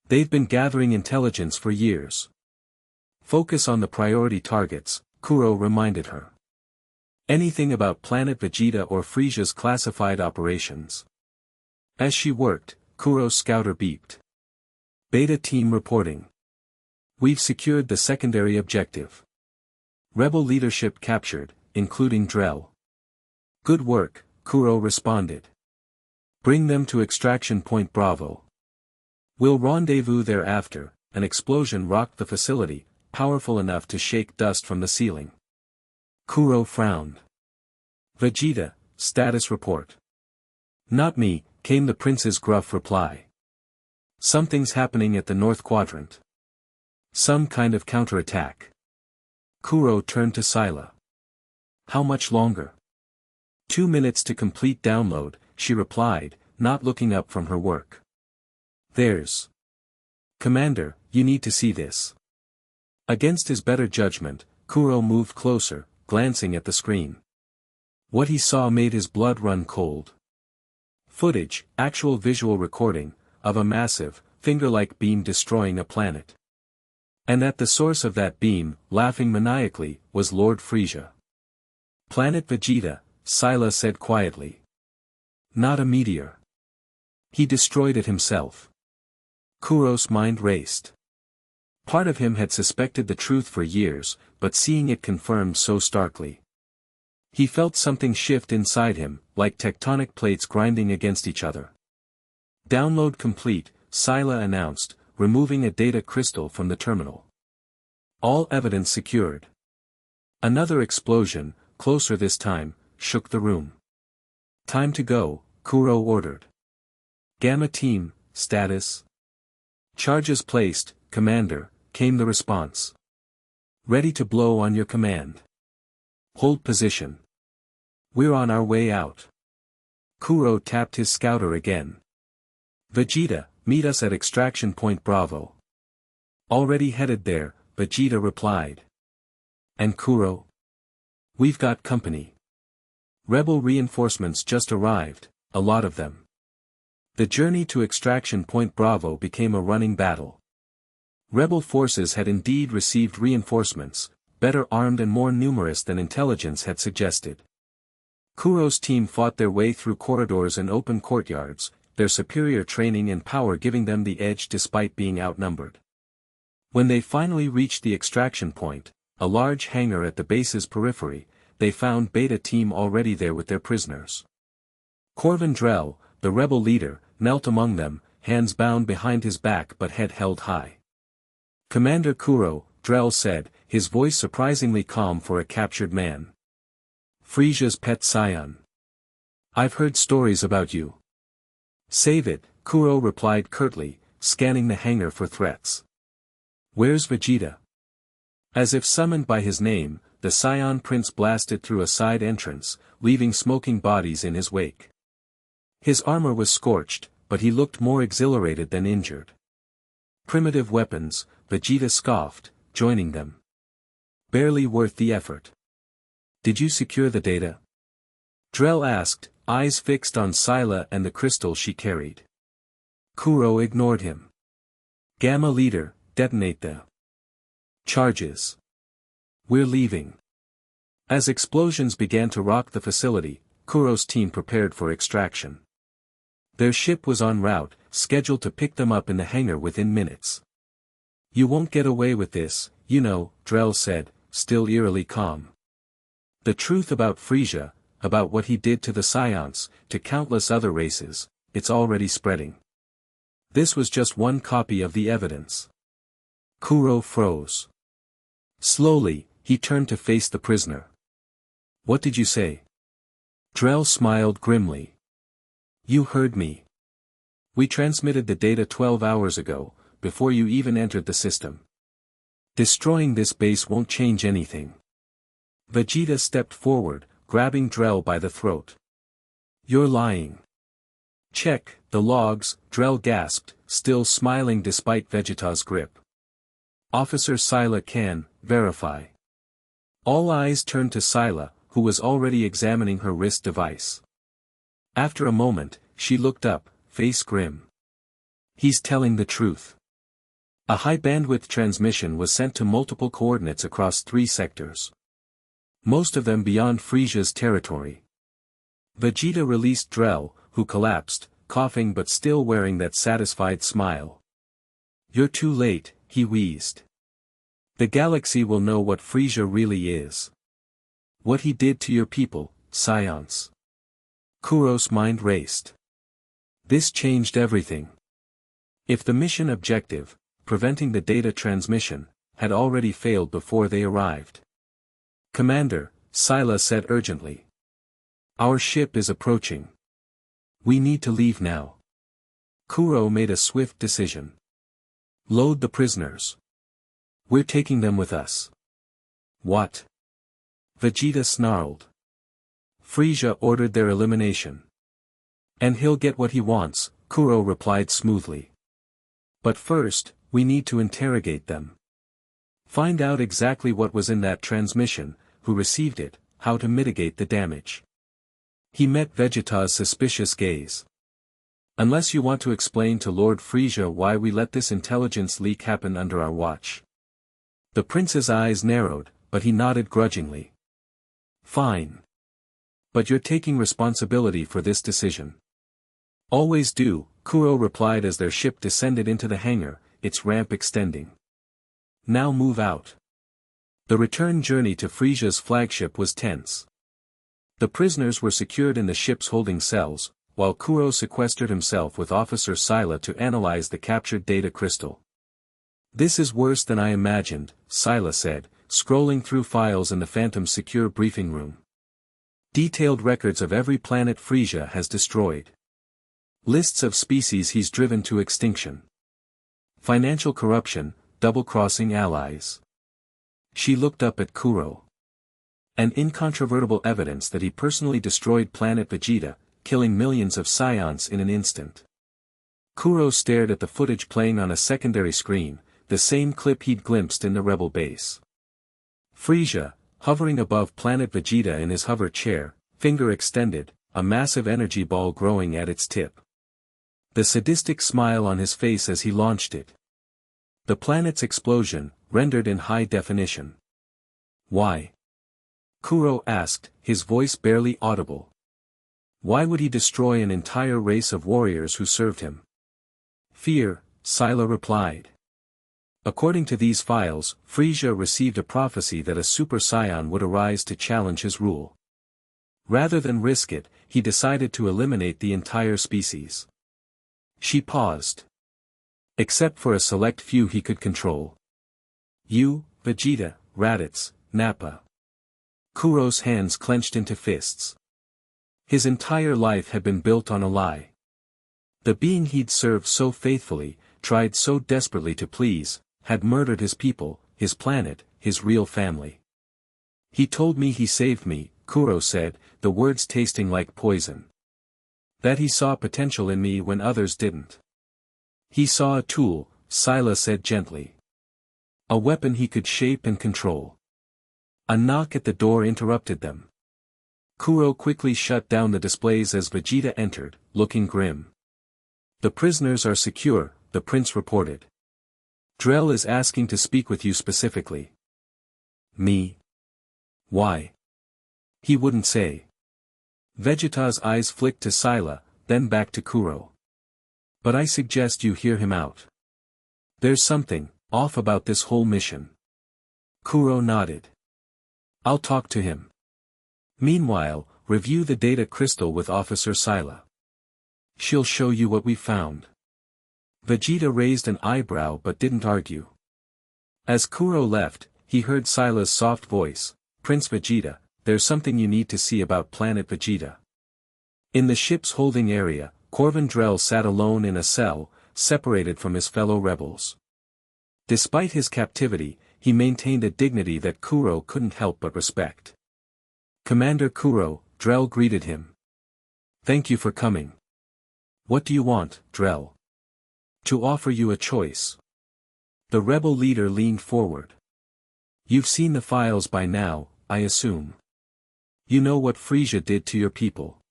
They've been gathering intelligence for years. Focus on the priority targets, Kuro reminded her. Anything about Planet Vegeta or FRIEZA's classified operations. As she worked, Kuro's scouter beeped. Beta team reporting. We've secured the secondary objective. Rebel leadership captured, including Drell. Good work, Kuro responded. Bring them to extraction point Bravo. We'll rendezvous thereafter. An explosion rocked the facility, powerful enough to shake dust from the ceiling. Kuro frowned. Vegeta, status report. Not me, came the prince's gruff reply. Something's happening at the North Quadrant. Some kind of counterattack. Kuro turned to Scylla. How much longer? 2 minutes to complete download, she replied, not looking up from her work. There's. Commander, you need to see this. Against his better judgment, Kuro moved closer, glancing at the screen. What he saw made his blood run cold. Footage, actual visual recording, of a massive, finger-like beam destroying a planet. And at the source of that beam, laughing maniacally, was Lord FRIEZA. Planet Vegeta, Scylla said quietly. Not a meteor. He destroyed it himself. Kuro's mind raced. Part of him had suspected the truth for years, but seeing it confirmed so starkly. He felt something shift inside him, like tectonic plates grinding against each other. Download complete, Scylla announced, removing a data crystal from the terminal. All evidence secured. Another explosion, closer this time, shook the room. Time to go, Kuro ordered. Gamma team, status. Charges placed, Commander, came the response. Ready to blow on your command. Hold position. We're on our way out. Kuro tapped his scouter again. Vegeta, meet us at extraction point Bravo. Already headed there, Vegeta replied. And Kuro? We've got company. Rebel reinforcements just arrived, a lot of them. The journey to extraction point Bravo became a running battle. Rebel forces had indeed received reinforcements, better armed and more numerous than intelligence had suggested. Kuro's team fought their way through corridors and open courtyards, their superior training and power giving them the edge despite being outnumbered. When they finally reached the extraction point, a large hangar at the base's periphery, they found Beta Team already there with their prisoners. Corvin Drell, the rebel leader, knelt among them, hands bound behind his back but head held high. Commander Kuro, Drell said, his voice surprisingly calm for a captured man. Frieza's pet scion. I've heard stories about you. Save it, Kuro replied curtly, scanning the hangar for threats. Where's Vegeta? As if summoned by his name, the Scion Prince blasted through a side entrance, leaving smoking bodies in his wake. His armor was scorched, but he looked more exhilarated than injured. Primitive weapons, Vegeta scoffed, joining them. Barely worth the effort. Did you secure the data? Drell asked, eyes fixed on Scylla and the crystal she carried. Kuro ignored him. Gamma leader, detonate the charges. We're leaving. As explosions began to rock the facility, Kuro's team prepared for extraction. Their ship was en route, scheduled to pick them up in the hangar within minutes. You won't get away with this, you know, Drell said, still eerily calm. The truth about FRIEZA, about what he did to the Scions, to countless other races, it's already spreading. This was just one copy of the evidence. Kuro froze. Slowly, he turned to face the prisoner. What did you say? Drell smiled grimly. You heard me. We transmitted the data 12 hours ago, before you even entered the system. Destroying this base won't change anything. Vegeta stepped forward, grabbing Drell by the throat. You're lying. Check the logs, Drell gasped, still smiling despite Vegeta's grip. Officer Scylla can verify. All eyes turned to Scylla, who was already examining her wrist device. After a moment, she looked up, face grim. He's telling the truth. A high-bandwidth transmission was sent to multiple coordinates across 3 sectors. Most of them beyond FRIEZA's territory. Vegeta released Drell, who collapsed, coughing but still wearing that satisfied smile. You're too late, he wheezed. The galaxy will know what FRIEZA really is. What he did to your people, Scions. Kuro's mind raced. This changed everything. If the mission objective, preventing the data transmission, had already failed before they arrived. Commander, Scylla said urgently. Our ship is approaching. We need to leave now. Kuro made a swift decision. Load the prisoners. We're taking them with us. What? Vegeta snarled. FRIEZA ordered their elimination. And he'll get what he wants, Kuro replied smoothly. But first, we need to interrogate them. Find out exactly what was in that transmission, who received it, how to mitigate the damage. He met Vegeta's suspicious gaze. Unless you want to explain to Lord FRIEZA why we let this intelligence leak happen under our watch. The prince's eyes narrowed, but he nodded grudgingly. Fine. But you're taking responsibility for this decision. Always do, Kuro replied as their ship descended into the hangar, its ramp extending. Now move out. The return journey to FRIEZA's flagship was tense. The prisoners were secured in the ship's holding cells, while Kuro sequestered himself with Officer Scylla to analyze the captured data crystal. "This is worse than I imagined," Scylla said, scrolling through files in the Phantom's secure briefing room. "Detailed records of every planet FRIEZA has destroyed. Lists of species he's driven to extinction. Financial corruption, double-crossing allies." She looked up at Kuro. "And incontrovertible evidence that he personally destroyed planet Vegeta, killing millions of Scions in an instant." Kuro stared at the footage playing on a secondary screen, the same clip he'd glimpsed in the rebel base. FRIEZA, hovering above planet Vegeta in his hover chair, finger extended, a massive energy ball growing at its tip. The sadistic smile on his face as he launched it. The planet's explosion, rendered in high definition. "Why?" Kuro asked, his voice barely audible. "Why would he destroy an entire race of warriors who served him?" "Fear," Scylla replied. "According to these files, FRIEZA received a prophecy that a Super Saiyan would arise to challenge his rule. Rather than risk it, he decided to eliminate the entire species." She paused. "Except for a select few he could control. You, Vegeta, Raditz, Nappa." Kuro's hands clenched into fists. His entire life had been built on a lie. The being he'd served so faithfully, tried so desperately to please, had murdered his people, his planet, his real family. "He told me he saved me," Kuro said, the words tasting like poison. "That he saw potential in me when others didn't." "He saw a tool," Scylla said gently. "A weapon he could shape and control." A knock at the door interrupted them. Kuro quickly shut down the displays as Vegeta entered, looking grim. "The prisoners are secure," the prince reported. "Drell is asking to speak with you specifically." "Me? Why?" "He wouldn't say." Vegeta's eyes flicked to Scylla, then back to Kuro. "But I suggest you hear him out. There's something off about this whole mission." Kuro nodded. "I'll talk to him. Meanwhile, review the data crystal with Officer Scylla. She'll show you what we found." Vegeta raised an eyebrow but didn't argue. As Kuro left, he heard Scylla's soft voice, "Prince Vegeta, there's something you need to see about planet Vegeta." In the ship's holding area, Corvin Drell sat alone in a cell, separated from his fellow rebels. Despite his captivity, he maintained a dignity that Kuro couldn't help but respect. "Commander Kuro," Drell greeted him. "Thank you for coming." "What do you want, Drell?" "To offer you a choice." The rebel leader leaned forward. "You've seen the files by now, I assume. You know what FRIEZA did to your people."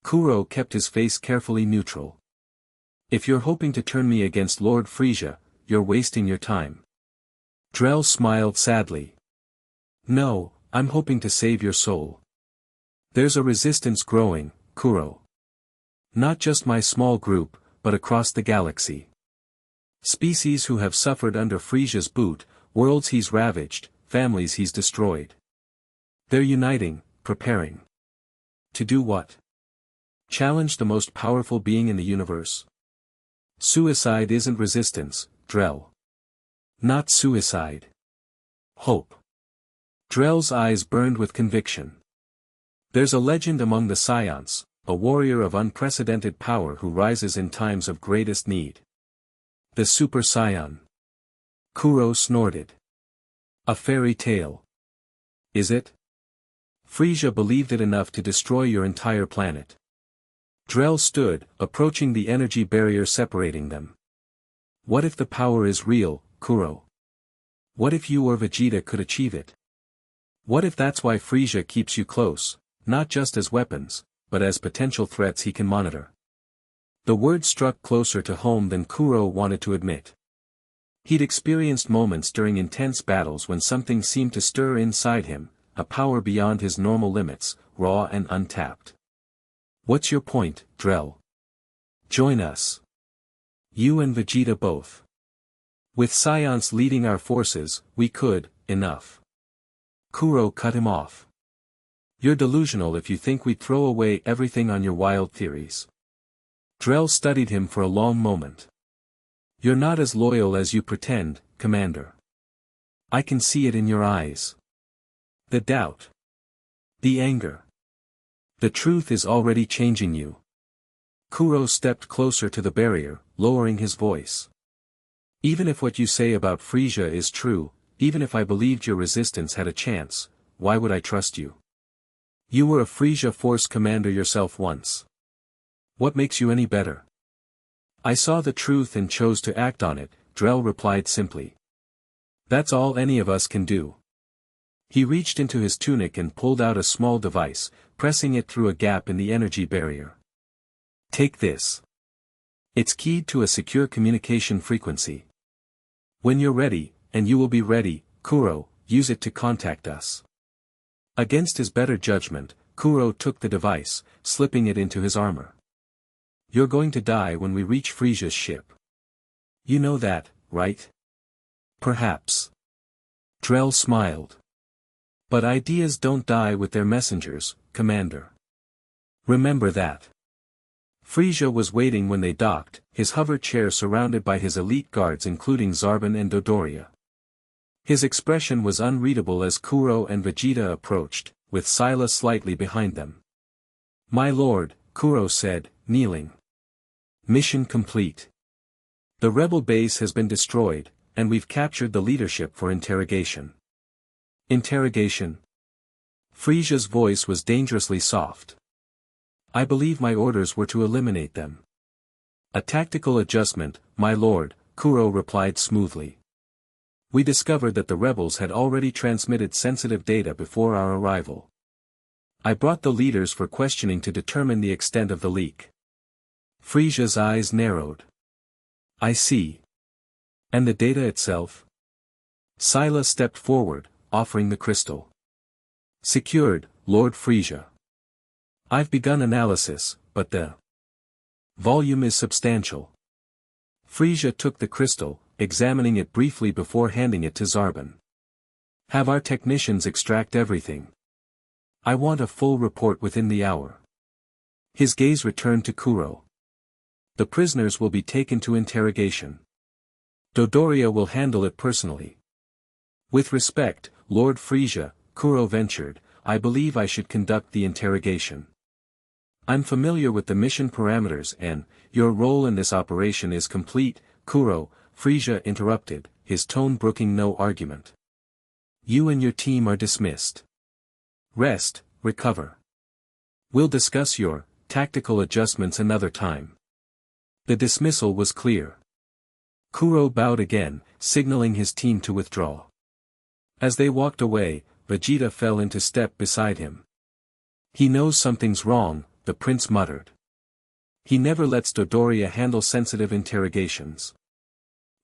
Kuro kept his face carefully neutral. "If you're hoping to turn me against Lord FRIEZA, you're wasting your time." Drell smiled sadly. "No, I'm hoping to save your soul. There's a resistance growing, Kuro. Not just my small group, but across the galaxy. Species who have suffered under FRIEZA's boot, worlds he's ravaged, families he's destroyed. They're uniting, preparing. To do what? Challenge the most powerful being in the universe. Suicide isn't resistance, Drell. Not suicide. Hope." Drell's eyes burned with conviction. "There's a legend among the Scions, a warrior of unprecedented power who rises in times of greatest need. The Super Saiyan." Kuro snorted. "A fairy tale. Is it? FRIEZA believed it enough to destroy your entire planet." Drell stood, approaching the energy barrier separating them. "What if the power is real, Kuro? What if you or Vegeta could achieve it? What if that's why FRIEZA keeps you close, not just as weapons, but as potential threats he can monitor?" The words struck closer to home than Kuro wanted to admit. He'd experienced moments during intense battles when something seemed to stir inside him, a power beyond his normal limits, raw and untapped. "What's your point, Drell?" Join us. You and Vegeta both. With Science leading our forces, we could, enough. Kuro cut him off. You're delusional if you think we'd throw away everything on your wild theories. Drell studied him for a long moment. You're not as loyal as you pretend, Commander. I can see it in your eyes. The doubt. The anger. The truth is already changing you. Kuro stepped closer to the barrier, lowering his voice. Even if what you say about FRIEZA is true, even if I believed your resistance had a chance, why would I trust you? You were a FRIEZA force commander yourself once. What makes you any better? I saw the truth and chose to act on it, Drell replied simply. That's all any of us can do. He reached into his tunic and pulled out a small device, pressing it through a gap in the energy barrier. Take this. It's keyed to a secure communication frequency. When you're ready, and you will be ready, Kuro, use it to contact us. Against his better judgment, Kuro took the device, slipping it into his armor. You're going to die when we reach FRIEZA's ship. You know that, right? Perhaps. Drell smiled. But ideas don't die with their messengers, Commander. Remember that. FRIEZA was waiting when they docked, his hover chair surrounded by his elite guards including Zarbon and Dodoria. His expression was unreadable as Kuro and Vegeta approached, with Scylla slightly behind them. My lord, Kuro said, kneeling. Mission complete. The rebel base has been destroyed, and we've captured the leadership for interrogation. Interrogation? FRIEZA's voice was dangerously soft. I believe my orders were to eliminate them. A tactical adjustment, my lord, Kuro replied smoothly. We discovered that the rebels had already transmitted sensitive data before our arrival. I brought the leaders for questioning to determine the extent of the leak. FRIEZA's eyes narrowed. I see. And the data itself? Scylla stepped forward, offering the crystal. Secured, Lord FRIEZA. I've begun analysis, but the volume is substantial. FRIEZA took the crystal, examining it briefly before handing it to Zarbon. Have our technicians extract everything. I want a full report within the hour. His gaze returned to Kuro. The prisoners will be taken to interrogation. Dodoria will handle it personally. With respect, Lord FRIEZA, Kuro ventured, I believe I should conduct the interrogation. I'm familiar with the mission parameters and, your role in this operation is complete, Kuro, FRIEZA interrupted, his tone brooking no argument. You and your team are dismissed. Rest, recover. We'll discuss your tactical adjustments another time. The dismissal was clear. Kuro bowed again, signaling his team to withdraw. As they walked away, Vegeta fell into step beside him. He knows something's wrong, the prince muttered. He never lets Dodoria handle sensitive interrogations.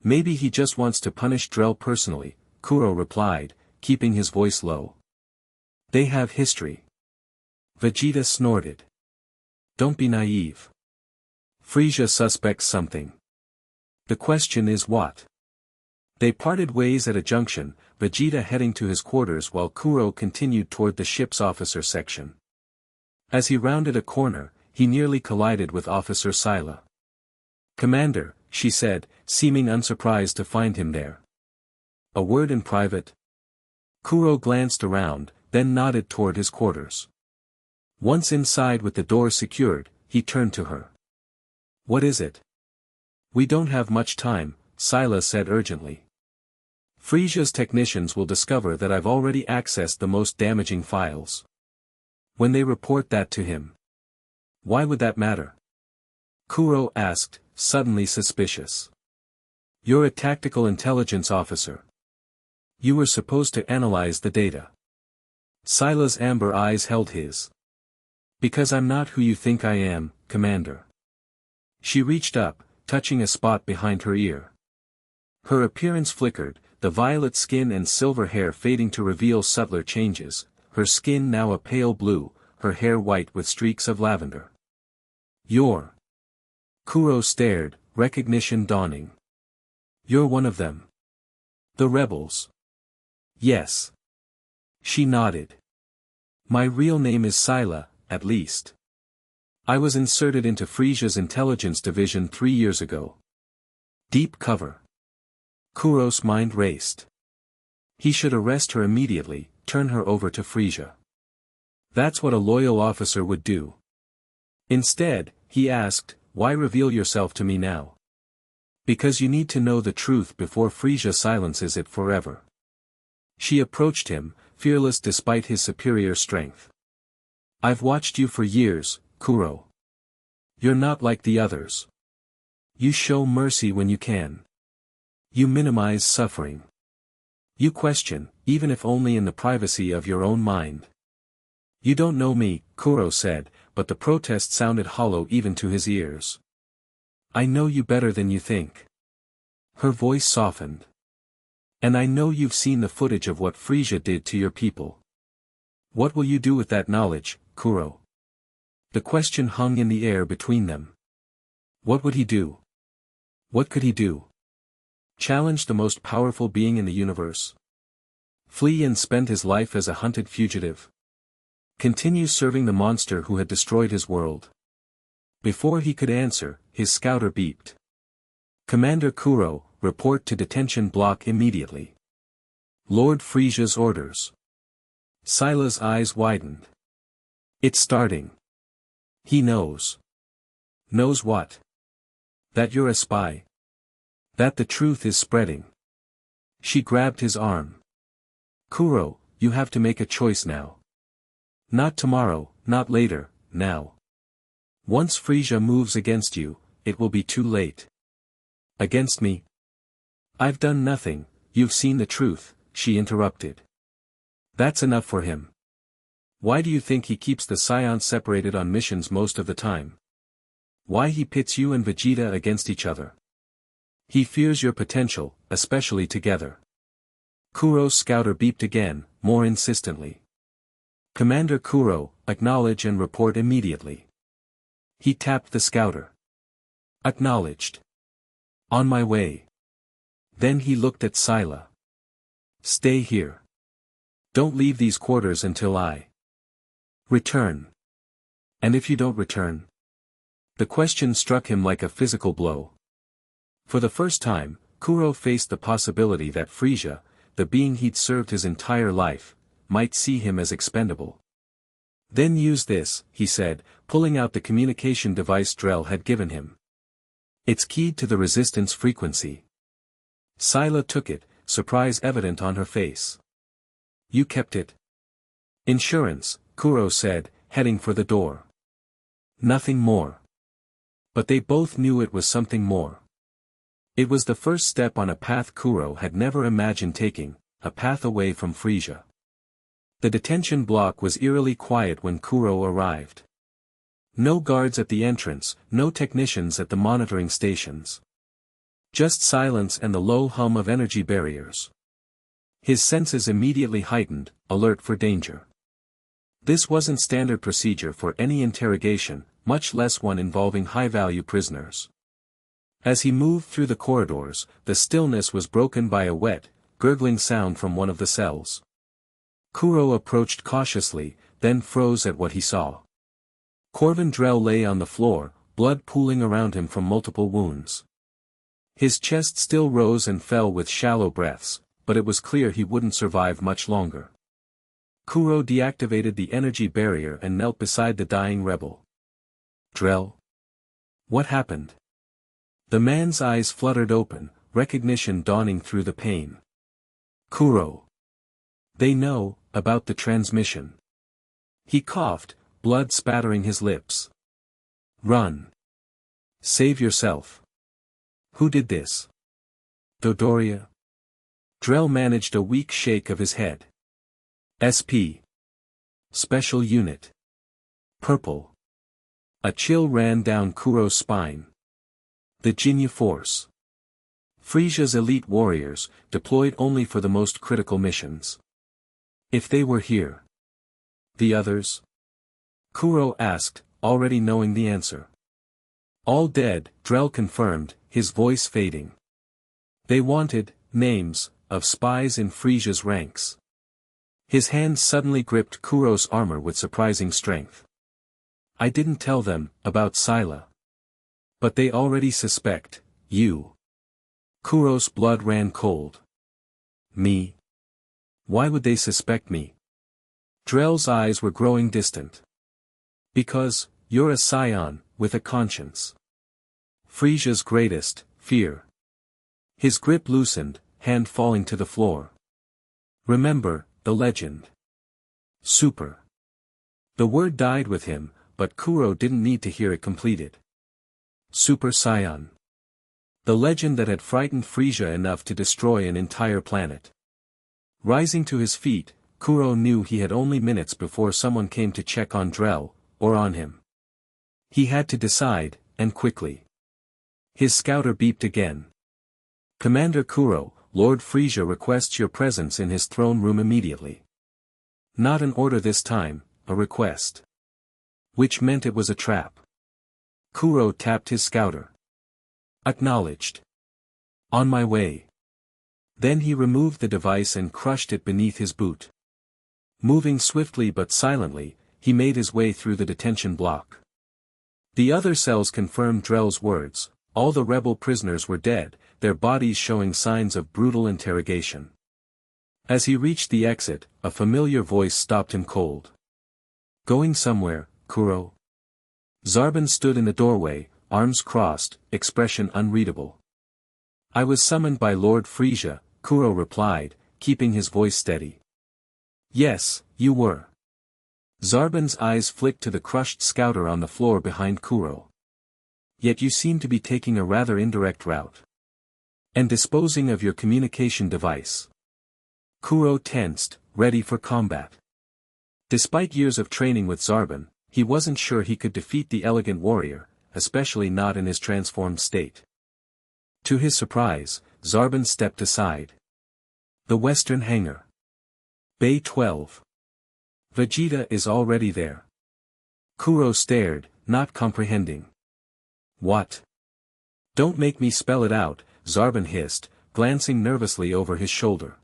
Maybe he just wants to punish Drell personally, Kuro replied, keeping his voice low. They have history. Vegeta snorted. Don't be naive. FRIEZA suspects something. The question is what? They parted ways at a junction, Vegeta heading to his quarters while Kuro continued toward the ship's officer section. As he rounded a corner, he nearly collided with Officer Scylla. Commander, she said, seeming unsurprised to find him there. A word in private? Kuro glanced around, then nodded toward his quarters. Once inside with the door secured, he turned to her. What is it? We don't have much time, Scylla said urgently. FRIEZA's technicians will discover that I've already accessed the most damaging files. When they report that to him. Why would that matter? Kuro asked, suddenly suspicious. You're a tactical intelligence officer. You were supposed to analyze the data. Scylla's amber eyes held his. Because I'm not who you think I am, Commander. She reached up, touching a spot behind her ear. Her appearance flickered, the violet skin and silver hair fading to reveal subtler changes, her skin now a pale blue, her hair white with streaks of lavender. You're Kuro stared, recognition dawning. You're one of them. The rebels. Yes. She nodded. My real name is Scylla, at least. I was inserted into FRIEZA's intelligence division 3 years ago. Deep cover. Kuro's mind raced. He should arrest her immediately, turn her over to FRIEZA. That's what a loyal officer would do. Instead, he asked, why reveal yourself to me now? Because you need to know the truth before FRIEZA silences it forever. She approached him, fearless despite his superior strength. I've watched you for years, Kuro. You're not like the others. You show mercy when you can. You minimize suffering. You question, even if only in the privacy of your own mind. You don't know me, Kuro said, but the protest sounded hollow even to his ears. I know you better than you think. Her voice softened. And I know you've seen the footage of what FRIEZA did to your people. What will you do with that knowledge, Kuro? The question hung in the air between them. What would he do? What could he do? Challenge the most powerful being in the universe? Flee and spend his life as a hunted fugitive? Continue serving the monster who had destroyed his world? Before he could answer, his scouter beeped. Commander Kuro, report to detention block immediately. Lord FRIEZA's orders. Scylla's eyes widened. It's starting. He knows. Knows what? That you're a spy. That the truth is spreading. She grabbed his arm. Kuro, you have to make a choice now. Not tomorrow, not later, now. Once FRIEZA moves against you, it will be too late. Against me? I've done nothing, you've seen the truth, she interrupted. That's enough for him. Why do you think he keeps the Scions separated on missions most of the time? Why he pits you and Vegeta against each other? He fears your potential, especially together. Kuro's scouter beeped again, more insistently. Commander Kuro, acknowledge and report immediately. He tapped the scouter. Acknowledged. On my way. Then he looked at Scylla. Stay here. Don't leave these quarters until I return. And if you don't return? The question struck him like a physical blow. For the first time, Kuro faced the possibility that FRIEZA, the being he'd served his entire life, might see him as expendable. Then use this, he said, pulling out the communication device Drell had given him. It's keyed to the resistance frequency. Scylla took it, surprise evident on her face. You kept it? Insurance, Kuro said, heading for the door. Nothing more. But they both knew it was something more. It was the first step on a path Kuro had never imagined taking, a path away from FRIEZA. The detention block was eerily quiet when Kuro arrived. No guards at the entrance, no technicians at the monitoring stations. Just silence and the low hum of energy barriers. His senses immediately heightened, alert for danger. This wasn't standard procedure for any interrogation, much less one involving high-value prisoners. As he moved through the corridors, the stillness was broken by a wet, gurgling sound from one of the cells. Kuro approached cautiously, then froze at what he saw. Corvin Drell lay on the floor, blood pooling around him from multiple wounds. His chest still rose and fell with shallow breaths, but it was clear he wouldn't survive much longer. Kuro deactivated the energy barrier and knelt beside the dying rebel. Drell? What happened? The man's eyes fluttered open, recognition dawning through the pain. Kuro. They know about the transmission. He coughed, blood spattering his lips. Run. Save yourself. Who did this? Dodoria? Drell managed a weak shake of his head. SP. Special Unit. Purple. A chill ran down Kuro's spine. The Ginyu Force. FRIEZA's elite warriors, deployed only for the most critical missions. If they were here. The others? Kuro asked, already knowing the answer. All dead, Drell confirmed, his voice fading. They wanted names of spies in FRIEZA's ranks. His hand suddenly gripped Kuro's armor with surprising strength. I didn't tell them about Scylla. But they already suspect you. Kuro's blood ran cold. Me? Why would they suspect me? Drell's eyes were growing distant. Because, you're a scion, with a conscience. FRIEZA's greatest fear. His grip loosened, hand falling to the floor. Remember, the legend. Super. The word died with him, but Kuro didn't need to hear it completed. Super Saiyan. The legend that had frightened FRIEZA enough to destroy an entire planet. Rising to his feet, Kuro knew he had only minutes before someone came to check on Drell, or on him. He had to decide, and quickly. His scouter beeped again. Commander Kuro, Lord FRIEZA requests your presence in his throne room immediately. Not an order this time, a request. Which meant it was a trap. Kuro tapped his scouter. Acknowledged. On my way. Then he removed the device and crushed it beneath his boot. Moving swiftly but silently, he made his way through the detention block. The other cells confirmed Drell's words, all the rebel prisoners were dead, their bodies showing signs of brutal interrogation. As he reached the exit, a familiar voice stopped him cold. Going somewhere, Kuro? Zarbon stood in the doorway, arms crossed, expression unreadable. I was summoned by Lord FRIEZA, Kuro replied, keeping his voice steady. Yes, you were. Zarbon's eyes flicked to the crushed scouter on the floor behind Kuro. Yet you seem to be taking a rather indirect route. And disposing of your communication device. Kuro tensed, ready for combat. Despite years of training with Zarbon, he wasn't sure he could defeat the elegant warrior, especially not in his transformed state. To his surprise, Zarbon stepped aside. The Western Hangar. Bay 12. Vegeta is already there. Kuro stared, not comprehending. What? Don't make me spell it out, Zarbon hissed, glancing nervously over his shoulder.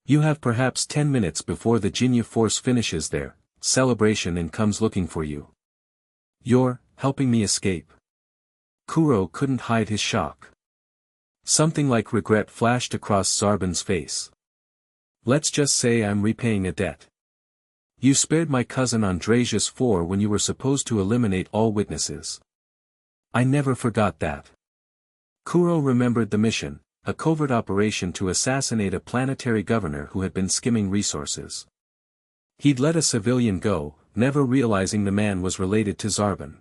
You have perhaps 10 minutes before the Jinyu force finishes their celebration and comes looking for you. You're helping me escape. Kuro couldn't hide his shock. Something like regret flashed across Zarbon's face. Let's just say I'm repaying a debt. You spared my cousin Andresius IV when you were supposed to eliminate all witnesses. I never forgot that. Kuro remembered the mission, a covert operation to assassinate a planetary governor who had been skimming resources. He'd let a civilian go, never realizing the man was related to Zarbon.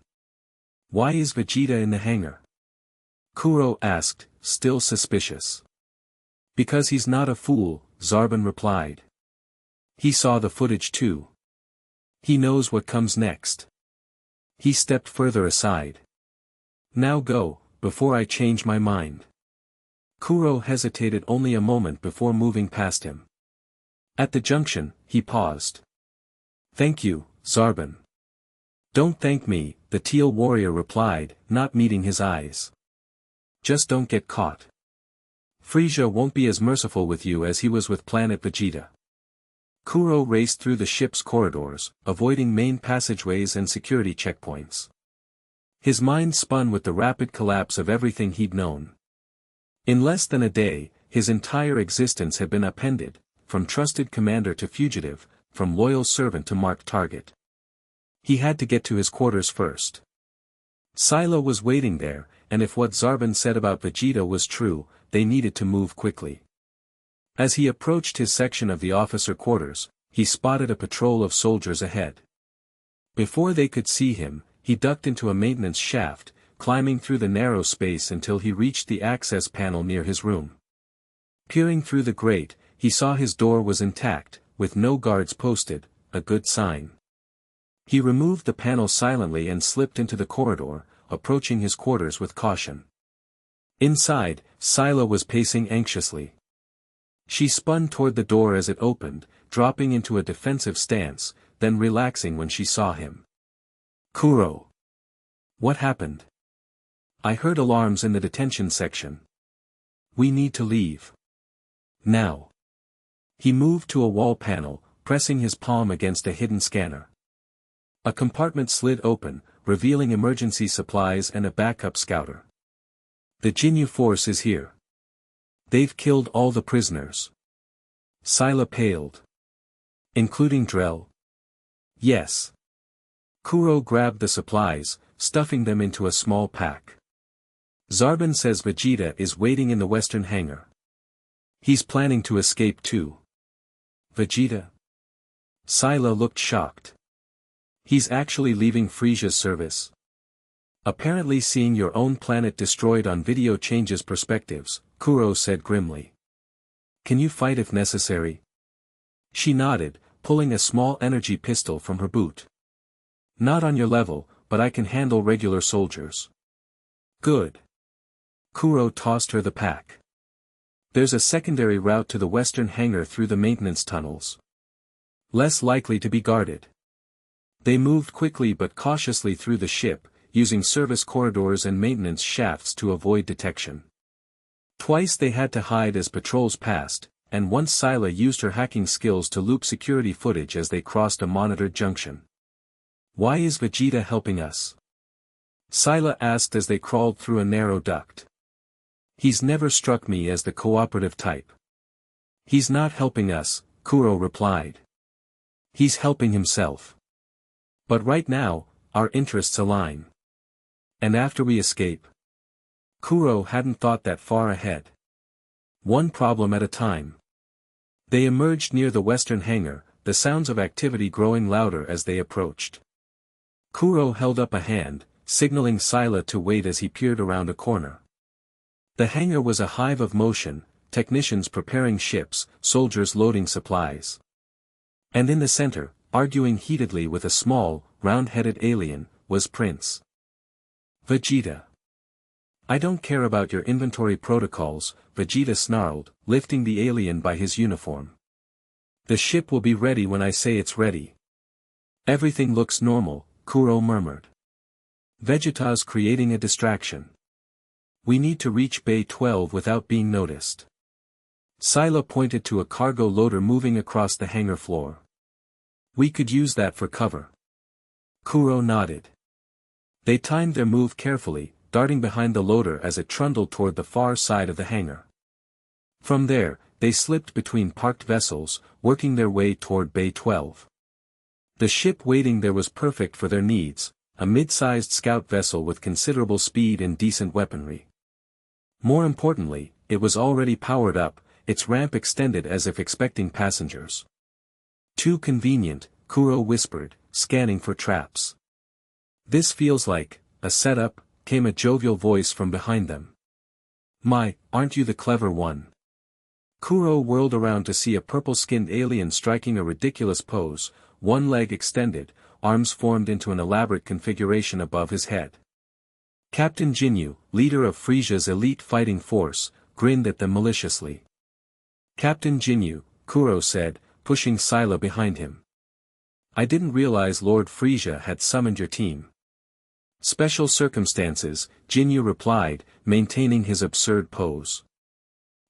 Why is Vegeta in the hangar? Kuro asked, still suspicious. Because he's not a fool, Zarbon replied. He saw the footage too. He knows what comes next. He stepped further aside. Now go, before I change my mind. Kuro hesitated only a moment before moving past him. At the junction, he paused. Thank you, Zarbon. Don't thank me, the teal warrior replied, not meeting his eyes. Just don't get caught. FRIEZA won't be as merciful with you as he was with Planet Vegeta. Kuro raced through the ship's corridors, avoiding main passageways and security checkpoints. His mind spun with the rapid collapse of everything he'd known. In less than a day, his entire existence had been upended, from trusted commander to fugitive, from loyal servant to marked target. He had to get to his quarters first. Silo was waiting there, and if what Zarbon said about Vegeta was true, they needed to move quickly. As he approached his section of the officer quarters, he spotted a patrol of soldiers ahead. Before they could see him, he ducked into a maintenance shaft, climbing through the narrow space until he reached the access panel near his room. Peering through the grate, he saw his door was intact, with no guards posted, a good sign. He removed the panel silently and slipped into the corridor, approaching his quarters with caution. Inside, Scylla was pacing anxiously. She spun toward the door as it opened, dropping into a defensive stance, then relaxing when she saw him. Kuro. What happened? I heard alarms in the detention section. We need to leave. Now. He moved to a wall panel, pressing his palm against a hidden scanner. A compartment slid open, revealing emergency supplies and a backup scouter. The Jinyu force is here. They've killed all the prisoners. Scylla paled. Including Drell? Yes. Kuro grabbed the supplies, stuffing them into a small pack. Zarbon says Vegeta is waiting in the western hangar. He's planning to escape too. Vegeta? Scylla looked shocked. He's actually leaving FRIEZA's service. Apparently seeing your own planet destroyed on video changes perspectives, Kuro said grimly. Can you fight if necessary? She nodded, pulling a small energy pistol from her boot. Not on your level, but I can handle regular soldiers. Good. Kuro tossed her the pack. There's a secondary route to the western hangar through the maintenance tunnels. Less likely to be guarded. They moved quickly but cautiously through the ship, using service corridors and maintenance shafts to avoid detection. Twice they had to hide as patrols passed, and once Scylla used her hacking skills to loop security footage as they crossed a monitored junction. Why is Vegeta helping us? Scylla asked as they crawled through a narrow duct. He's never struck me as the cooperative type. He's not helping us, Kuro replied. He's helping himself. But right now, our interests align. And after we escape? Kuro hadn't thought that far ahead. One problem at a time. They emerged near the western hangar, the sounds of activity growing louder as they approached. Kuro held up a hand, signaling Scylla to wait as he peered around a corner. The hangar was a hive of motion, technicians preparing ships, soldiers loading supplies. And in the center, arguing heatedly with a small, round-headed alien, was Prince. Vegeta. I don't care about your inventory protocols, Vegeta snarled, lifting the alien by his uniform. The ship will be ready when I say it's ready. Everything looks normal, Kuro murmured. Vegeta's creating a distraction. We need to reach Bay 12 without being noticed. Scylla pointed to a cargo loader moving across the hangar floor. We could use that for cover. Kuro nodded. They timed their move carefully, darting behind the loader as it trundled toward the far side of the hangar. From there, they slipped between parked vessels, working their way toward Bay 12. The ship waiting there was perfect for their needs, a mid-sized scout vessel with considerable speed and decent weaponry. More importantly, it was already powered up, its ramp extended as if expecting passengers. Too convenient, Kuro whispered, scanning for traps. This feels like a setup, came a jovial voice from behind them. My, aren't you the clever one? Kuro whirled around to see a purple-skinned alien striking a ridiculous pose, one leg extended, arms formed into an elaborate configuration above his head. Captain Jinyu, leader of FRIEZA's elite fighting force, grinned at them maliciously. Captain Jinyu, Kuro said, pushing Scylla behind him. I didn't realize Lord FRIEZA had summoned your team. Special circumstances, Jinyu replied, maintaining his absurd pose.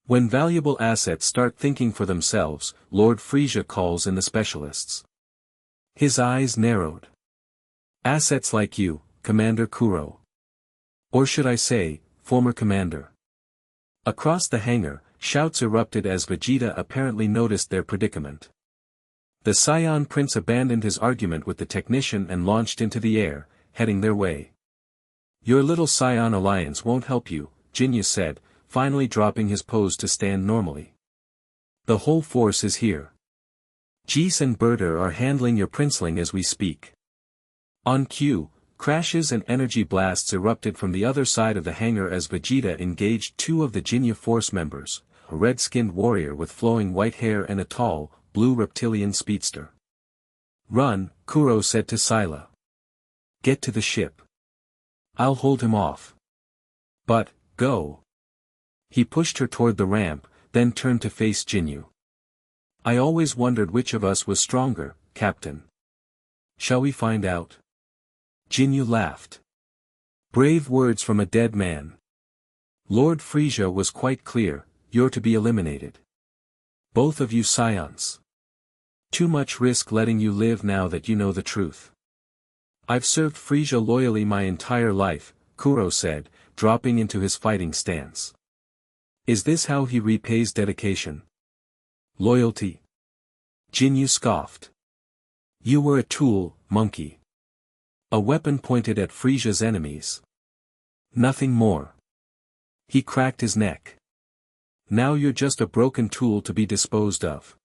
When valuable assets start thinking for themselves, Lord FRIEZA calls in the specialists. His eyes narrowed. Assets like you, Commander Kuro. Or should I say, former commander. Across the hangar, shouts erupted as Vegeta apparently noticed their predicament. The Scion Prince abandoned his argument with the technician and launched into the air, heading their way. Your little Scion alliance won't help you, Jinyu said, finally dropping his pose to stand normally. The whole force is here. Jeese and Berta are handling your princeling as we speak. On cue, crashes and energy blasts erupted from the other side of the hangar as Vegeta engaged two of the Jinyu force members, a red-skinned warrior with flowing white hair and a tall, blue reptilian speedster. Run, Kuro said to Scylla. Get to the ship. I'll hold him off. But, go. He pushed her toward the ramp, then turned to face Jinyu. I always wondered which of us was stronger, Captain. Shall we find out? Jinyu laughed. Brave words from a dead man. Lord FRIEZA was quite clear, you're to be eliminated. Both of you scions. Too much risk letting you live now that you know the truth. I've served FRIEZA loyally my entire life, Kuro said, dropping into his fighting stance. Is this how he repays dedication? Loyalty? Jinyu scoffed. You were a tool, monkey. A weapon pointed at FRIEZA's enemies. Nothing more. He cracked his neck. Now you're just a broken tool to be disposed of.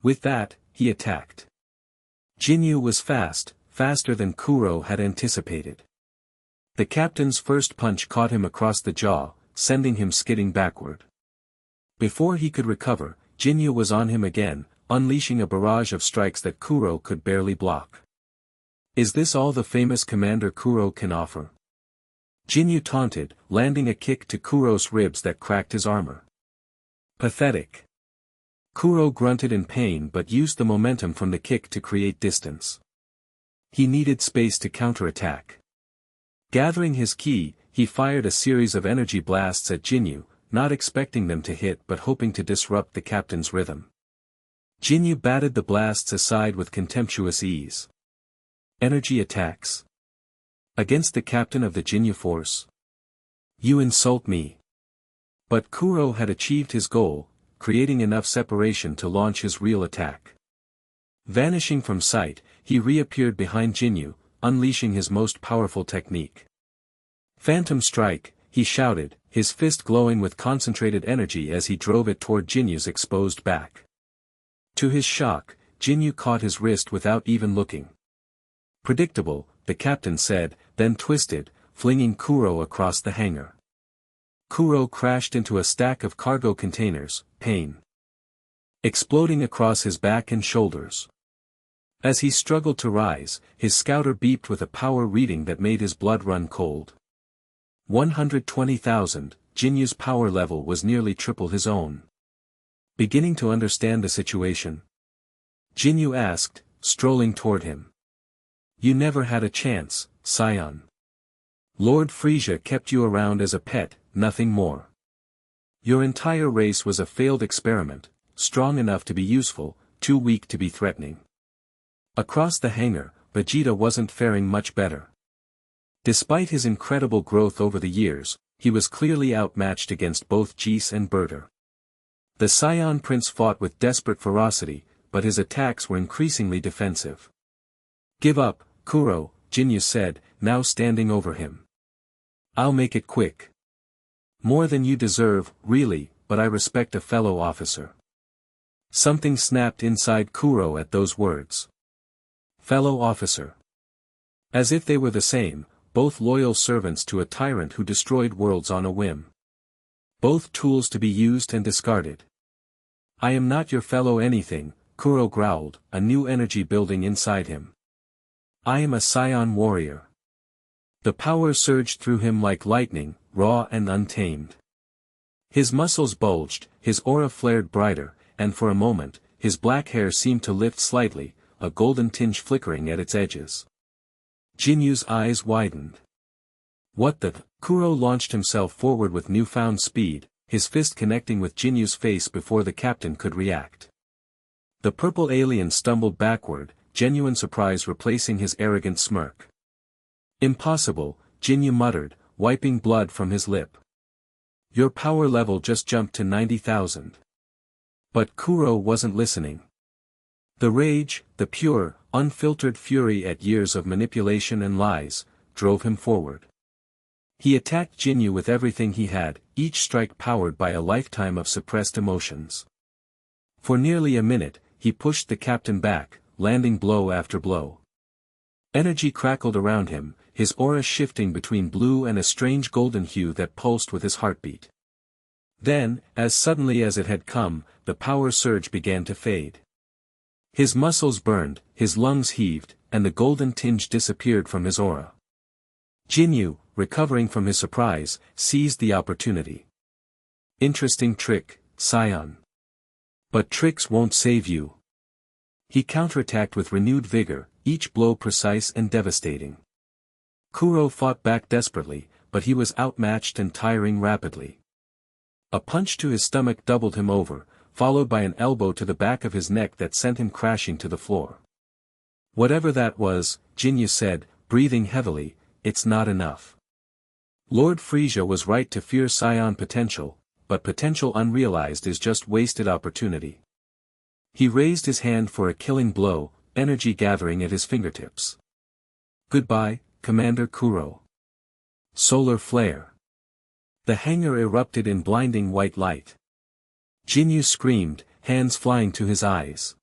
With that, he attacked. Jinyu was fast, faster than Kuro had anticipated. The captain's first punch caught him across the jaw, sending him skidding backward. Before he could recover, Jinyu was on him again, unleashing a barrage of strikes that Kuro could barely block. Is this all the famous Commander Kuro can offer? Jinyu taunted, landing a kick to Kuro's ribs that cracked his armor. Pathetic. Kuro grunted in pain but used the momentum from the kick to create distance. He needed space to counterattack. Gathering his ki, he fired a series of energy blasts at Jinyu, not expecting them to hit but hoping to disrupt the captain's rhythm. Jinyu batted the blasts aside with contemptuous ease. Energy attacks? Against the captain of the Jinyu force? You insult me. But Kuro had achieved his goal, creating enough separation to launch his real attack. Vanishing from sight, he reappeared behind Jinyu, unleashing his most powerful technique. Phantom Strike, he shouted, his fist glowing with concentrated energy as he drove it toward Jinyu's exposed back. To his shock, Jinyu caught his wrist without even looking. Predictable, the captain said, then twisted, flinging Kuro across the hangar. Kuro crashed into a stack of cargo containers, pain exploding across his back and shoulders. As he struggled to rise, his scouter beeped with a power reading that made his blood run cold. 120,000, Jinyu's power level was nearly triple his own. Beginning to understand the situation, Jinyu asked, strolling toward him. You never had a chance, scion. Lord FRIEZA kept you around as a pet, nothing more. Your entire race was a failed experiment, strong enough to be useful, too weak to be threatening. Across the hangar, Vegeta wasn't faring much better. Despite his incredible growth over the years, he was clearly outmatched against both Jis and Berter. The Scion Prince fought with desperate ferocity, but his attacks were increasingly defensive. Give up, Kuro, Jinyu said, now standing over him. I'll make it quick. More than you deserve, really, but I respect a fellow officer. Something snapped inside Kuro at those words. Fellow officer. As if they were the same, both loyal servants to a tyrant who destroyed worlds on a whim. Both tools to be used and discarded. I am not your fellow anything, Kuro growled, a new energy building inside him. I am a Scion warrior. The power surged through him like lightning, raw and untamed. His muscles bulged, his aura flared brighter, and for a moment, his black hair seemed to lift slightly, a golden tinge flickering at its edges. Jinyu's eyes widened. What the? Kuro launched himself forward with newfound speed, his fist connecting with Jinyu's face before the captain could react. The purple alien stumbled backward, genuine surprise replacing his arrogant smirk. Impossible, Jinyu muttered, wiping blood from his lip. Your power level just jumped to 90,000. But Kuro wasn't listening. The rage, the pure, unfiltered fury at years of manipulation and lies, drove him forward. He attacked Jinyu with everything he had, each strike powered by a lifetime of suppressed emotions. For nearly a minute, he pushed the captain back, landing blow after blow. Energy crackled around him, his aura shifting between blue and a strange golden hue that pulsed with his heartbeat. Then, as suddenly as it had come, the power surge began to fade. His muscles burned, his lungs heaved, and the golden tinge disappeared from his aura. Jinyu, recovering from his surprise, seized the opportunity. Interesting trick, Scion. But tricks won't save you. He counterattacked with renewed vigor, each blow precise and devastating. Kuro fought back desperately, but he was outmatched and tiring rapidly. A punch to his stomach doubled him over, followed by an elbow to the back of his neck that sent him crashing to the floor. Whatever that was, Jinyu said, breathing heavily, it's not enough. Lord FRIEZA was right to fear Scion potential, but potential unrealized is just wasted opportunity. He raised his hand for a killing blow, energy gathering at his fingertips. Goodbye, Commander Kuro. Solar flare. The hangar erupted in blinding white light. Jinyu screamed, hands flying to his eyes.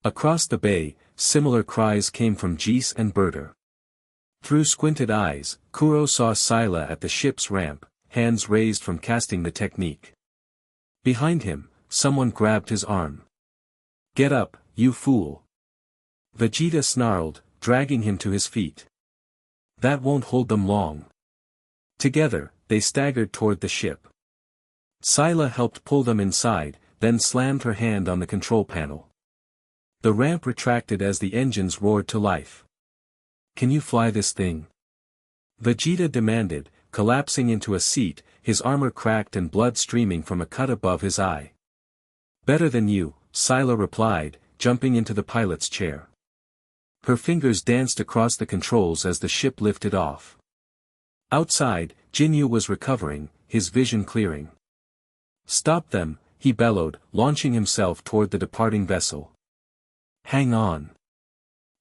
Across the bay, similar cries came from Jis and Berter. Through squinted eyes, Kuro saw Scylla at the ship's ramp, hands raised from casting the technique. Behind him, someone grabbed his arm. Get up, you fool. Vegeta snarled, dragging him to his feet. That won't hold them long. Together, they staggered toward the ship. Scylla helped pull them inside, then slammed her hand on the control panel. The ramp retracted as the engines roared to life. Can you fly this thing? Vegeta demanded, collapsing into a seat, his armor cracked and blood streaming from a cut above his eye. Better than you, Scylla replied, jumping into the pilot's chair. Her fingers danced across the controls as the ship lifted off. Outside, Jinyu was recovering, his vision clearing. Stop them, he bellowed, launching himself toward the departing vessel. Hang on.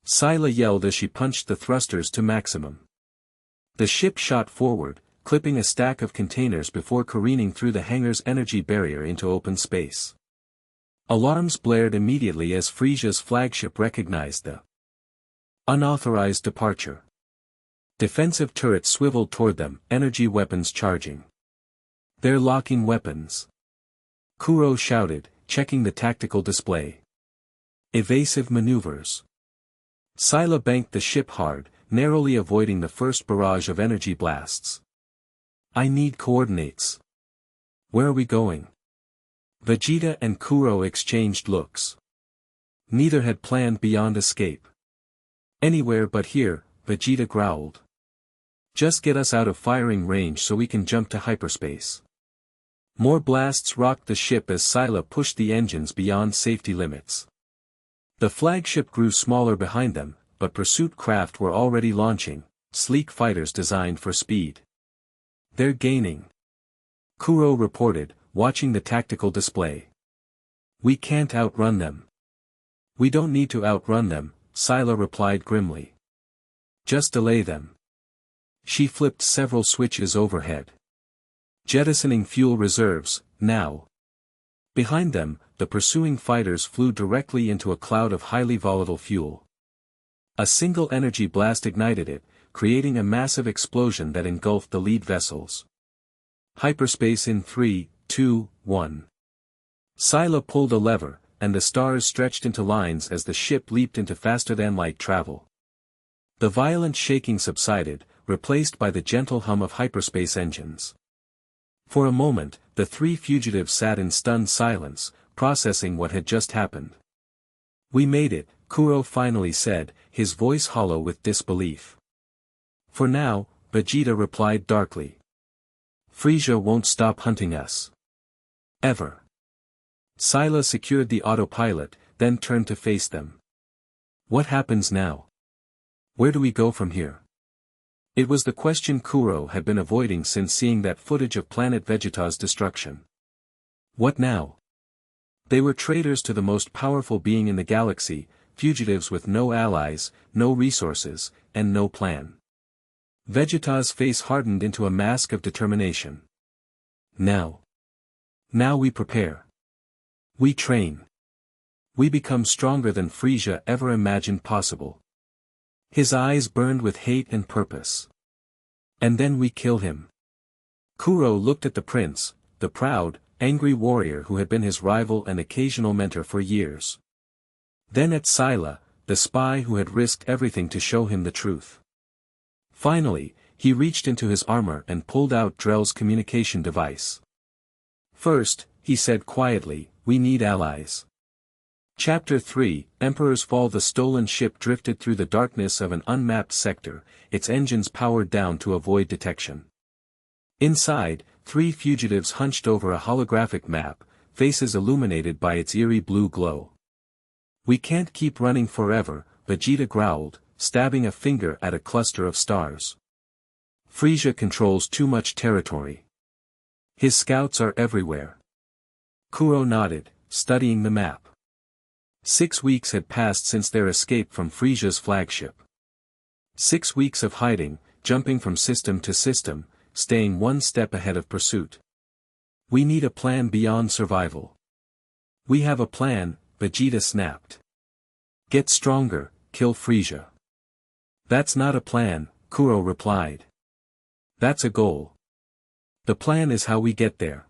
Scylla yelled as she punched the thrusters to maximum. The ship shot forward, clipping a stack of containers before careening through the hangar's energy barrier into open space. Alarms blared immediately as FRIEZA's flagship recognized the unauthorized departure. Defensive turrets swiveled toward them, energy weapons charging. They're locking weapons. Kuro shouted, checking the tactical display. Evasive maneuvers. Scylla banked the ship hard, narrowly avoiding the first barrage of energy blasts. I need coordinates. Where are we going? Vegeta and Kuro exchanged looks. Neither had planned beyond escape. Anywhere but here, Vegeta growled. Just get us out of firing range so we can jump to hyperspace. More blasts rocked the ship as Scylla pushed the engines beyond safety limits. The flagship grew smaller behind them, but pursuit craft were already launching, sleek fighters designed for speed. They're gaining. Kuro reported, watching the tactical display. We can't outrun them. We don't need to outrun them, Scylla replied grimly. Just delay them. She flipped several switches overhead. Jettisoning fuel reserves, now. Behind them, the pursuing fighters flew directly into a cloud of highly volatile fuel. A single energy blast ignited it, creating a massive explosion that engulfed the lead vessels. Hyperspace in 3, 2, 1. Scylla pulled a lever, and the stars stretched into lines as the ship leaped into faster-than-light travel. The violent shaking subsided, replaced by the gentle hum of hyperspace engines. For a moment, the three fugitives sat in stunned silence, processing what had just happened. We made it, Kuro finally said, his voice hollow with disbelief. For now, Vegeta replied darkly. FRIEZA won't stop hunting us. Ever. Scylla secured the autopilot, then turned to face them. What happens now? Where do we go from here? It was the question Kuro had been avoiding since seeing that footage of planet Vegeta's destruction. What now? They were traitors to the most powerful being in the galaxy, fugitives with no allies, no resources, and no plan. Vegeta's face hardened into a mask of determination. Now. Now we prepare. We train. We become stronger than FRIEZA ever imagined possible. His eyes burned with hate and purpose. And then we kill him. Kuro looked at the prince, the proud, angry warrior who had been his rival and occasional mentor for years. Then at Scylla, the spy who had risked everything to show him the truth. Finally, he reached into his armor and pulled out Drell's communication device. First, he said quietly, we need allies. Chapter 3, Emperor's Fall. The stolen ship drifted through the darkness of an unmapped sector, its engines powered down to avoid detection. Inside, 3 fugitives hunched over a holographic map, faces illuminated by its eerie blue glow. "We can't keep running forever," Vegeta growled, stabbing a finger at a cluster of stars. "FRIEZA controls too much territory. His scouts are everywhere." Kuro nodded, studying the map. 6 weeks had passed since their escape from FRIEZA's flagship. 6 weeks of hiding, jumping from system to system, staying one step ahead of pursuit. "We need a plan beyond survival." "We have a plan," Vegeta snapped. "Get stronger, kill FRIEZA." "That's not a plan," Kuro replied. "That's a goal. The plan is how we get there."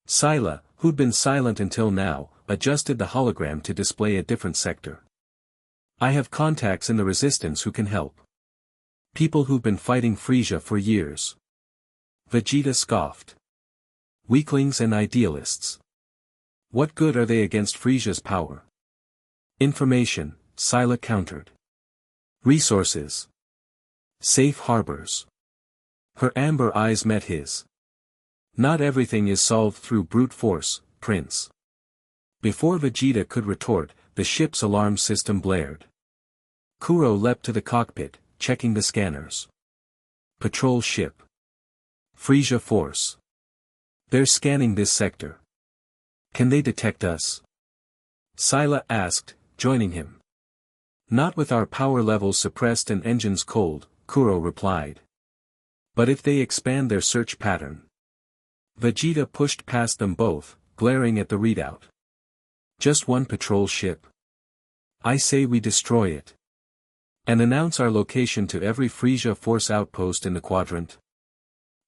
Scylla, who'd been silent until now, adjusted the hologram to display a different sector. "I have contacts in the resistance who can help. People who've been fighting FRIEZA for years." Vegeta scoffed. "Weaklings and idealists. What good are they against FRIEZA's power?" "Information," Scylla countered. "Resources. Safe harbors." Her amber eyes met his. "Not everything is solved through brute force, Prince." Before Vegeta could retort, the ship's alarm system blared. Kuro leapt to the cockpit, checking the scanners. "Patrol ship. FRIEZA force. They're scanning this sector. Can they detect us?" Scylla asked, joining him. "Not with our power levels suppressed and engines cold," Kuro replied. "But if they expand their search pattern." Vegeta pushed past them both, glaring at the readout. "Just one patrol ship? I say we destroy it. And announce our location to every FRIEZA force outpost in the quadrant."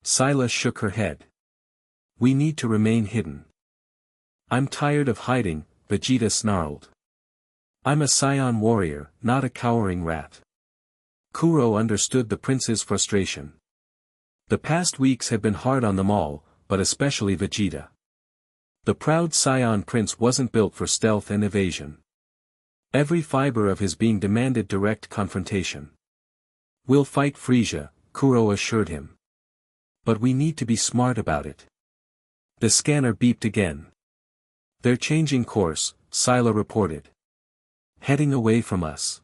Scylla shook her head. "We need to remain hidden." "I'm tired of hiding," Vegeta snarled. "I'm a Saiyan warrior, not a cowering rat." Kuro understood the prince's frustration. The past weeks had been hard on them all, but especially Vegeta. The proud Saiyan prince wasn't built for stealth and evasion. Every fiber of his being demanded direct confrontation. "We'll fight FRIEZA," Kuro assured him. "But we need to be smart about it." The scanner beeped again. "They're changing course," Scylla reported. "Heading away from us."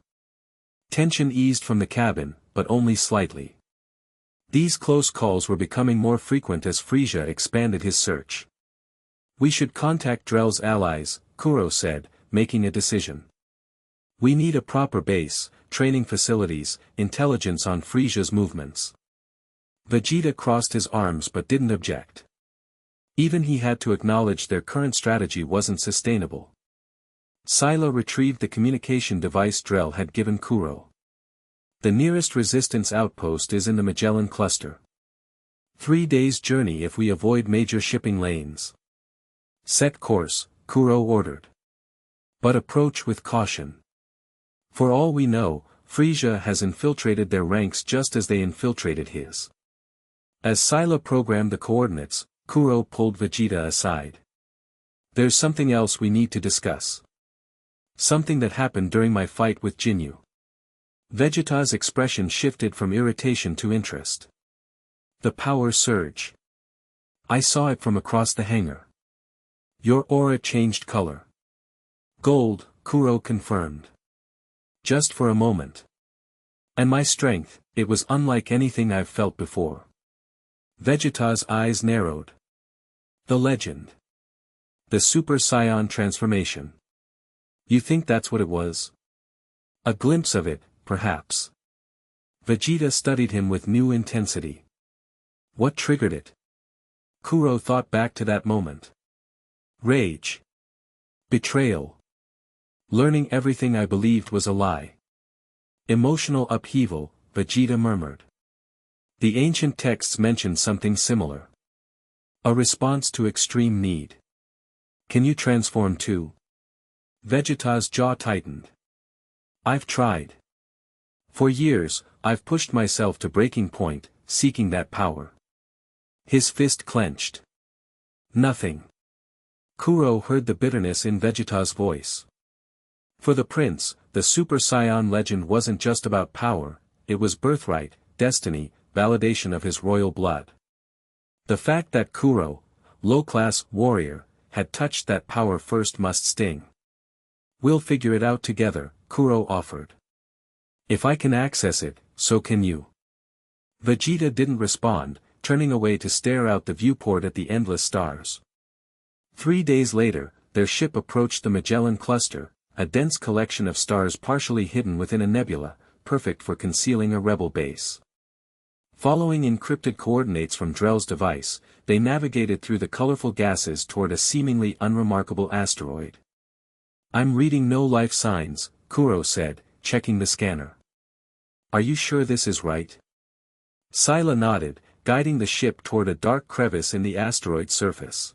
Tension eased from the cabin, but only slightly. These close calls were becoming more frequent as FRIEZA expanded his search. "We should contact Drell's allies," Kuro said, making a decision. "We need a proper base, training facilities, intelligence on FRIEZA's movements." Vegeta crossed his arms but didn't object. Even he had to acknowledge their current strategy wasn't sustainable. Scylla retrieved the communication device Drell had given Kuro. "The nearest resistance outpost is in the Magellan cluster. 3 days' journey if we avoid major shipping lanes." "Set course," Kuro ordered. "But approach with caution. For all we know, FRIEZA has infiltrated their ranks just as they infiltrated his." As Scylla programmed the coordinates, Kuro pulled Vegeta aside. "There's something else we need to discuss. Something that happened during my fight with Jinyu." Vegeta's expression shifted from irritation to interest. "The power surge. I saw it from across the hangar." "Your aura changed color." "Gold," Kuro confirmed. "Just for a moment. And my strength, it was unlike anything I've felt before." Vegeta's eyes narrowed. "The legend. The Super Saiyan transformation. You think that's what it was?" "A glimpse of it, perhaps." Vegeta studied him with new intensity. "What triggered it?" Kuro thought back to that moment. "Rage. Betrayal. Learning everything I believed was a lie. Emotional upheaval," Vegeta murmured. "The ancient texts mentioned something similar. A response to extreme need. Can you transform too?" Vegeta's jaw tightened. "I've tried. For years, I've pushed myself to breaking point, seeking that power." His fist clenched. "Nothing." Kuro heard the bitterness in Vegeta's voice. For the prince, the Super Saiyan legend wasn't just about power, it was birthright, destiny, validation of his royal blood. The fact that Kuro, low-class warrior, had touched that power first must sting. "We'll figure it out together," Kuro offered. "If I can access it, so can you." Vegeta didn't respond, turning away to stare out the viewport at the endless stars. 3 days later, their ship approached the Magellan Cluster, a dense collection of stars partially hidden within a nebula, perfect for concealing a rebel base. Following encrypted coordinates from Drell's device, they navigated through the colorful gases toward a seemingly unremarkable asteroid. "I'm reading no life signs," Kuro said, checking the scanner. "Are you sure this is right?" Sila nodded, guiding the ship toward a dark crevice in the asteroid's surface.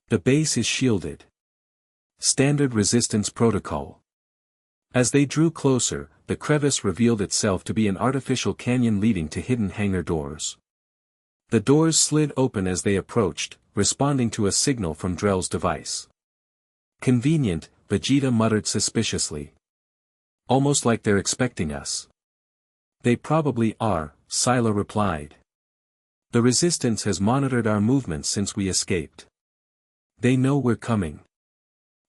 "The base is shielded. Standard resistance protocol." As they drew closer, the crevice revealed itself to be an artificial canyon leading to hidden hangar doors. The doors slid open as they approached, responding to a signal from Drell's device. "Convenient," Vegeta muttered suspiciously. "Almost like they're expecting us." "They probably are," Sila replied. "The resistance has monitored our movements since we escaped. They know we're coming."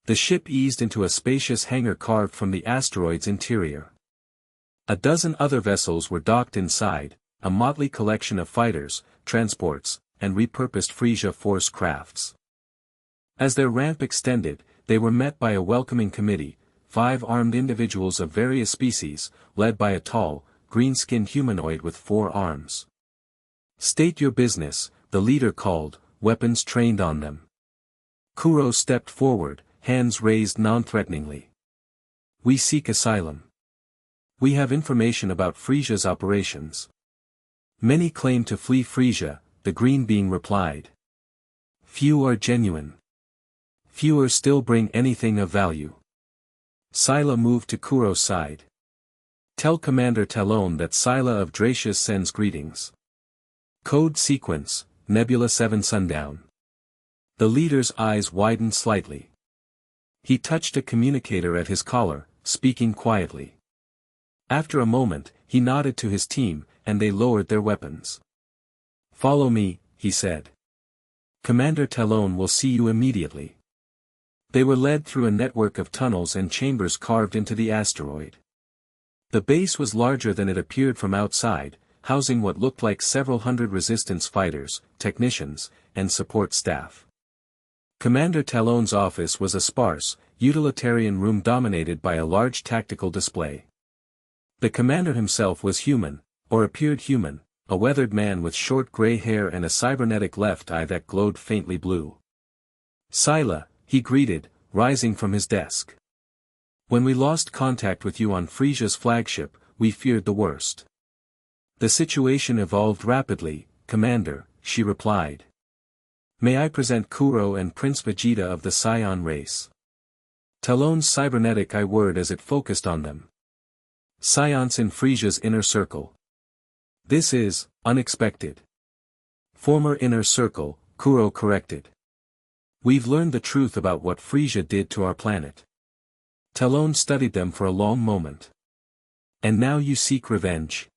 The ship eased into a spacious hangar carved from the asteroid's interior. A dozen other vessels were docked inside, a motley collection of fighters, transports, and repurposed FRIEZA force crafts. As their ramp extended, they were met by a welcoming committee, 5 armed individuals of various species, led by a tall, green-skinned humanoid with 4 arms. "State your business," the leader called, weapons trained on them. Kuro stepped forward, hands raised non-threateningly. "We seek asylum. We have information about FRIEZA's operations." "Many claim to flee FRIEZA," the green being replied. "Few are genuine. Fewer still bring anything of value." Sila moved to Kuro's side. "Tell Commander Talon that Sila of Dracius sends greetings. Code sequence, Nebula 7 Sundown." The leader's eyes widened slightly. He touched a communicator at his collar, speaking quietly. After a moment, he nodded to his team, and they lowered their weapons. "Follow me," he said. "Commander Talon will see you immediately." They were led through a network of tunnels and chambers carved into the asteroid. The base was larger than it appeared from outside, housing what looked like several hundred resistance fighters, technicians, and support staff. Commander Talon's office was a sparse, utilitarian room dominated by a large tactical display. The commander himself was human, or appeared human, a weathered man with short gray hair and a cybernetic left eye that glowed faintly blue. "Sila," he greeted, rising from his desk. "When we lost contact with you on FRIEZA's flagship, we feared the worst." "The situation evolved rapidly, Commander," she replied. "May I present Kuro and Prince Vegeta of the Saiyan race." Talon's cybernetic eye whirred as it focused on them. "Science in FRIEZA's inner circle." "This is unexpected." "Former inner circle," Kuro corrected. "We've learned the truth about what FRIEZA did to our planet." Talon studied them for a long moment. "And now you seek revenge?"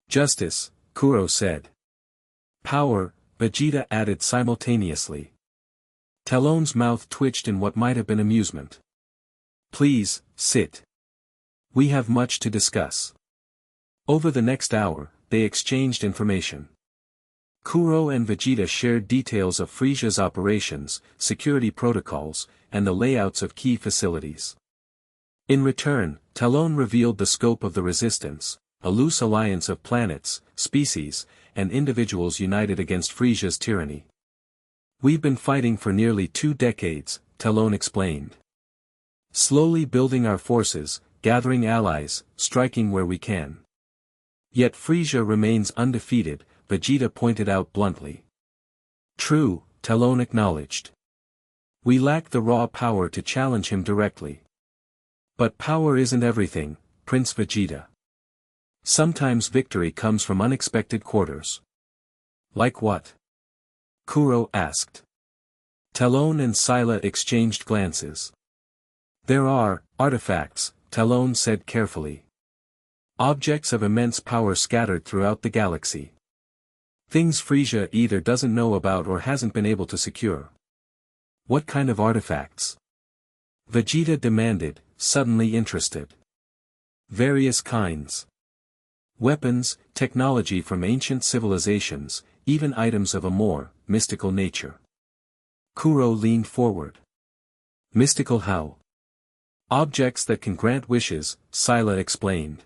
"Justice," Kuro said. "Power," Vegeta added simultaneously. Talon's mouth twitched in what might have been amusement. "Please, sit. We have much to discuss." Over the next hour, they exchanged information. Kuro and Vegeta shared details of FRIEZA's operations, security protocols, and the layouts of key facilities. In return, Talon revealed the scope of the resistance, a loose alliance of planets, species, and individuals united against FRIEZA's tyranny. "We've been fighting for nearly 2 decades, Talon explained. Slowly building our forces, gathering allies, striking where we can. Yet FRIEZA remains undefeated, Vegeta pointed out bluntly. "True," Talon acknowledged. "We lack the raw power to challenge him directly. But power isn't everything, Prince Vegeta. Sometimes victory comes from unexpected quarters." "Like what?" Kuro asked. Talon and Sila exchanged glances. There are artifacts, Talon said carefully. Objects of immense power scattered throughout the galaxy. Things FRIEZA either doesn't know about or hasn't been able to secure. What kind of artifacts? Vegeta demanded, suddenly interested. Various kinds. Weapons, technology from ancient civilizations, even items of a more mystical nature. Kuro leaned forward. Mystical how? Objects that can grant wishes, Scylla explained.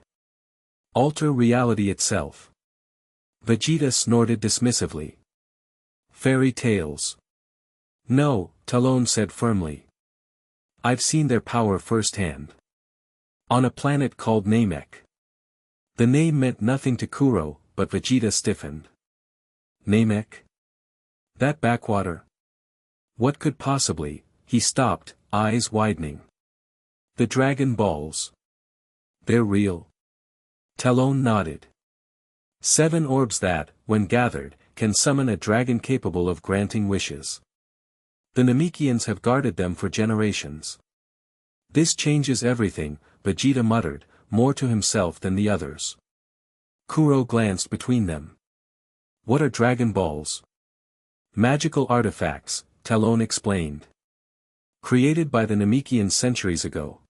Alter reality itself. Vegeta snorted dismissively. Fairy tales. No, Talon said firmly. I've seen their power firsthand. On a planet called Namek. The name meant nothing to Kuro, but Vegeta stiffened. Namek? That backwater? What could possibly? He stopped, eyes widening. The Dragon Balls. They're real. Talon nodded. 7 orbs that, when gathered, can summon a dragon capable of granting wishes. The Namekians have guarded them for generations. This changes everything, Vegeta muttered, more to himself than the others. Kuro glanced between them. What are Dragon Balls? Magical artifacts, Talon explained. Created by the Namekians centuries ago.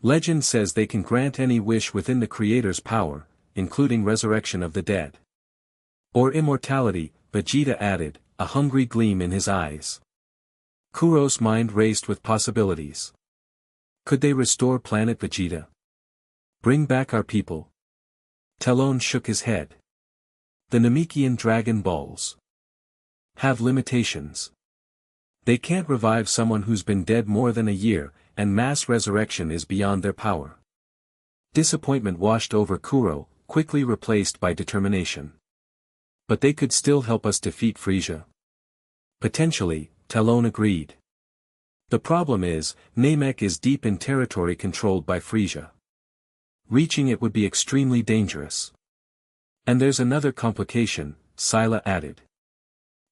Legend says they can grant any wish within the Creator's power, including resurrection of the dead. Or immortality, Vegeta added, a hungry gleam in his eyes. Kuro's mind raced with possibilities. Could they restore planet Vegeta? Bring back our people? Talon shook his head. The Namekian Dragon Balls have limitations. They can't revive someone who's been dead more than a year, and mass resurrection is beyond their power. Disappointment washed over Kuro, quickly replaced by determination. But they could still help us defeat FRIEZA. Potentially, Talon agreed. The problem is, Namek is deep in territory controlled by FRIEZA. Reaching it would be extremely dangerous. And there's another complication, Scylla added.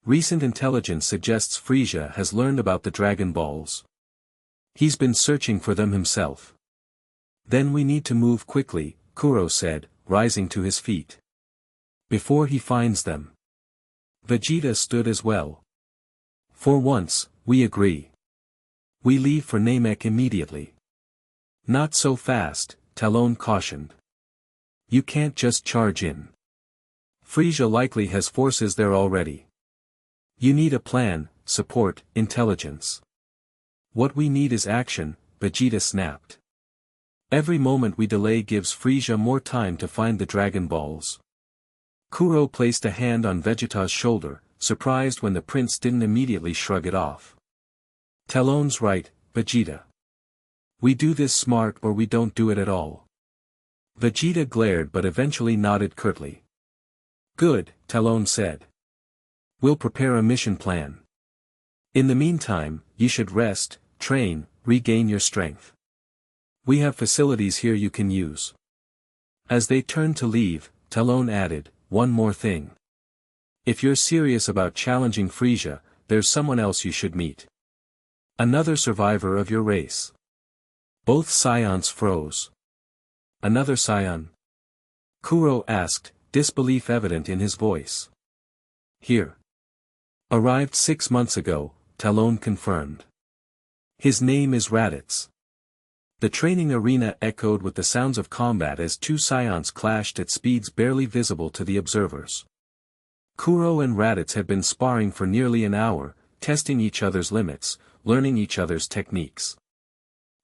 Recent intelligence suggests FRIEZA has learned about the Dragon Balls. He's been searching for them himself. Then we need to move quickly, Kuro said, rising to his feet. Before he finds them. Vegeta stood as well. For once, we agree. We leave for Namek immediately. Not so fast, Talon cautioned. You can't just charge in. FRIEZA likely has forces there already. You need a plan, support, intelligence. What we need is action, Vegeta snapped. Every moment we delay gives FRIEZA more time to find the Dragon Balls. Kuro placed a hand on Vegeta's shoulder, surprised when the prince didn't immediately shrug it off. Talon's right, Vegeta. We do this smart or we don't do it at all. Vegeta glared but eventually nodded curtly. Good, Talon said. We'll prepare a mission plan. In the meantime, you should rest, train, regain your strength. We have facilities here you can use. As they turned to leave, Talon added, one more thing. If you're serious about challenging FRIEZA, there's someone else you should meet. Another survivor of your race. Both Scions froze. Another Scion? Kuro asked, disbelief evident in his voice. Here. Arrived 6 months ago, Talon confirmed. His name is Raditz. The training arena echoed with the sounds of combat as 2 Scions clashed at speeds barely visible to the observers. Kuro and Raditz had been sparring for nearly an hour, testing each other's limits, learning each other's techniques.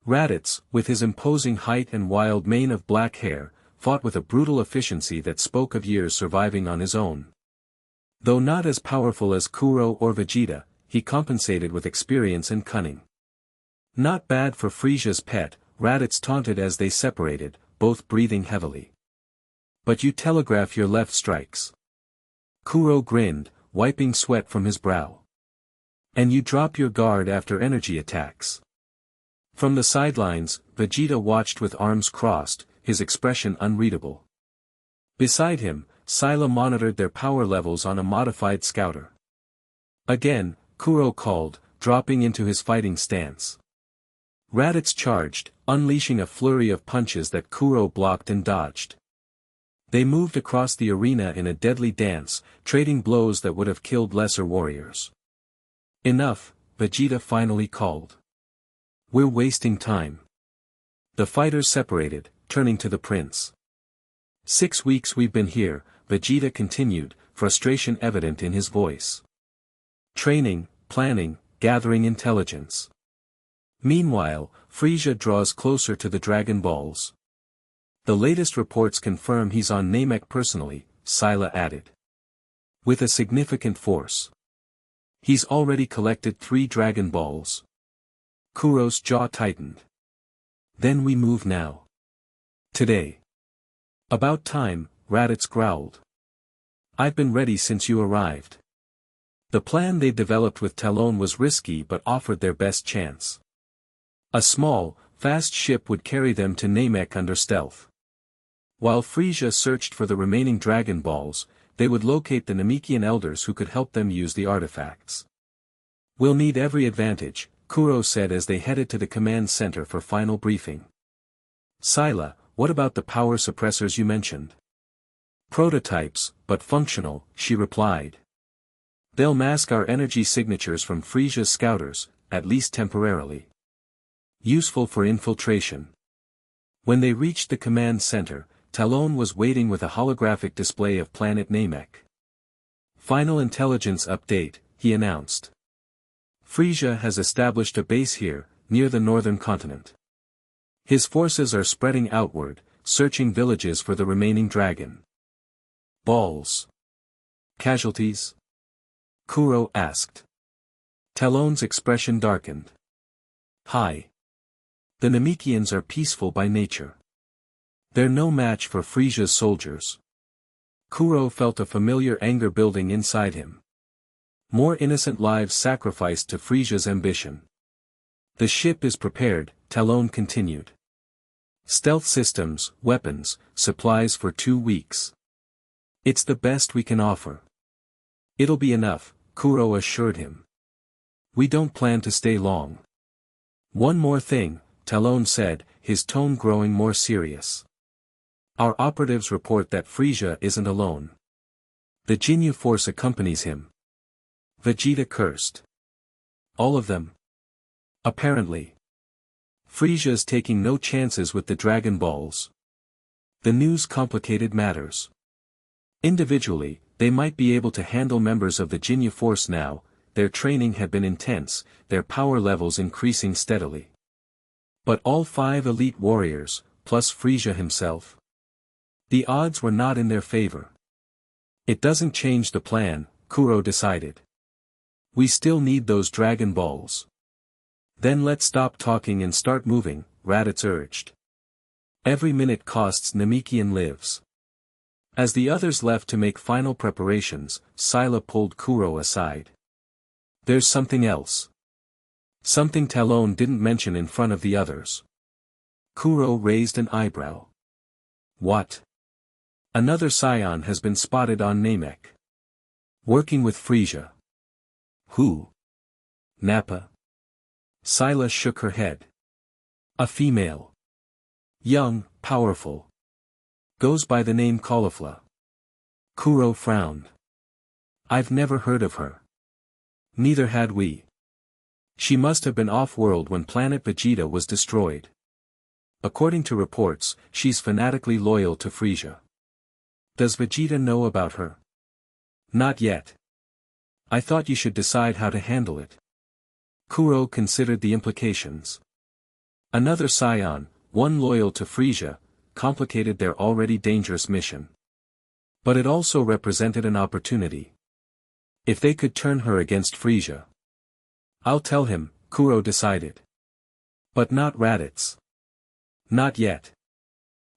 Raditz, with his imposing height and wild mane of black hair, fought with a brutal efficiency that spoke of years surviving on his own. Though not as powerful as Kuro or Vegeta, he compensated with experience and cunning. Not bad for FRIEZA's pet, Raditz taunted as they separated, both breathing heavily. But you telegraph your left strikes. Kuro grinned, wiping sweat from his brow. And you drop your guard after energy attacks. From the sidelines, Vegeta watched with arms crossed, his expression unreadable. Beside him, Scylla monitored their power levels on a modified scouter. Again, Kuro called, dropping into his fighting stance. Raditz charged, unleashing a flurry of punches that Kuro blocked and dodged. They moved across the arena in a deadly dance, trading blows that would have killed lesser warriors. Enough, Vegeta finally called. We're wasting time. The fighters separated, turning to the prince. 6 weeks we've been here, Vegeta continued, frustration evident in his voice. Training, planning, gathering intelligence. Meanwhile, FRIEZA draws closer to the Dragon Balls. The latest reports confirm he's on Namek personally, Scylla added. With a significant force. He's already collected 3 Dragon Balls. Kuro's jaw tightened. Then we move now. Today. About time, Raditz growled. I've been ready since you arrived. The plan they developed with Talon was risky but offered their best chance. A small, fast ship would carry them to Namek under stealth. While FRIEZA searched for the remaining Dragon Balls, they would locate the Namekian elders who could help them use the artifacts. We'll need every advantage, Kuro said as they headed to the command center for final briefing. Scylla, what about the power suppressors you mentioned? Prototypes, but functional, she replied. They'll mask our energy signatures from FRIEZA's scouters, at least temporarily. Useful for infiltration. When they reached the command center, Talon was waiting with a holographic display of planet Namek. Final intelligence update, he announced. FRIEZA has established a base here, near the northern continent. His forces are spreading outward, searching villages for the remaining Dragon Balls. Casualties? Kuro asked. Talon's expression darkened. Hi. The Namekians are peaceful by nature. They're no match for FRIEZA's soldiers. Kuro felt a familiar anger building inside him. More innocent lives sacrificed to FRIEZA's ambition. The ship is prepared, Talon continued. Stealth systems, weapons, supplies for 2 weeks. It's the best we can offer. It'll be enough, Kuro assured him. We don't plan to stay long. One more thing, Talon said, his tone growing more serious. Our operatives report that FRIEZA isn't alone. The Jinyu force accompanies him. Vegeta cursed. All of them? Apparently. FRIEZA's taking no chances with the Dragon Balls. The news complicated matters. Individually, they might be able to handle members of the Jinyu force now, their training had been intense, their power levels increasing steadily. But all 5 elite warriors, plus FRIEZA himself? The odds were not in their favor. It doesn't change the plan, Kuro decided. We still need those Dragon Balls. Then let's stop talking and start moving, Raditz urged. Every minute costs Namekian lives. As the others left to make final preparations, Scylla pulled Kuro aside. There's something else. Something Talon didn't mention in front of the others. Kuro raised an eyebrow. What? Another scion has been spotted on Namek. Working with FRIEZA. Who? Nappa? Scylla shook her head. A female. Young, powerful. Goes by the name Caulifla. Kuro frowned. I've never heard of her. Neither had we. She must have been off-world when planet Vegeta was destroyed. According to reports, she's fanatically loyal to FRIEZA. Does Vegeta know about her? Not yet. I thought you should decide how to handle it. Kuro considered the implications. Another scion, one loyal to FRIEZA, complicated their already dangerous mission. But it also represented an opportunity. If they could turn her against FRIEZA. I'll tell him, Kuro decided. But not Raditz. Not yet.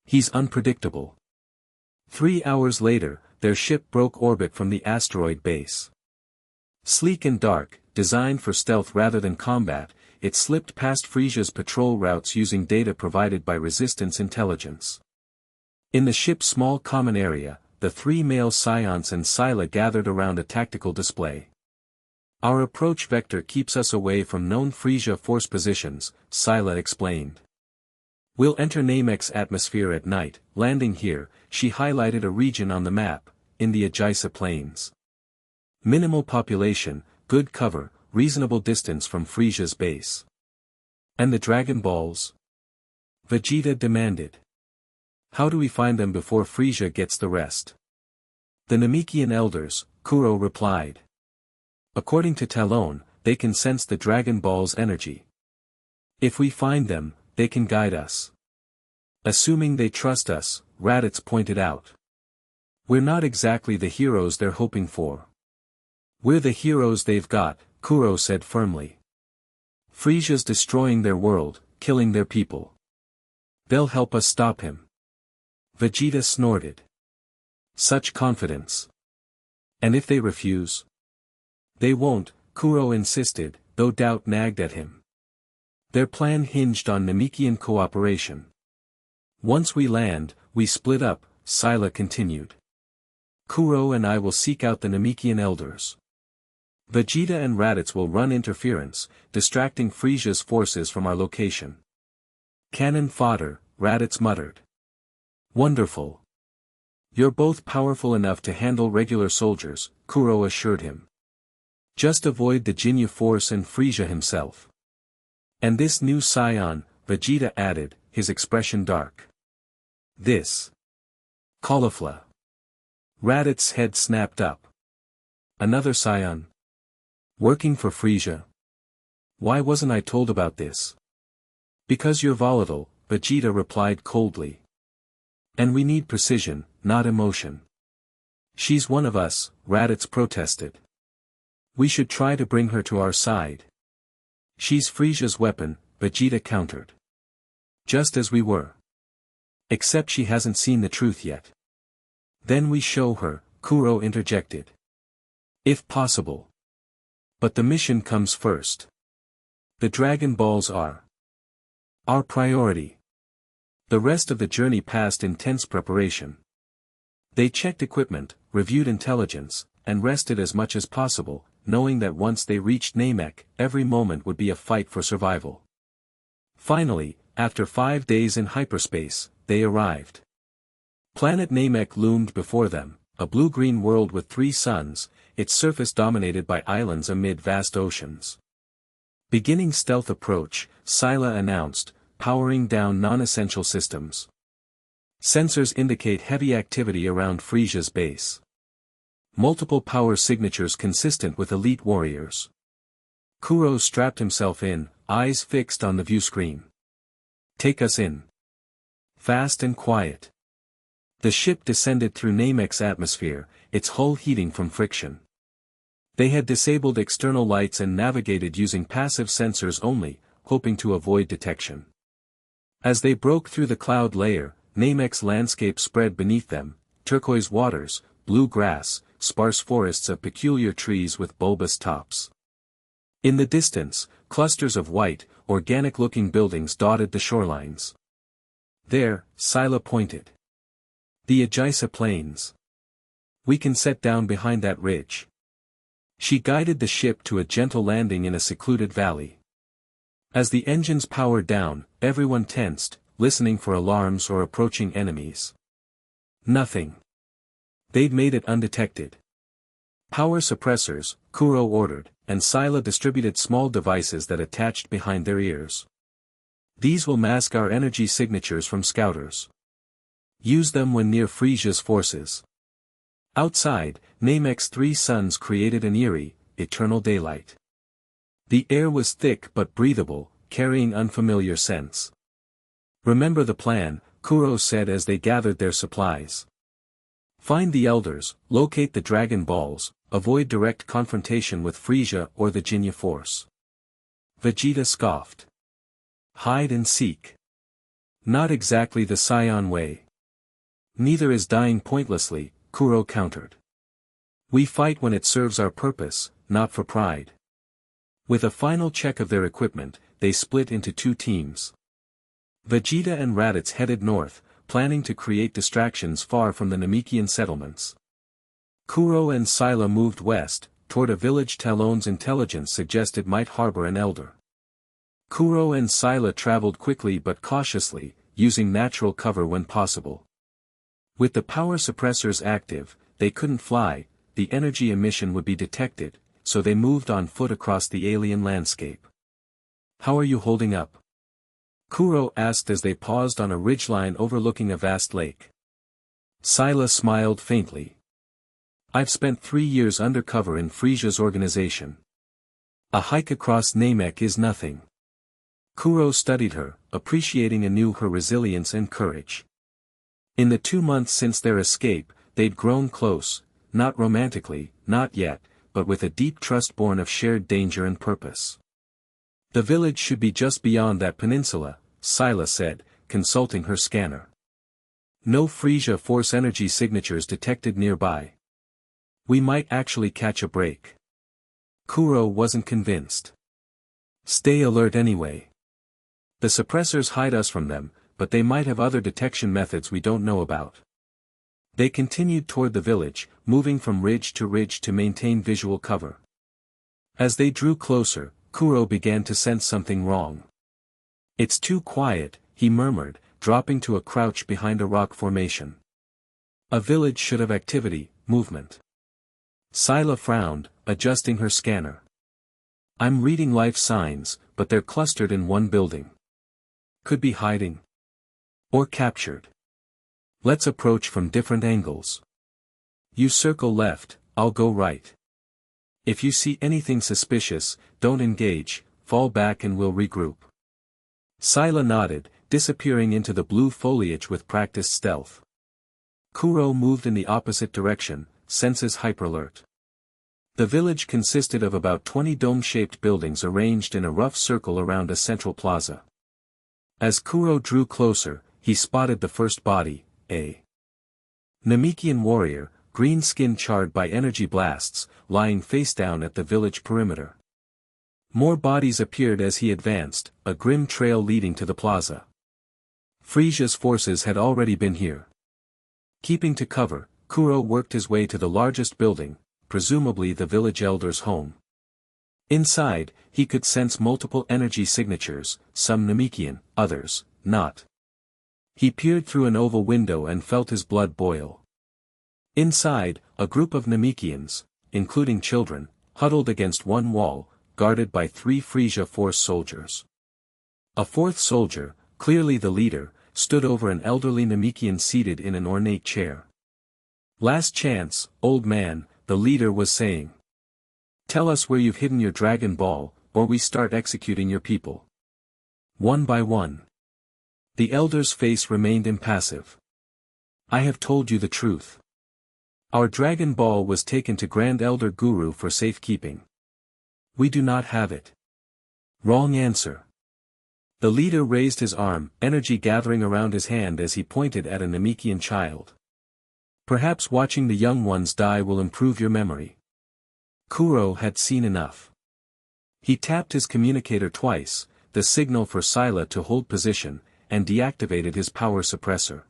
He's unpredictable. 3 hours later, their ship broke orbit from the asteroid base. Sleek and dark, designed for stealth rather than combat, it slipped past FRIEZA's patrol routes using data provided by Resistance intelligence. In the ship's small common area, the 3 male scions and Scylla gathered around a tactical display. Our approach vector keeps us away from known FRIEZA force positions, Scylla explained. We'll enter Namek's atmosphere at night. Landing here, she highlighted a region on the map, in the Aegisa Plains. Minimal population, good cover, reasonable distance from FRIEZA's base. And the Dragon Balls? Vegeta demanded. How do we find them before FRIEZA gets the rest? The Namekian elders, Kuro replied. According to Talon, they can sense the Dragon Ball's energy. If we find them, they can guide us. Assuming they trust us, Raditz pointed out. We're not exactly the heroes they're hoping for. We're the heroes they've got, Kuro said firmly. FRIEZA's destroying their world, killing their people. They'll help us stop him. Vegeta snorted. Such confidence. And if they refuse? They won't, Kuro insisted, though doubt nagged at him. Their plan hinged on Namekian cooperation. Once we land, we split up, Scylla continued. Kuro and I will seek out the Namekian elders. Vegeta and Raditz will run interference, distracting FRIEZA's forces from our location. Cannon fodder, Raditz muttered. Wonderful. You're both powerful enough to handle regular soldiers, Kuro assured him. Just avoid the Jinyu force and FRIEZA himself. And this new scion, Vegeta added, his expression dark. This. Caulifla. Raditz's head snapped up. Another scion. Working for FRIEZA. Why wasn't I told about this? Because you're volatile, Vegeta replied coldly. And we need precision, not emotion. She's one of us, Raditz protested. We should try to bring her to our side. She's FRIEZA's weapon, Vegeta countered. Just as we were. Except she hasn't seen the truth yet. Then we show her, Kuro interjected. If possible. But the mission comes first. The Dragon Balls are our priority. The rest of the journey passed intense preparation. They checked equipment, reviewed intelligence, and rested as much as possible, knowing that once they reached Namek, every moment would be a fight for survival. Finally, after 5 days in hyperspace, they arrived. Planet Namek loomed before them, a blue-green world with 3 suns, its surface dominated by islands amid vast oceans. Beginning stealth approach, Scylla announced, powering down non-essential systems. Sensors indicate heavy activity around FRIEZA's base. Multiple power signatures consistent with elite warriors. Kuro strapped himself in, eyes fixed on the view screen. Take us in. Fast and quiet. The ship descended through Namek's atmosphere, its hull heating from friction. They had disabled external lights and navigated using passive sensors only, hoping to avoid detection. As they broke through the cloud layer, Namek's landscape spread beneath them, turquoise waters, blue grass, sparse forests of peculiar trees with bulbous tops. In the distance, clusters of white, organic-looking buildings dotted the shorelines. There, Scylla pointed. The Aegisa Plains. We can set down behind that ridge. She guided the ship to a gentle landing in a secluded valley. As the engines powered down, everyone tensed, listening for alarms or approaching enemies. Nothing. They'd made it undetected. Power suppressors, Kuro ordered, and Scylla distributed small devices that attached behind their ears. These will mask our energy signatures from scouters. Use them when near FRIEZA's forces. Outside, Namek's 3 suns created an eerie, eternal daylight. The air was thick but breathable, carrying unfamiliar scents. Remember the plan, Kuro said as they gathered their supplies. Find the elders, locate the Dragon Balls, avoid direct confrontation with FRIEZA or the Jinyu force. Vegeta scoffed. Hide and seek. Not exactly the Scion way. Neither is dying pointlessly, Kuro countered. We fight when it serves our purpose, not for pride. With a final check of their equipment, they split into 2 teams. Vegeta and Raditz headed north, planning to create distractions far from the Namekian settlements. Kuro and Scylla moved west, toward a village Talon's intelligence suggested might harbor an elder. Kuro and Scylla traveled quickly but cautiously, using natural cover when possible. With the power suppressors active, they couldn't fly, the energy emission would be detected, so they moved on foot across the alien landscape. "How are you holding up?" Kuro asked as they paused on a ridgeline overlooking a vast lake. Scylla smiled faintly. "I've spent 3 years undercover in FRIEZA's organization. A hike across Namek is nothing." Kuro studied her, appreciating anew her resilience and courage. In the 2 months since their escape, they'd grown close, not romantically, not yet, but with a deep trust born of shared danger and purpose. "The village should be just beyond that peninsula," Scylla said, consulting her scanner. "No FRIEZA force energy signatures detected nearby. We might actually catch a break." Kuro wasn't convinced. "Stay alert anyway. The suppressors hide us from them, but they might have other detection methods we don't know about." They continued toward the village, moving from ridge to maintain visual cover. As they drew closer, Kuro began to sense something wrong. "It's too quiet," he murmured, dropping to a crouch behind a rock formation. "A village should have activity, movement." Scylla frowned, adjusting her scanner. "I'm reading life signs, but they're clustered in one building. Could be hiding. Or captured. Let's approach from different angles. You circle left, I'll go right. If you see anything suspicious, don't engage, fall back and we'll regroup." Scylla nodded, disappearing into the blue foliage with practiced stealth. Kuro moved in the opposite direction, senses hyperalert. The village consisted of about 20 dome-shaped buildings arranged in a rough circle around a central plaza. As Kuro drew closer, he spotted the first body, a Namekian warrior, green skin charred by energy blasts, lying face down at the village perimeter. More bodies appeared as he advanced, a grim trail leading to the plaza. FRIEZA's forces had already been here. Keeping to cover, Kuro worked his way to the largest building, presumably the village elder's home. Inside, he could sense multiple energy signatures, some Namekian, others, not. He peered through an oval window and felt his blood boil. Inside, a group of Namekians, including children, huddled against one wall, guarded by 3 FRIEZA force soldiers. A 4th soldier, clearly the leader, stood over an elderly Namekian seated in an ornate chair. "Last chance, old man," the leader was saying. "Tell us where you've hidden your Dragon Ball, or we start executing your people." One by one. The elder's face remained impassive. "I have told you the truth. Our Dragon Ball was taken to Grand Elder Guru for safekeeping. We do not have it." "Wrong answer." The leader raised his arm, energy gathering around his hand as he pointed at a Namekian child. "Perhaps watching the young ones die will improve your memory." Kuro had seen enough. He tapped his communicator twice, the signal for Scylla to hold position, and deactivated his power suppressor.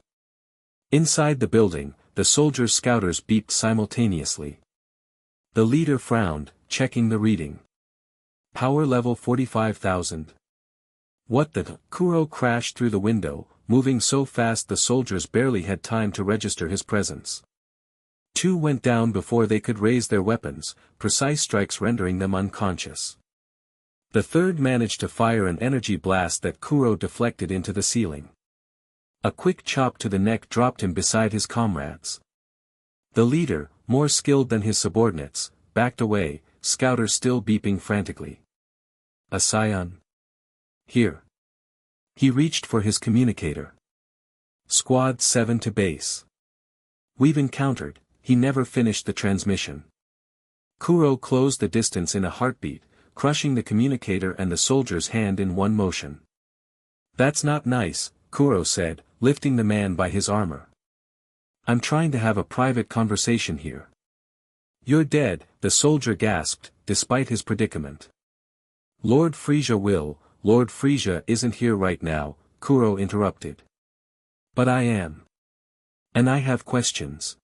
Inside the building, the soldiers' scouters beeped simultaneously. The leader frowned, checking the reading. Power level 45,000. What the? Kuro crashed through the window, moving so fast the soldiers barely had time to register his presence. 2 went down before they could raise their weapons, precise strikes rendering them unconscious. The 3rd managed to fire an energy blast that Kuro deflected into the ceiling. A quick chop to the neck dropped him beside his comrades. The leader, more skilled than his subordinates, backed away, scouters still beeping frantically. "A scion? Here." He reached for his communicator. "Squad 7 to base. We've encountered." He never finished the transmission. Kuro closed the distance in a heartbeat, crushing the communicator and the soldier's hand in one motion. "That's not nice," Kuro said, lifting the man by his armor. "I'm trying to have a private conversation here." "You're dead," the soldier gasped, despite his predicament. Lord FRIEZA isn't here right now," Kuro interrupted. "But I am. And I have questions."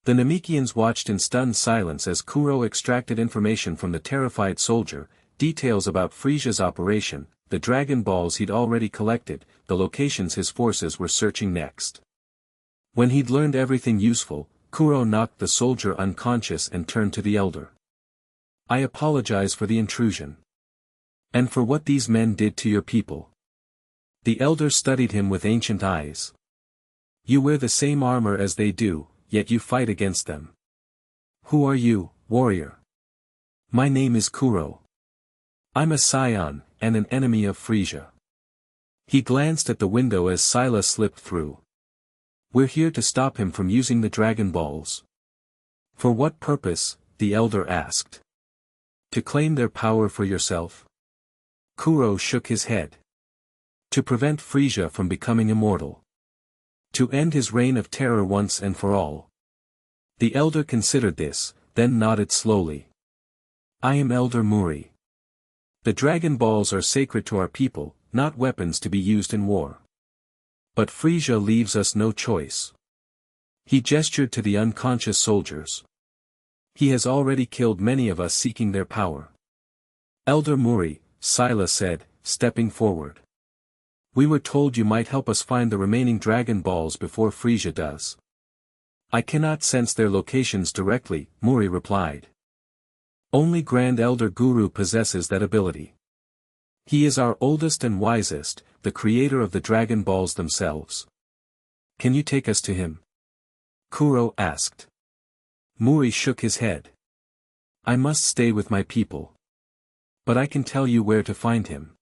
The Namekians watched in stunned silence as Kuro extracted information from the terrified soldier, details about FRIEZA's operation, the Dragon Balls he'd already collected, the locations his forces were searching next. When he'd learned everything useful, Kuro knocked the soldier unconscious and turned to the elder. "I apologize for the intrusion. And for what these men did to your people." The elder studied him with ancient eyes. "You wear the same armor as they do, yet you fight against them. Who are you, warrior?" "My name is Kuro. I'm a scion, and an enemy of FRIEZA." He glanced at the window as Scylla slipped through. "We're here to stop him from using the Dragon Balls." "For what purpose?" the elder asked. "To claim their power for yourself?" Kuro shook his head. "To prevent FRIEZA from becoming immortal. To end his reign of terror once and for all." The elder considered this, then nodded slowly. "I am Elder Muri. The Dragon Balls are sacred to our people, not weapons to be used in war. But FRIEZA leaves us no choice." He gestured to the unconscious soldiers. "He has already killed many of us seeking their power." "Elder Muri," Scylla said, stepping forward. "We were told you might help us find the remaining Dragon Balls before FRIEZA does." "I cannot sense their locations directly," Muri replied. "Only Grand Elder Guru possesses that ability. He is our oldest and wisest, the creator of the Dragon Balls themselves." "Can you take us to him?" Kuro asked. Muri shook his head. "I must stay with my people. But I can tell you where to find him."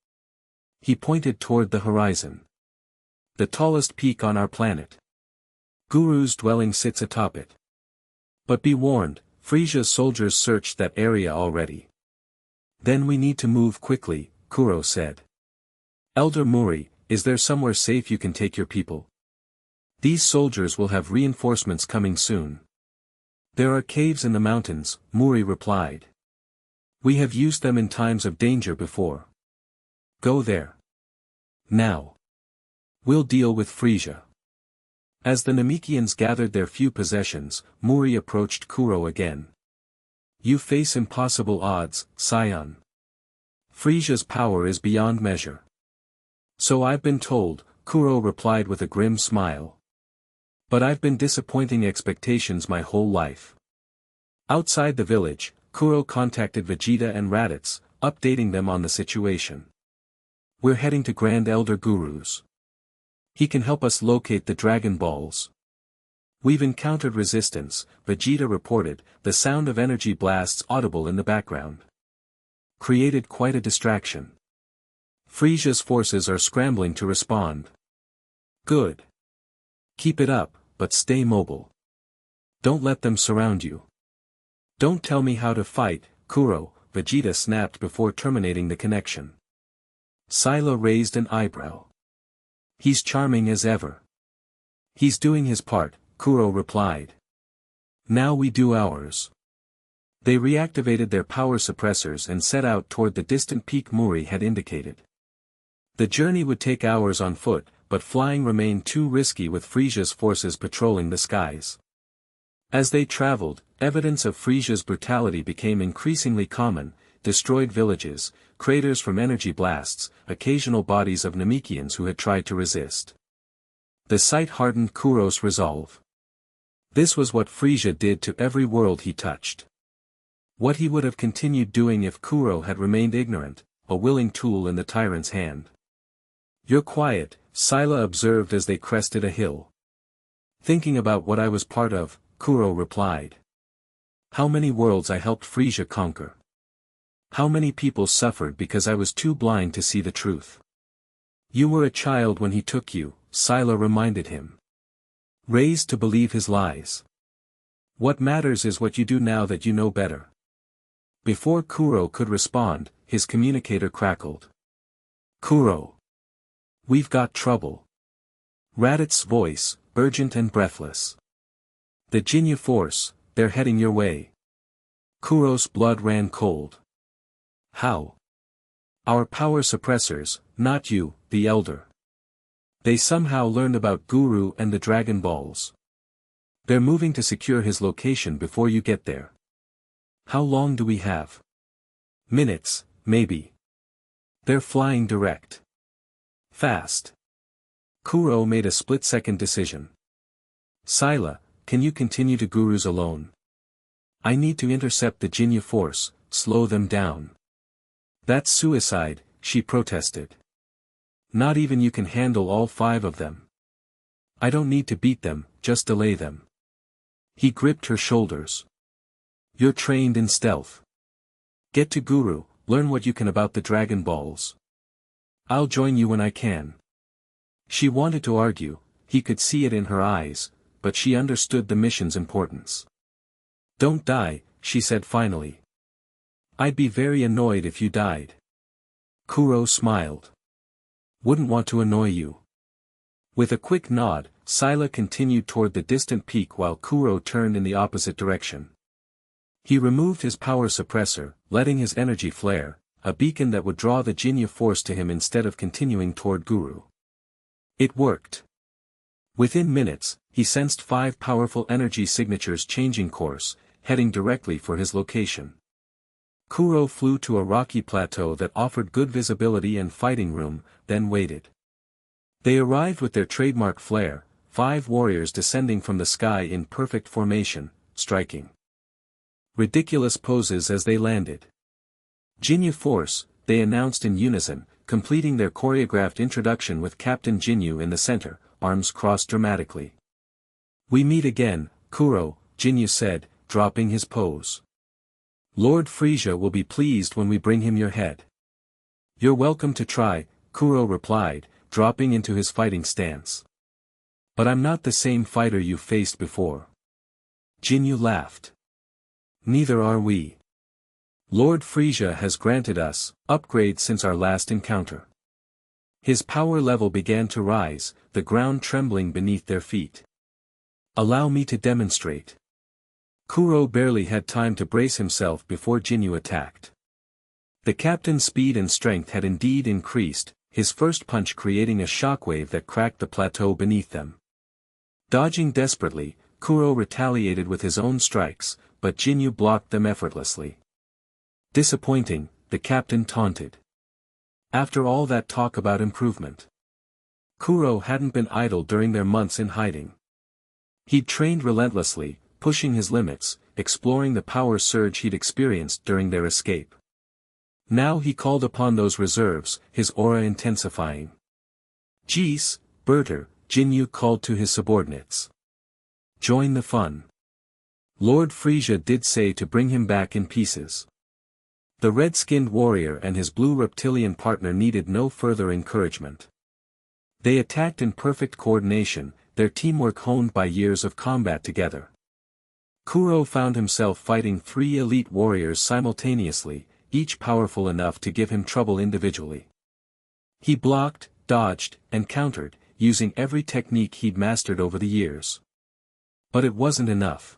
He pointed toward the horizon. "The tallest peak on our planet. Guru's dwelling sits atop it. But be warned, FRIEZA's soldiers searched that area already." "Then we need to move quickly," Kuro said. "Elder Muri, is there somewhere safe you can take your people? These soldiers will have reinforcements coming soon." "There are caves in the mountains," Muri replied. "We have used them in times of danger before. Go there. Now. We'll deal with FRIEZA." As the Namekians gathered their few possessions, Muri approached Kuro again. "You face impossible odds, scion. FRIEZA's power is beyond measure." "So I've been told," Kuro replied with a grim smile. "But I've been disappointing expectations my whole life." Outside the village, Kuro contacted Vegeta and Raditz, updating them on the situation. "We're heading to Grand Elder Guru's. He can help us locate the Dragon Balls." "We've encountered resistance," Vegeta reported, the sound of energy blasts audible in the background. "Created quite a distraction. FRIEZA's forces are scrambling to respond." "Good. Keep it up, but stay mobile. Don't let them surround you." "Don't tell me how to fight, Kuro," Vegeta snapped before terminating the connection. Scylla raised an eyebrow. "He's charming as ever." "He's doing his part," Kuro replied. "Now we do ours." They reactivated their power suppressors and set out toward the distant peak Muri had indicated. The journey would take hours on foot, but flying remained too risky with FRIEZA's forces patrolling the skies. As they traveled, evidence of FRIEZA's brutality became increasingly common: destroyed villages, craters from energy blasts, occasional bodies of Namekians who had tried to resist. The sight hardened Kuro's resolve. This was what FRIEZA did to every world he touched. What he would have continued doing if Kuro had remained ignorant, a willing tool in the tyrant's hand. "You're quiet," Scylla observed as they crested a hill. "Thinking about what I was part of," Kuro replied. "How many worlds I helped FRIEZA conquer. How many people suffered because I was too blind to see the truth." "You were a child when he took you," Scylla reminded him. "Raised to believe his lies. What matters is what you do now that you know better." Before Kuro could respond, his communicator crackled. "Kuro. We've got trouble." Raditz's voice, urgent and breathless. "The Jinyu force, they're heading your way." Kuro's blood ran cold. "How?" "Our power suppressors, not you, the Elder. They somehow learned about Guru and the Dragon Balls. They're moving to secure his location before you get there. How long do we have? Minutes, maybe. They're flying direct. Fast. Kuro made a split-second decision. Scylla, can you continue to Gurus alone? I need to intercept the Jinyu force, slow them down. That's suicide, she protested. Not even you can handle all 5 of them. I don't need to beat them, just delay them. He gripped her shoulders. You're trained in stealth. Get to Guru, learn what you can about the Dragon Balls. I'll join you when I can. She wanted to argue, he could see it in her eyes, but she understood the mission's importance. Don't die, she said finally. I'd be very annoyed if you died. Kuro smiled. Wouldn't want to annoy you. With a quick nod, Scylla continued toward the distant peak while Kuro turned in the opposite direction. He removed his power suppressor, letting his energy flare, a beacon that would draw the Jinyu force to him instead of continuing toward Guru. It worked. Within minutes, he sensed 5 powerful energy signatures changing course, heading directly for his location. Kuro flew to a rocky plateau that offered good visibility and fighting room, then waited. They arrived with their trademark flare, 5 warriors descending from the sky in perfect formation, striking ridiculous poses as they landed. Jinyu Force, they announced in unison, completing their choreographed introduction with Captain Jinyu in the center, arms crossed dramatically. We meet again, Kuro, Jinyu said, dropping his pose. Lord FRIEZA will be pleased when we bring him your head. You're welcome to try, Kuro replied, dropping into his fighting stance. But I'm not the same fighter you faced before. Jinyu laughed. Neither are we. Lord FRIEZA has granted us upgrades since our last encounter. His power level began to rise, the ground trembling beneath their feet. Allow me to demonstrate. Kuro barely had time to brace himself before Jinyu attacked. The captain's speed and strength had indeed increased, his first punch creating a shockwave that cracked the plateau beneath them. Dodging desperately, Kuro retaliated with his own strikes, but Jinyu blocked them effortlessly. Disappointing, the captain taunted. After all that talk about improvement. Kuro hadn't been idle during their months in hiding. He'd trained relentlessly, pushing his limits, exploring the power surge he'd experienced during their escape. Now he called upon those reserves, his aura intensifying. Jeez, Berter, Jinyu called to his subordinates. Join the fun. Lord FRIEZA did say to bring him back in pieces. The red-skinned warrior and his blue reptilian partner needed no further encouragement. They attacked in perfect coordination, their teamwork honed by years of combat together. Kuro found himself fighting 3 elite warriors simultaneously, each powerful enough to give him trouble individually. He blocked, dodged, and countered, using every technique he'd mastered over the years. But it wasn't enough.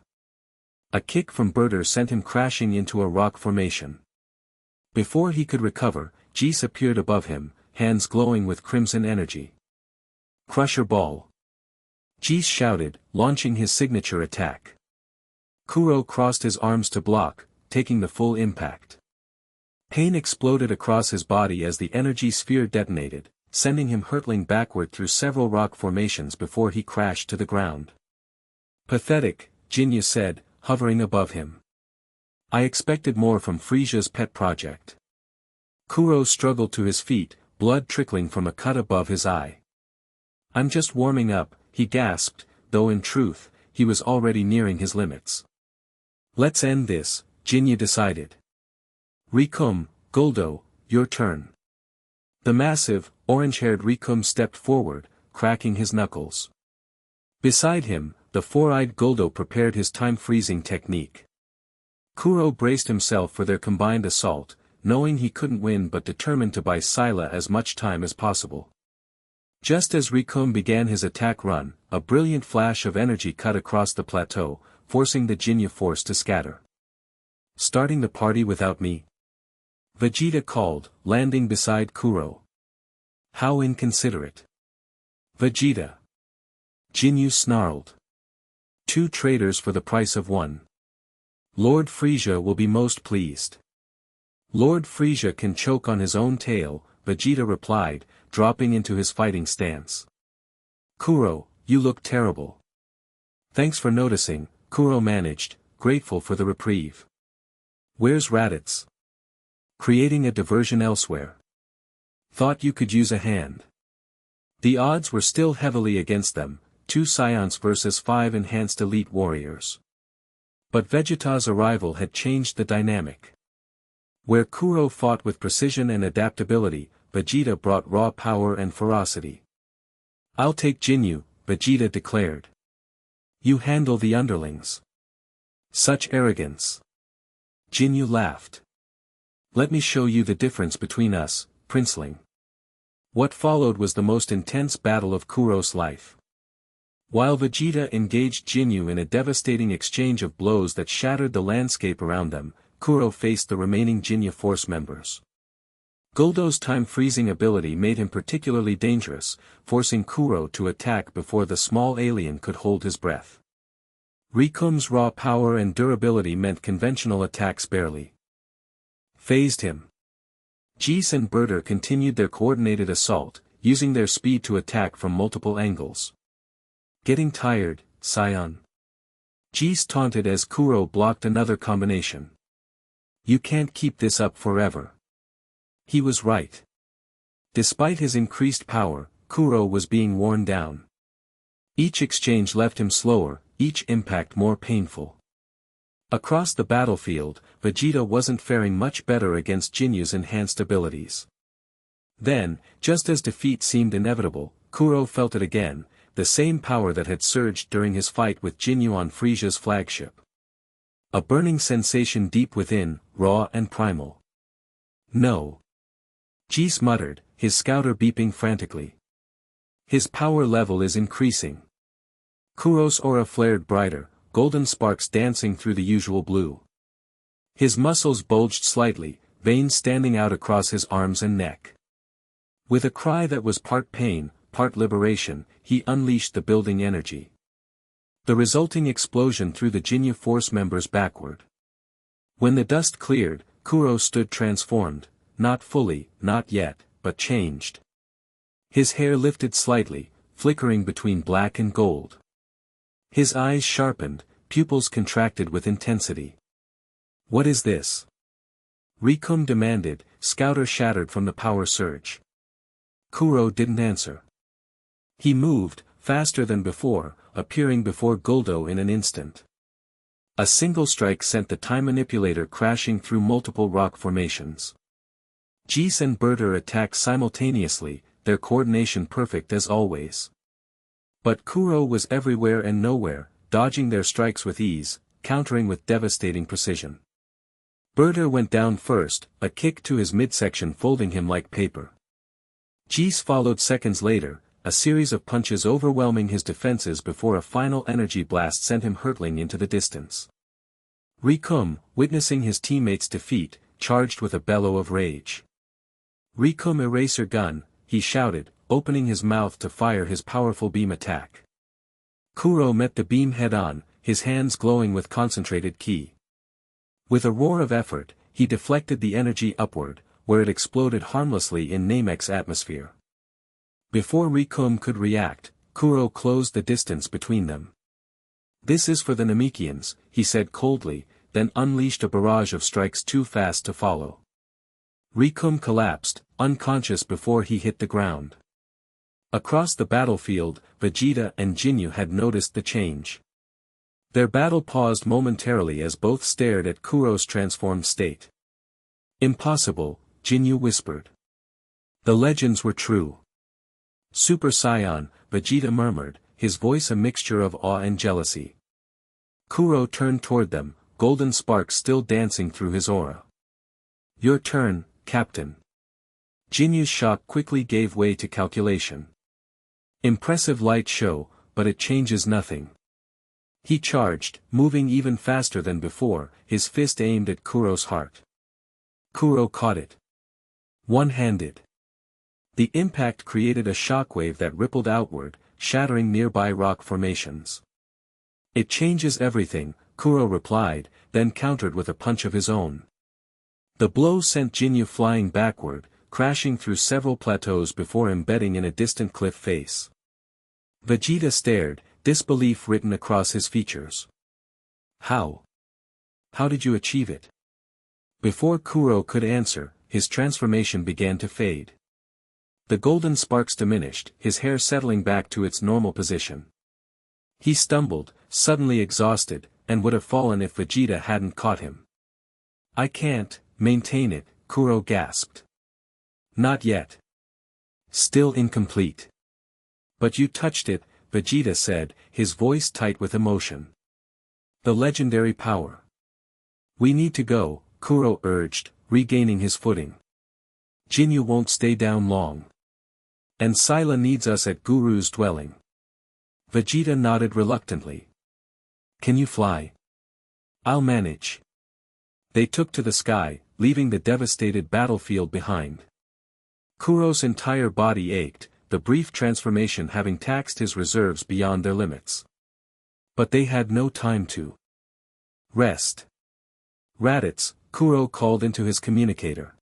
A kick from Berter sent him crashing into a rock formation. Before he could recover, Jees appeared above him, hands glowing with crimson energy. Crusher Ball. Jees shouted, launching his signature attack. Kuro crossed his arms to block, taking the full impact. Pain exploded across his body as the energy sphere detonated, sending him hurtling backward through several rock formations before he crashed to the ground. Pathetic, Jinyu said, hovering above him. I expected more from FRIEZA's pet project. Kuro struggled to his feet, blood trickling from a cut above his eye. I'm just warming up, he gasped, though in truth, he was already nearing his limits. Let's end this, Jinyu decided. Rikum, Guldo, your turn. The massive, orange-haired Rikum stepped forward, cracking his knuckles. Beside him, the 4-eyed Guldo prepared his time-freezing technique. Kuro braced himself for their combined assault, knowing he couldn't win but determined to buy Scylla as much time as possible. Just as Rikum began his attack run, a brilliant flash of energy cut across the plateau, forcing the Jinyu force to scatter. Starting the party without me? Vegeta called, landing beside Kuro. How inconsiderate. Vegeta. Jinyu snarled. 2 traders for the price of 1. Lord FRIEZA will be most pleased. Lord FRIEZA can choke on his own tail, Vegeta replied, dropping into his fighting stance. Kuro, you look terrible. Thanks for noticing, Kuro managed, grateful for the reprieve. Where's Raditz? Creating a diversion elsewhere. Thought you could use a hand. The odds were still heavily against them, 2 Scions versus 5 enhanced elite warriors. But Vegeta's arrival had changed the dynamic. Where Kuro fought with precision and adaptability, Vegeta brought raw power and ferocity. I'll take Jinyu, Vegeta declared. You handle the underlings. Such arrogance. Jinyu laughed. Let me show you the difference between us, princeling. What followed was the most intense battle of Kuro's life. While Vegeta engaged Jinyu in a devastating exchange of blows that shattered the landscape around them, Kuro faced the remaining Jinyu Force members. Guldo's time-freezing ability made him particularly dangerous, forcing Kuro to attack before the small alien could hold his breath. Rikum's raw power and durability meant conventional attacks barely phased him. Jis and Berter continued their coordinated assault, using their speed to attack from multiple angles. Getting tired, Scion? Jis taunted as Kuro blocked another combination. You can't keep this up forever. He was right. Despite his increased power, Kuro was being worn down. Each exchange left him slower, each impact more painful. Across the battlefield, Vegeta wasn't faring much better against Jinyu's enhanced abilities. Then, just as defeat seemed inevitable, Kuro felt it again, the same power that had surged during his fight with Jinyu on Frieza's flagship. A burning sensation deep within, raw and primal. No. Jis muttered, his scouter beeping frantically. His power level is increasing. Kuro's aura flared brighter, golden sparks dancing through the usual blue. His muscles bulged slightly, veins standing out across his arms and neck. With a cry that was part pain, part liberation, he unleashed the building energy. The resulting explosion threw the Jinyu Force members backward. When the dust cleared, Kuro stood transformed, not fully, not yet, but changed. His hair lifted slightly, flickering between black and gold. His eyes sharpened, pupils contracted with intensity. What is this? Rikum demanded, scouter shattered from the power surge. Kuro didn't answer. He moved, faster than before, appearing before Guldo in an instant. A single strike sent the time manipulator crashing through multiple rock formations. Jis and Berter attacked simultaneously, their coordination perfect as always. But Kuro was everywhere and nowhere, dodging their strikes with ease, countering with devastating precision. Berter went down first, a kick to his midsection folding him like paper. Jis followed seconds later, a series of punches overwhelming his defenses before a final energy blast sent him hurtling into the distance. Rikum, witnessing his teammates' defeat, charged with a bellow of rage. Rikum eraser gun, he shouted, opening his mouth to fire his powerful beam attack. Kuro met the beam head-on, his hands glowing with concentrated ki. With a roar of effort, he deflected the energy upward, where it exploded harmlessly in Namek's atmosphere. Before Rikum could react, Kuro closed the distance between them. This is for the Namekians, he said coldly, then unleashed a barrage of strikes too fast to follow. Rikum collapsed, unconscious before he hit the ground. Across the battlefield, Vegeta and Jinyu had noticed the change. Their battle paused momentarily as both stared at Kuro's transformed state. Impossible, Jinyu whispered. The legends were true. Super Saiyan, Vegeta murmured, his voice a mixture of awe and jealousy. Kuro turned toward them, golden sparks still dancing through his aura. Your turn, Captain. Jinyu's shock quickly gave way to calculation. Impressive light show, but it changes nothing. He charged, moving even faster than before, his fist aimed at Kuro's heart. Kuro caught it. One-handed. The impact created a shockwave that rippled outward, shattering nearby rock formations. It changes everything, Kuro replied, then countered with a punch of his own. The blow sent Jinyu flying backward, crashing through several plateaus before embedding in a distant cliff face. Vegeta stared, disbelief written across his features. How? How did you achieve it? Before Kuro could answer, his transformation began to fade. The golden sparks diminished, his hair settling back to its normal position. He stumbled, suddenly exhausted, and would have fallen if Vegeta hadn't caught him. I can't maintain it, Kuro gasped. Not yet. Still incomplete. But you touched it, Vegeta said, his voice tight with emotion. The legendary power. We need to go, Kuro urged, regaining his footing. Jinyu won't stay down long. And Scylla needs us at Guru's dwelling. Vegeta nodded reluctantly. Can you fly? I'll manage. They took to the sky, leaving the devastated battlefield behind. Kuro's entire body ached, the brief transformation having taxed his reserves beyond their limits. But they had no time to rest. Raditz, Kuro called into his communicator.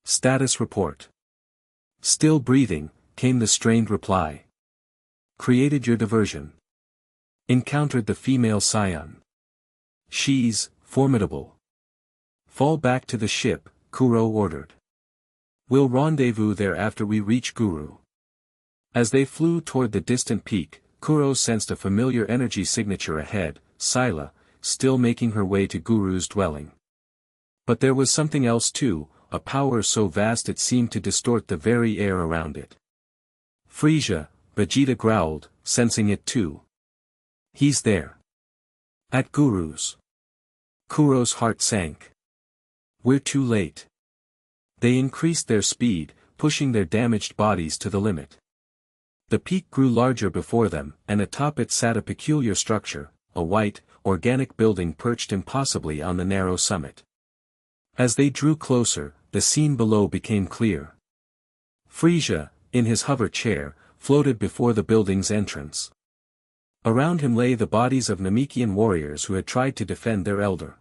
Status report. Still breathing, came the strained reply. Created your diversion. Encountered the female scion. She's formidable. Fall back to the ship, Kuro ordered. We'll rendezvous there after we reach Guru. As they flew toward the distant peak, Kuro sensed a familiar energy signature ahead, Scylla, still making her way to Guru's dwelling. But there was something else too, a power so vast it seemed to distort the very air around it. FRIEZA, Vegeta growled, sensing it too. He's there. At Guru's. Kuro's heart sank. We're too late. They increased their speed, pushing their damaged bodies to the limit. The peak grew larger before them, and atop it sat a peculiar structure, a white, organic building perched impossibly on the narrow summit. As they drew closer, the scene below became clear. FRIEZA, in his hover chair, floated before the building's entrance. Around him lay the bodies of Namekian warriors who had tried to defend their elder.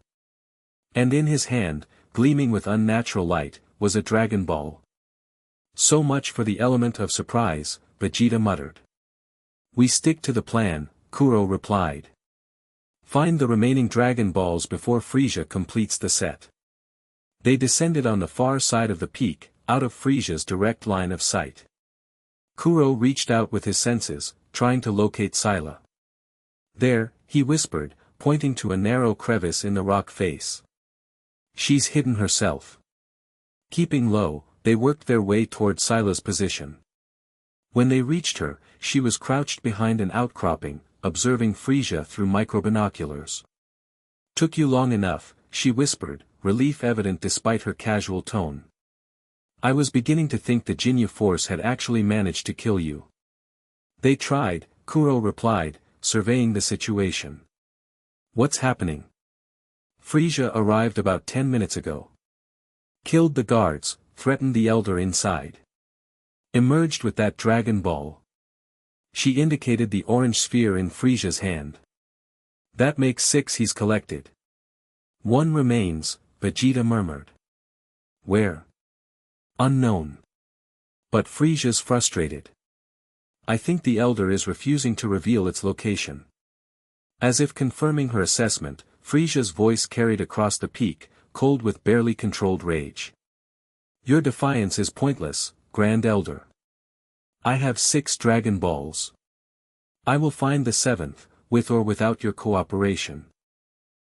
And in his hand, gleaming with unnatural light, was a Dragon Ball. So much for the element of surprise, Vegeta muttered. We stick to the plan, Kuro replied. Find the remaining Dragon Balls before FRIEZA completes the set. They descended on the far side of the peak, out of FRIEZA's direct line of sight. Kuro reached out with his senses, trying to locate Scylla. There, he whispered, pointing to a narrow crevice in the rock face. She's hidden herself. Keeping low, they worked their way toward Scylla's position. When they reached her, she was crouched behind an outcropping, observing FRIEZA through microbinoculars. Took you long enough, she whispered, relief evident despite her casual tone. I was beginning to think the Jinyu force had actually managed to kill you. They tried, Kuro replied, surveying the situation. What's happening? FRIEZA arrived about 10 minutes ago. Killed the guards, threatened the elder inside. Emerged with that Dragon Ball. She indicated the orange sphere in FRIEZA's hand. That makes 6 he's collected. 1 remains, Vegeta murmured. Where? Unknown. But FRIEZA's frustrated. I think the elder is refusing to reveal its location. As if confirming her assessment, FRIEZA's voice carried across the peak, cold with barely controlled rage. Your defiance is pointless, Grand Elder. I have 6 Dragon Balls. I will find the 7th, with or without your cooperation.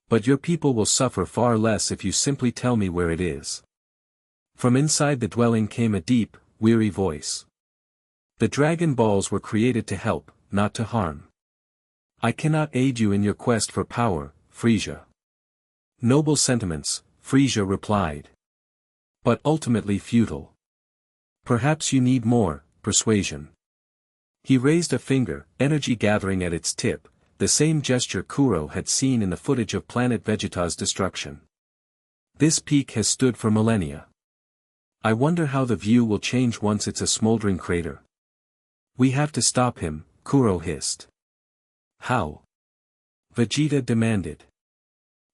But your people will suffer far less if you simply tell me where it is. From inside the dwelling came a deep, weary voice. The Dragon Balls were created to help, not to harm. I cannot aid you in your quest for power, FRIEZA. Noble sentiments, FRIEZA replied. But ultimately futile. Perhaps you need more, persuasion. He raised a finger, energy gathering at its tip, the same gesture Kuro had seen in the footage of planet Vegeta's destruction. This peak has stood for millennia. I wonder how the view will change once it's a smoldering crater. We have to stop him, Kuro hissed. How? Vegeta demanded.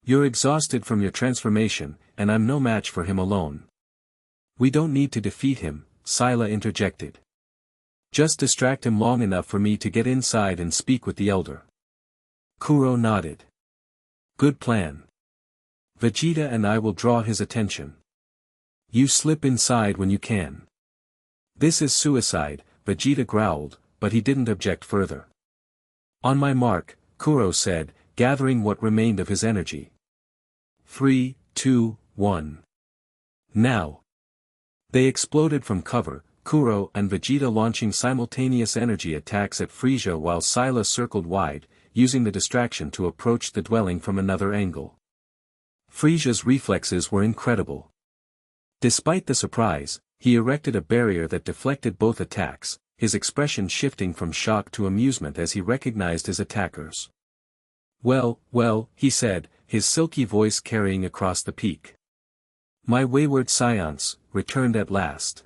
You're exhausted from your transformation, and I'm no match for him alone. We don't need to defeat him, Scylla interjected. Just distract him long enough for me to get inside and speak with the elder. Kuro nodded. Good plan. Vegeta and I will draw his attention. You slip inside when you can. This is suicide, Vegeta growled, but he didn't object further. On my mark, Kuro said, gathering what remained of his energy. 3, 2, 1. Now. They exploded from cover, Kuro and Vegeta launching simultaneous energy attacks at FRIEZA while Scylla circled wide, using the distraction to approach the dwelling from another angle. FRIEZA's reflexes were incredible. Despite the surprise, he erected a barrier that deflected both attacks, his expression shifting from shock to amusement as he recognized his attackers. Well, he said, his silky voice carrying across the peak. My wayward scions, returned at last.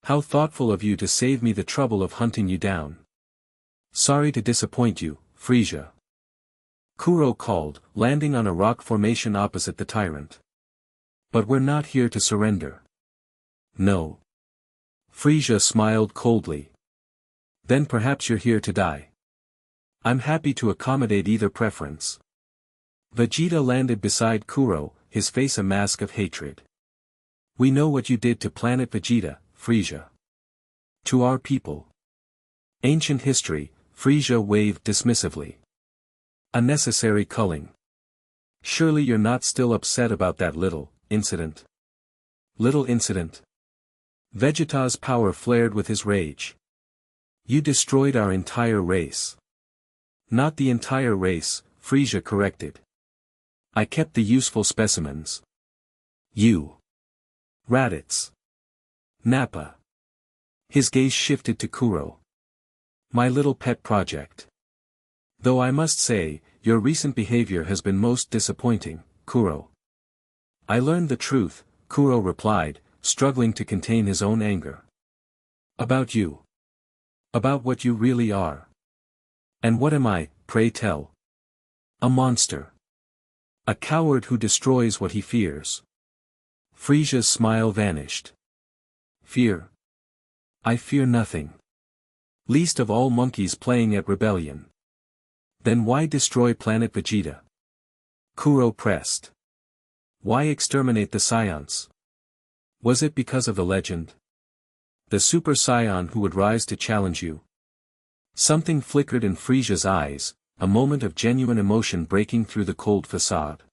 How thoughtful of you to save me the trouble of hunting you down. Sorry to disappoint you, FRIEZA. Kuro called, landing on a rock formation opposite the tyrant. But we're not here to surrender. No. FRIEZA smiled coldly. Then perhaps you're here to die. I'm happy to accommodate either preference. Vegeta landed beside Kuro, his face a mask of hatred. We know what you did to planet Vegeta, FRIEZA. To our people. Ancient history, FRIEZA waved dismissively. Unnecessary culling. Surely you're not still upset about that little incident. Little incident. Vegeta's power flared with his rage. You destroyed our entire race. Not the entire race, FRIEZA corrected. I kept the useful specimens. You. Raditz. Nappa. His gaze shifted to Kuro. My little pet project. Though I must say, your recent behavior has been most disappointing, Kuro. I learned the truth, Kuro replied, struggling to contain his own anger. About you. About what you really are. And what am I, pray tell? A monster. A coward who destroys what he fears. FRIEZA's smile vanished. Fear? I fear nothing. Least of all monkeys playing at rebellion. Then why destroy planet Vegeta? Kuro pressed. Why exterminate the scions? Was it because of the legend? The Super Saiyan who would rise to challenge you? Something flickered in FRIEZA's eyes, a moment of genuine emotion breaking through the cold facade.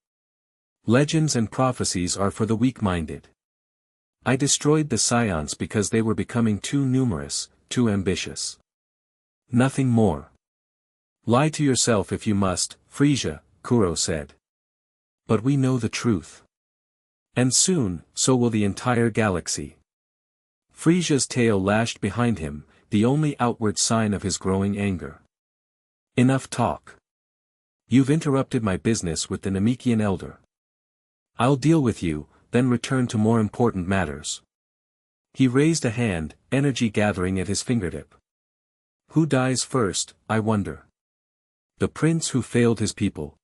Legends and prophecies are for the weak-minded. I destroyed the scions because they were becoming too numerous, too ambitious. Nothing more. Lie to yourself if you must, FRIEZA, Kuro said. But we know the truth. And soon, so will the entire galaxy. FRIEZA's tail lashed behind him, the only outward sign of his growing anger. Enough talk. You've interrupted my business with the Namekian elder. I'll deal with you, then return to more important matters. He raised a hand, energy gathering at his fingertip. Who dies first, I wonder? The prince who failed his people?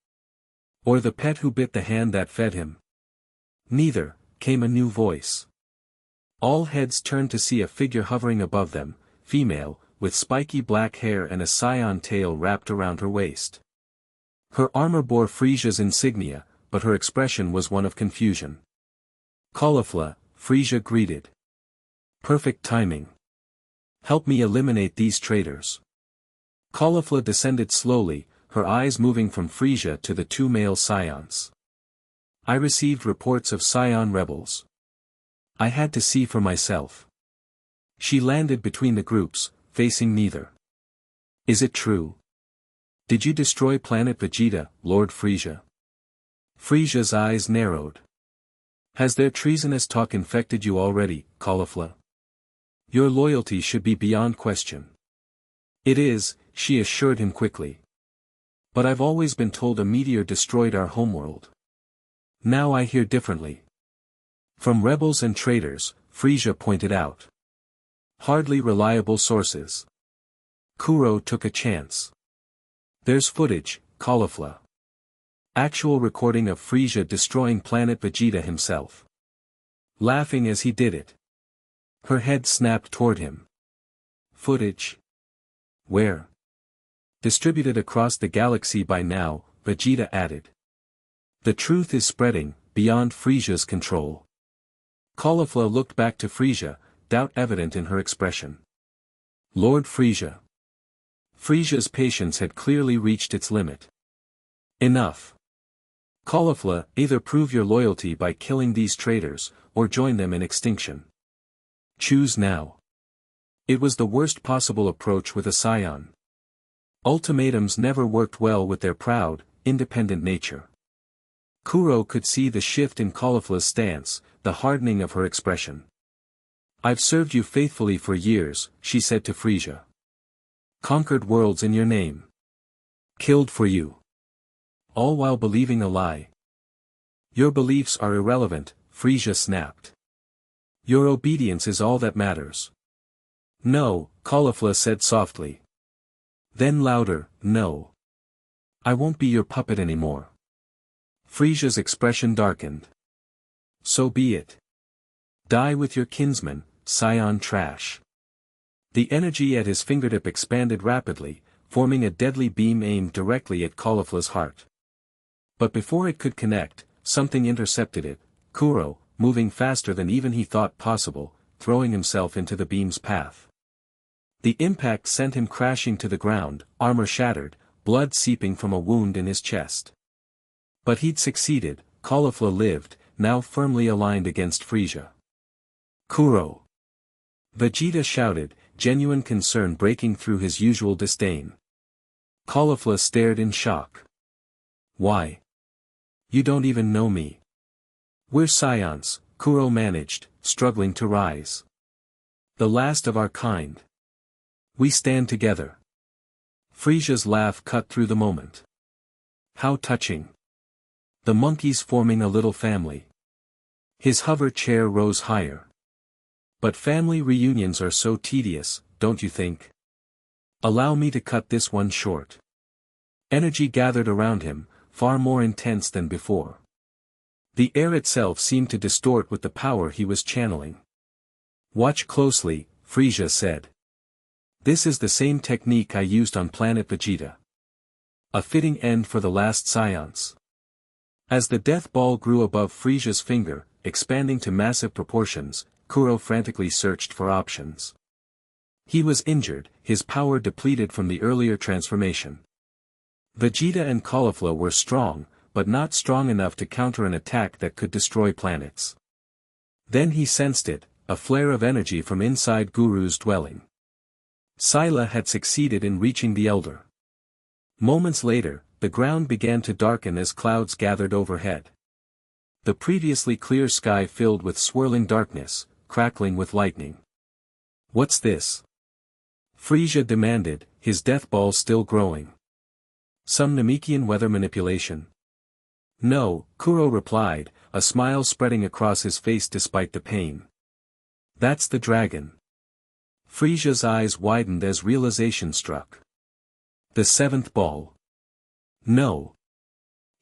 Or the pet who bit the hand that fed him? Neither, came a new voice. All heads turned to see a figure hovering above them, female, with spiky black hair and a scion tail wrapped around her waist. Her armor bore FRIEZA's insignia, but her expression was one of confusion. Caulifla, FRIEZA greeted. Perfect timing. Help me eliminate these traitors. Caulifla descended slowly, her eyes moving from FRIEZA to the two male scions. I received reports of scion rebels. I had to see for myself. She landed between the groups, facing neither. Is it true? Did you destroy planet Vegeta, Lord FRIEZA? FRIEZA's eyes narrowed. Has their treasonous talk infected you already, Caulifla? Your loyalty should be beyond question. It is, she assured him quickly. But I've always been told a meteor destroyed our homeworld. Now I hear differently. From rebels and traitors, FRIEZA pointed out. Hardly reliable sources. Kuro took a chance. There's footage, Caulifla. Actual recording of FRIEZA destroying Planet Vegeta himself. Laughing as he did it. Her head snapped toward him. Footage. Where? Distributed across the galaxy by now, Vegeta added. The truth is spreading, beyond FRIEZA's control. Caulifla looked back to FRIEZA, doubt evident in her expression. Lord FRIEZA. FRIEZA's patience had clearly reached its limit. Enough. Caulifla, either prove your loyalty by killing these traitors, or join them in extinction. Choose now. It was the worst possible approach with a scion. Ultimatums never worked well with their proud, independent nature. Kuro could see the shift in Caulifla's stance, the hardening of her expression. I've served you faithfully for years, she said to FRIEZA. Conquered worlds in your name. Killed for you. All while believing a lie. Your beliefs are irrelevant, FRIEZA snapped. Your obedience is all that matters. No, Caulifla said softly. Then louder, no. I won't be your puppet anymore. FRIEZA's expression darkened. So be it. Die with your kinsman, scion trash. The energy at his fingertip expanded rapidly, forming a deadly beam aimed directly at Caulifla's heart. But before it could connect, something intercepted it, Kuro, moving faster than even he thought possible, throwing himself into the beam's path. The impact sent him crashing to the ground, armor shattered, blood seeping from a wound in his chest. But he'd succeeded, Caulifla lived, now firmly aligned against FRIEZA. Kuro! Vegeta shouted, genuine concern breaking through his usual disdain. Caulifla stared in shock. Why? You don't even know me. We're scions, Kuro managed, struggling to rise. The last of our kind. We stand together. FRIEZA's laugh cut through the moment. How touching. The monkeys forming a little family. His hover chair rose higher. But family reunions are so tedious, don't you think? Allow me to cut this one short. Energy gathered around him, far more intense than before. The air itself seemed to distort with the power he was channeling. Watch closely, FRIEZA said. This is the same technique I used on Planet Vegeta. A fitting end for the last science. As the death ball grew above FRIEZA's finger, expanding to massive proportions, Kuro frantically searched for options. He was injured, his power depleted from the earlier transformation. Vegeta and Caulifla were strong, but not strong enough to counter an attack that could destroy planets. Then he sensed it, a flare of energy from inside Guru's dwelling. Scylla had succeeded in reaching the Elder. Moments later, the ground began to darken as clouds gathered overhead. The previously clear sky filled with swirling darkness, crackling with lightning. What's this? FRIEZA demanded, his death ball still growing. Some Namekian weather manipulation? No, Kuro replied, a smile spreading across his face despite the pain. That's the dragon. FRIEZA's eyes widened as realization struck. The seventh ball. No.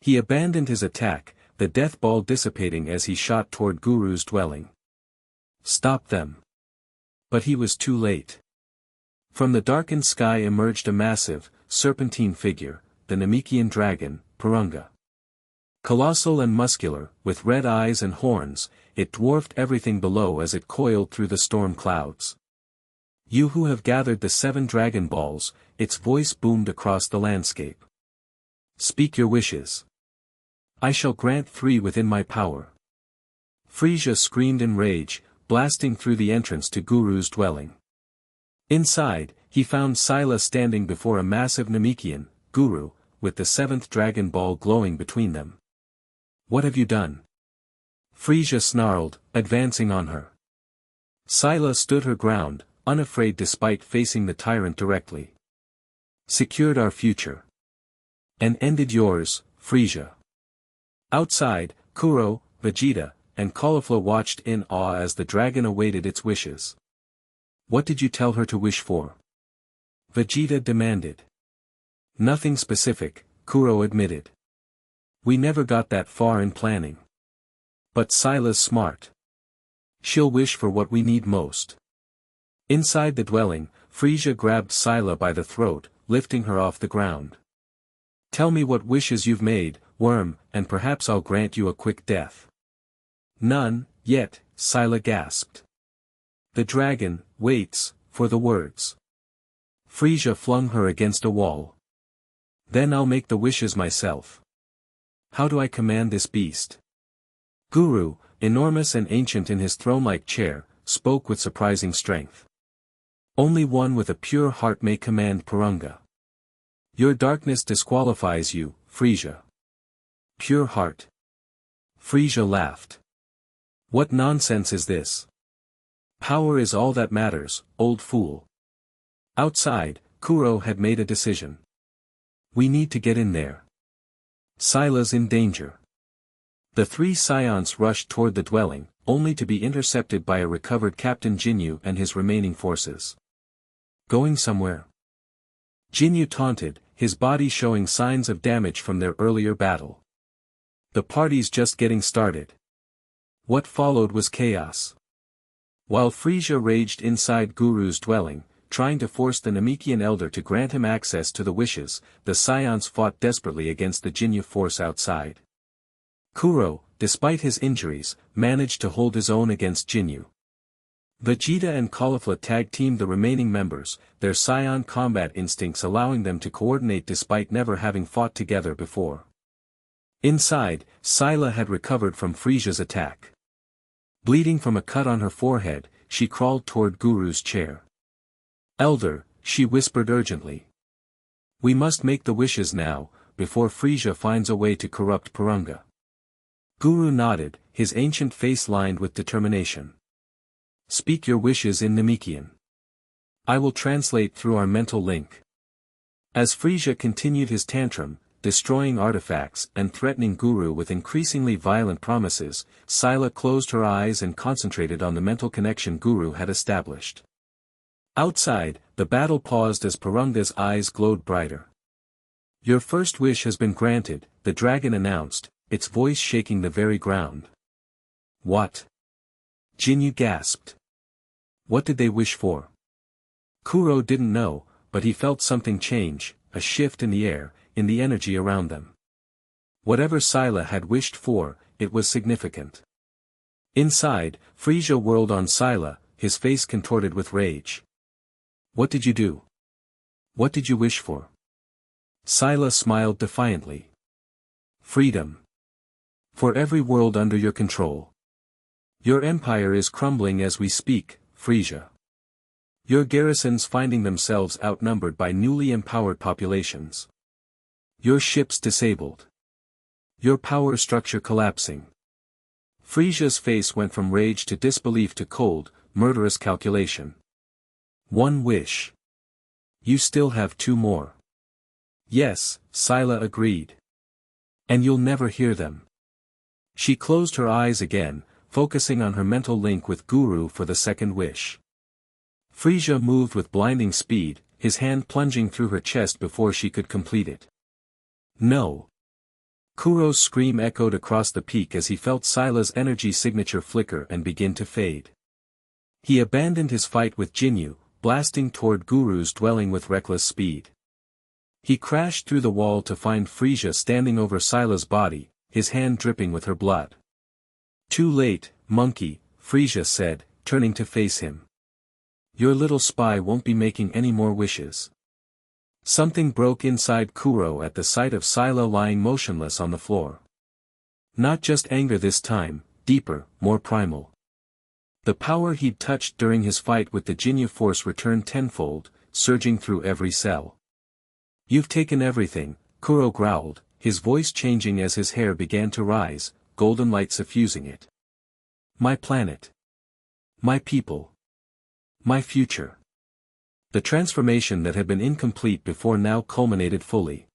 He abandoned his attack, the death ball dissipating as he shot toward Guru's dwelling. Stop them. But he was too late. From the darkened sky emerged a massive, serpentine figure, the Namekian dragon, Purunga. Colossal and muscular, with red eyes and horns, it dwarfed everything below as it coiled through the storm clouds. You who have gathered the 7 Dragon Balls, its voice boomed across the landscape. Speak your wishes. I shall grant 3 within my power. FRIEZA screamed in rage, blasting through the entrance to Guru's dwelling. Inside, he found Scylla standing before a massive Namekian, Guru, with the 7th Dragon Ball glowing between them. What have you done? FRIEZA snarled, advancing on her. Scylla stood her ground, unafraid despite facing the tyrant directly. Secured our future. And ended yours, FRIEZA. Outside, Kuro, Vegeta, and Caulifla watched in awe as the dragon awaited its wishes. What did you tell her to wish for? Vegeta demanded. Nothing specific, Kuro admitted. We never got that far in planning. But Sila's smart. She'll wish for what we need most. Inside the dwelling, FRIEZA grabbed Sila by the throat, lifting her off the ground. Tell me what wishes you've made, worm, and perhaps I'll grant you a quick death. None, yet, Sila gasped. The dragon waits for the words. FRIEZA flung her against a wall. Then I'll make the wishes myself. How do I command this beast? Guru, enormous and ancient in his throne-like chair, spoke with surprising strength. Only one with a pure heart may command Purunga. Your darkness disqualifies you, FRIEZA. Pure heart. FRIEZA laughed. What nonsense is this? Power is all that matters, old fool. Outside, Kuro had made a decision. We need to get in there. Sila's in danger. The three scions rushed toward the dwelling, only to be intercepted by a recovered Captain Jinyu and his remaining forces. Going somewhere? Jinyu taunted, his body showing signs of damage from their earlier battle. The party's just getting started. What followed was chaos. While FRIEZA raged inside Guru's dwelling, trying to force the Namekian elder to grant him access to the wishes, the scions fought desperately against the Jinyu force outside. Kuro, despite his injuries, managed to hold his own against Jinyu. Vegeta and Caulifla tag-teamed the remaining members, their scion combat instincts allowing them to coordinate despite never having fought together before. Inside, Sila had recovered from FRIEZA's attack. Bleeding from a cut on her forehead, she crawled toward Guru's chair. Elder, she whispered urgently. We must make the wishes now, before FRIEZA finds a way to corrupt Purunga. Guru nodded, his ancient face lined with determination. Speak your wishes in Namekian. I will translate through our mental link. As FRIEZA continued his tantrum, destroying artifacts and threatening Guru with increasingly violent promises, Sila closed her eyes and concentrated on the mental connection Guru had established. Outside, the battle paused as Purunga's eyes glowed brighter. Your first wish has been granted, the dragon announced, its voice shaking the very ground. What? Jinyu gasped. What did they wish for? Kuro didn't know, but he felt something change, a shift in the air, in the energy around them. Whatever Sila had wished for, it was significant. Inside, FRIEZA whirled on Sila, his face contorted with rage. What did you do? What did you wish for? Sila smiled defiantly. Freedom. For every world under your control. Your empire is crumbling as we speak, FRIEZA. Your garrisons finding themselves outnumbered by newly empowered populations. Your ships disabled. Your power structure collapsing. FRIEZA's face went from rage to disbelief to cold, murderous calculation. One wish. You still have two more. Yes, Sila agreed. And you'll never hear them. She closed her eyes again, focusing on her mental link with Guru for the second wish. FRIEZA moved with blinding speed, his hand plunging through her chest before she could complete it. No. Kuro's scream echoed across the peak as he felt Sila's energy signature flicker and begin to fade. He abandoned his fight with Jinyu, blasting toward Guru's dwelling with reckless speed. He crashed through the wall to find FRIEZA standing over Sila's body, his hand dripping with her blood. Too late, monkey, FRIEZA said, turning to face him. Your little spy won't be making any more wishes. Something broke inside Kuro at the sight of Sila lying motionless on the floor. Not just anger this time, deeper, more primal. The power he'd touched during his fight with the Jinyu force returned tenfold, surging through every cell. You've taken everything, Kuro growled, his voice changing as his hair began to rise, golden light suffusing it. My planet. My people. My future. The transformation that had been incomplete before now culminated fully.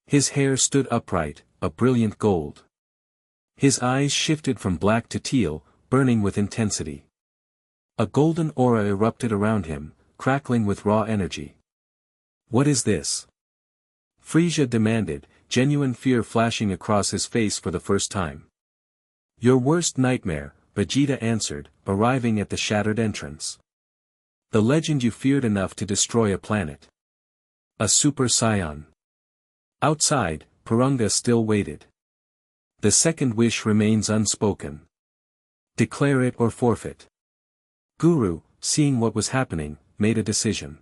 His hair stood upright, a brilliant gold. His eyes shifted from black to teal, burning with intensity. A golden aura erupted around him, crackling with raw energy. What is this? Frieza demanded, genuine fear flashing across his face for the first time. Your worst nightmare, Vegeta answered, arriving at the shattered entrance. The legend you feared enough to destroy a planet. A Super Saiyan. Outside, Purunga still waited. The second wish remains unspoken. Declare it or forfeit. Guru, seeing what was happening, made a decision.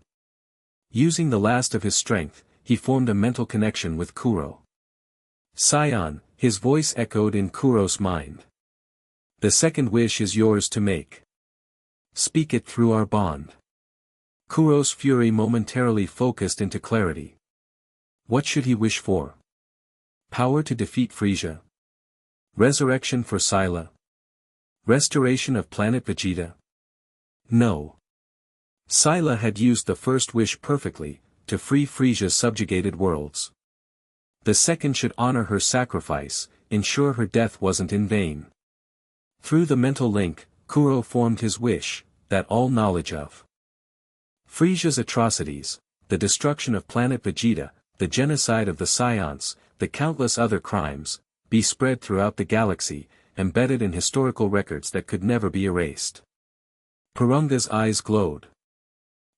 Using the last of his strength, he formed a mental connection with Kuro. Saiyan, his voice echoed in Kuro's mind. The second wish is yours to make. Speak it through our bond. Kuro's fury momentarily focused into clarity. What should he wish for? Power to defeat Frieza? Resurrection for Scylla? Restoration of planet Vegeta? No. Scylla had used the first wish perfectly, to free Frieza's subjugated worlds. The second should honor her sacrifice, ensure her death wasn't in vain. Through the mental link, Kuro formed his wish, that all knowledge of Frieza's atrocities, the destruction of planet Vegeta, the genocide of the Saiyans, the countless other crimes, be spread throughout the galaxy, embedded in historical records that could never be erased. Purunga's eyes glowed.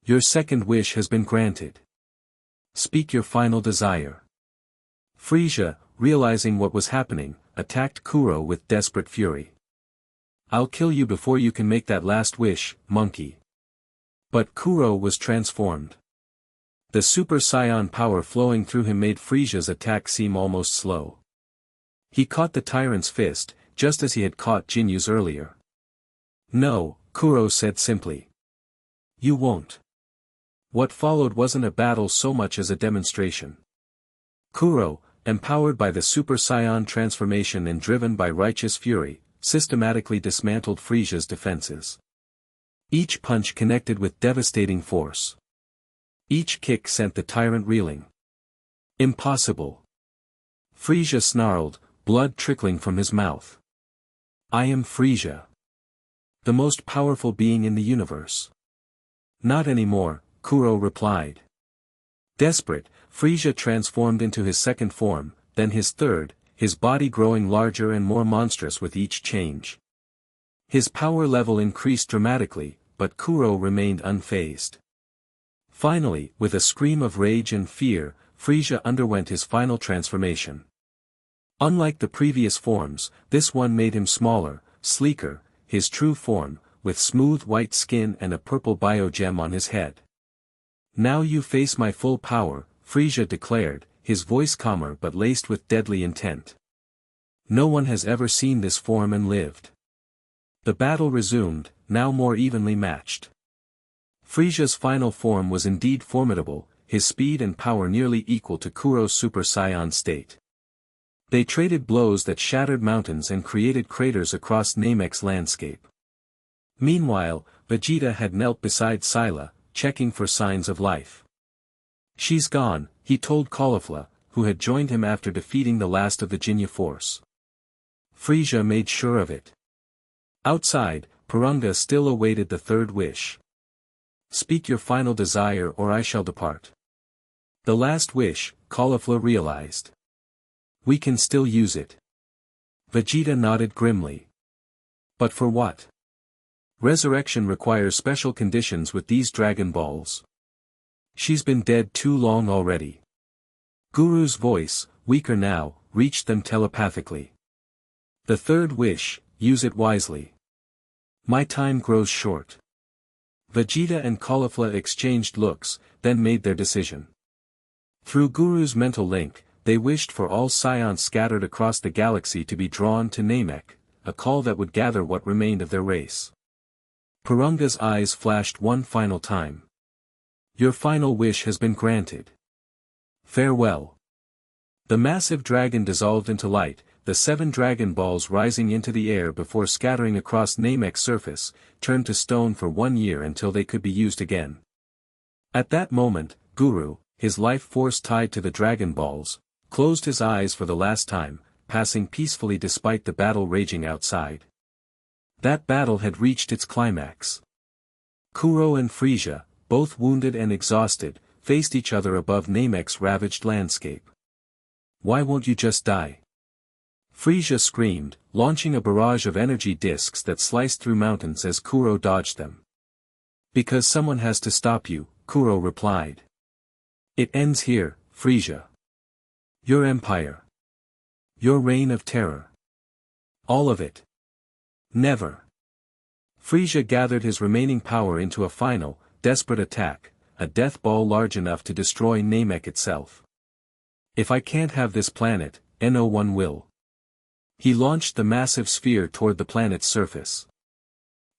Your second wish has been granted. Speak your final desire. Frieza, realizing what was happening, attacked Kuro with desperate fury. I'll kill you before you can make that last wish, monkey. But Kuro was transformed. The Super Saiyan power flowing through him made Frieza's attack seem almost slow. He caught the tyrant's fist, just as he had caught Jinyu's earlier. No, Kuro said simply. You won't. What followed wasn't a battle so much as a demonstration. Kuro, empowered by the Super Saiyan transformation and driven by righteous fury, systematically dismantled Frieza's defenses. Each punch connected with devastating force. Each kick sent the tyrant reeling. Impossible. Frieza snarled, blood trickling from his mouth. I am Frieza. The most powerful being in the universe. Not anymore, Kuro replied. Desperate, Frieza transformed into his second form, then his third, his body growing larger and more monstrous with each change. His power level increased dramatically, but Kuro remained unfazed. Finally, with a scream of rage and fear, Frieza underwent his final transformation. Unlike the previous forms, this one made him smaller, sleeker, his true form, with smooth white skin and a purple biogem on his head. Now you face my full power, Frieza declared, his voice calmer but laced with deadly intent. No one has ever seen this form and lived. The battle resumed, now more evenly matched. Frieza's final form was indeed formidable, his speed and power nearly equal to Kuro's Super Saiyan state. They traded blows that shattered mountains and created craters across Namek's landscape. Meanwhile, Vegeta had knelt beside Scylla, checking for signs of life. She's gone, he told Caulifla, who had joined him after defeating the last of the Jinya force. Frieza made sure of it. Outside, Purunga still awaited the third wish. Speak your final desire or I shall depart. The last wish, Caulifla realized. We can still use it. Vegeta nodded grimly. But for what? Resurrection requires special conditions with these Dragon Balls. She's been dead too long already. Guru's voice, weaker now, reached them telepathically. The third wish, use it wisely. My time grows short. Vegeta and Caulifla exchanged looks, then made their decision. Through Guru's mental link, they wished for all Saiyans scattered across the galaxy to be drawn to Namek, a call that would gather what remained of their race. Purunga's eyes flashed one final time. Your final wish has been granted. Farewell. The massive dragon dissolved into light, the 7 Dragon Balls rising into the air before scattering across Namek's surface, turned to stone for 1 year until they could be used again. At that moment, Guru, his life force tied to the Dragon Balls, closed his eyes for the last time, passing peacefully despite the battle raging outside. That battle had reached its climax. Kuro and Frieza, both wounded and exhausted, faced each other above Namek's ravaged landscape. "Why won't you just die?" FRIEZA screamed, launching a barrage of energy discs that sliced through mountains as Kuro dodged them. "Because someone has to stop you," Kuro replied. "It ends here, FRIEZA. Your empire. Your reign of terror. All of it. Never." FRIEZA gathered his remaining power into a final, desperate attack, a death ball large enough to destroy Namek itself. "If I can't have this planet, no one will." He launched the massive sphere toward the planet's surface.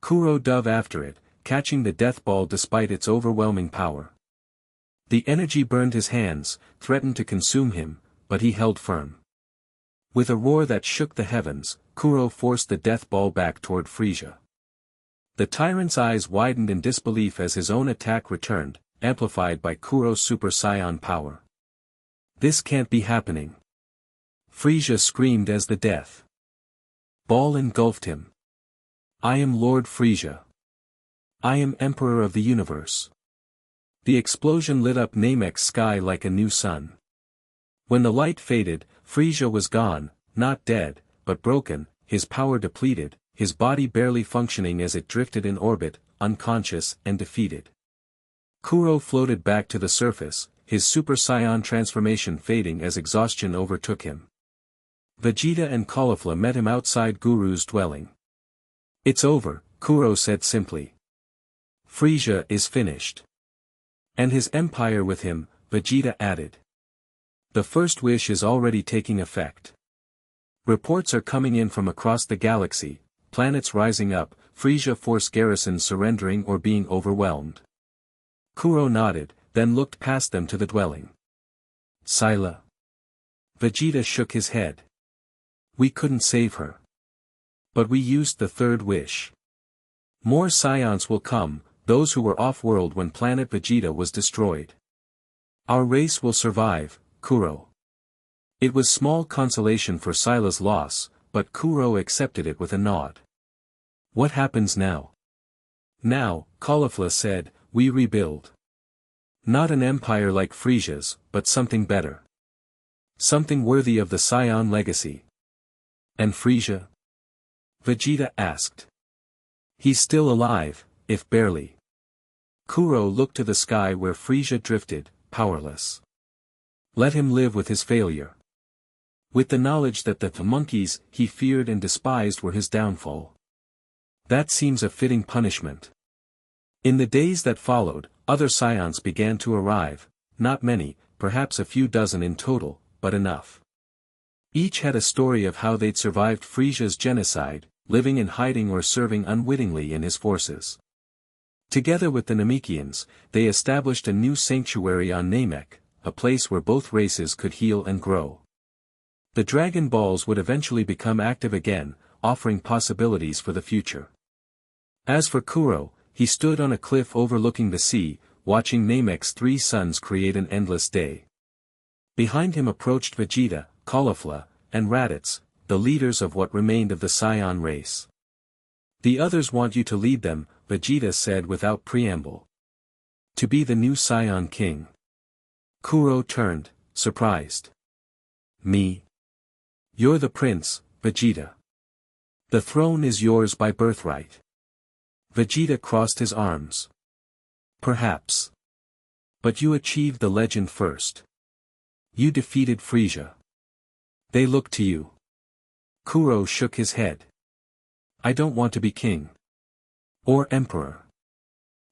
Kuro dove after it, catching the death ball despite its overwhelming power. The energy burned his hands, threatened to consume him, but he held firm. With a roar that shook the heavens, Kuro forced the death ball back toward FRIEZA. The tyrant's eyes widened in disbelief as his own attack returned, amplified by Kuro's Super Saiyan power. "This can't be happening." FRIEZA screamed as the death ball engulfed him. "I am Lord FRIEZA. I am Emperor of the Universe." The explosion lit up Namek's sky like a new sun. When the light faded, FRIEZA was gone, not dead, but broken, his power depleted, his body barely functioning as it drifted in orbit, unconscious and defeated. Kuro floated back to the surface, his Super Saiyan transformation fading as exhaustion overtook him. Vegeta and Caulifla met him outside Guru's dwelling. "It's over," Kuro said simply. "FRIEZA is finished. And his empire with him," Vegeta added. "The first wish is already taking effect. Reports are coming in from across the galaxy, planets rising up, FRIEZA force garrisons surrendering or being overwhelmed." Kuro nodded, then looked past them to the dwelling. "Scylla." Vegeta shook his head. "We couldn't save her. But we used the third wish. More Scions will come, those who were off-world when planet Vegeta was destroyed. Our race will survive, Kuro." It was small consolation for Scylla's loss, but Kuro accepted it with a nod. "What happens now?" "Now," Caulifla said, "we rebuild. Not an empire like FRIEZA's, but something better. Something worthy of the Scion legacy." "And FRIEZA?" Vegeta asked. "He's still alive, if barely." Kuro looked to the sky where FRIEZA drifted, powerless. Let him live with his failure. With the knowledge that the monkeys he feared and despised were his downfall. That seems a fitting punishment. In the days that followed, other Scions began to arrive, not many, perhaps a few dozen in total, but enough. Each had a story of how they'd survived FRIEZA's genocide, living in hiding or serving unwittingly in his forces. Together with the Namekians, they established a new sanctuary on Namek, a place where both races could heal and grow. The Dragon Balls would eventually become active again, offering possibilities for the future. As for Kuro, he stood on a cliff overlooking the sea, watching Namek's three suns create an endless day. Behind him approached Vegeta, Caulifla, and Raditz, the leaders of what remained of the Scion race. "The others want you to lead them," Vegeta said without preamble. "To be the new Scion king." Kuro turned, surprised. "Me? You're the prince, Vegeta. The throne is yours by birthright." Vegeta crossed his arms. "Perhaps. But you achieved the legend first. You defeated FRIEZA. They look to you." Kuro shook his head. "I don't want to be king. Or emperor.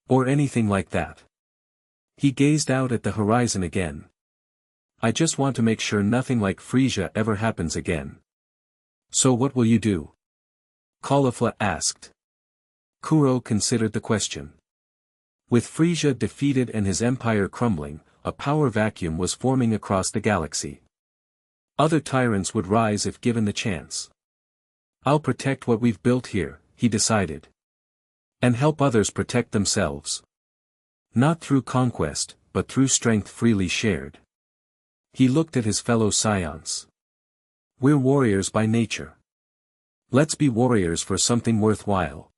Or anything like that." He gazed out at the horizon again. "I just want to make sure nothing like FRIEZA ever happens again." "So what will you do?" Caulifla asked. Kuro considered the question. With FRIEZA defeated and his empire crumbling, a power vacuum was forming across the galaxy. Other tyrants would rise if given the chance. "I'll protect what we've built here," he decided. "And help others protect themselves. Not through conquest, but through strength freely shared." He looked at his fellow Scions. "We're warriors by nature. Let's be warriors for something worthwhile."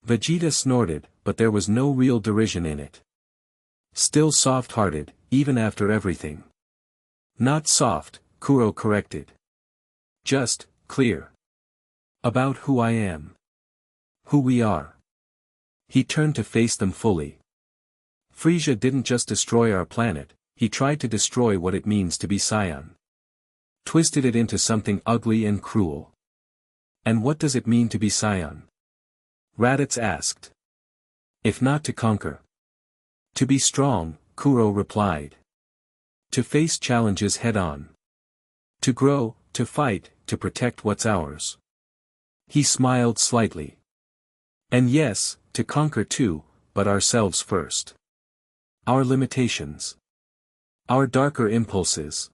Vegeta snorted, but there was no real derision in it. Still soft-hearted, even after everything. Not soft, Kuro corrected. Just, clear. About who I am. Who we are. He turned to face them fully. FRIEZA didn't just destroy our planet, he tried to destroy what it means to be Saiyan. Twisted it into something ugly and cruel. And what does it mean to be Saiyan? Raditz asked. If not to conquer. To be strong, Kuro replied. To face challenges head-on. To grow, to fight, to protect what's ours. He smiled slightly. And yes, to conquer too, but ourselves first. Our limitations. Our darker impulses.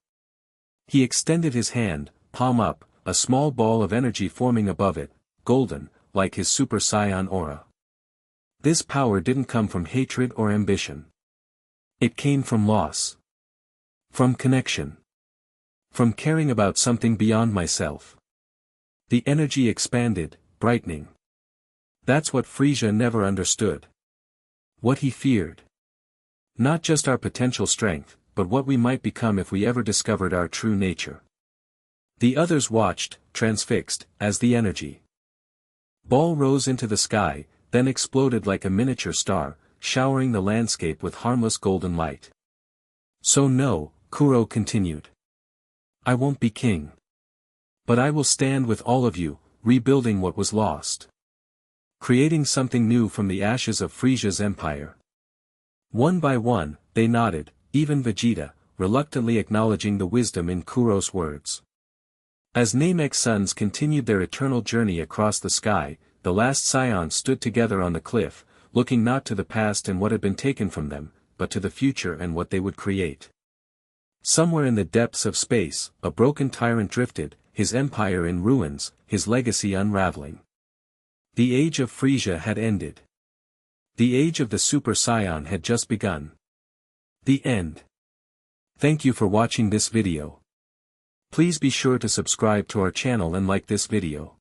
He extended his hand, palm up, a small ball of energy forming above it, golden, like his Super Saiyan aura. This power didn't come from hatred or ambition. It came from loss. From connection. From caring about something beyond myself. The energy expanded, brightening. That's what FRIEZA never understood. What he feared. Not just our potential strength, but what we might become if we ever discovered our true nature. The others watched, transfixed, as the energy ball rose into the sky, then exploded like a miniature star, showering the landscape with harmless golden light. So no, Kuro continued. I won't be king. But I will stand with all of you, rebuilding what was lost. Creating something new from the ashes of FRIEZA's empire. One by one, they nodded, even Vegeta, reluctantly acknowledging the wisdom in Kuro's words. As Namek's sons continued their eternal journey across the sky, the last Scions stood together on the cliff, looking not to the past and what had been taken from them, but to the future and what they would create. Somewhere in the depths of space, a broken tyrant drifted, his empire in ruins, his legacy unraveling. The age of FRIEZA had ended. The age of the Super Saiyan had just begun. The end. Thank you for watching this video. Please be sure to subscribe to our channel and like this video.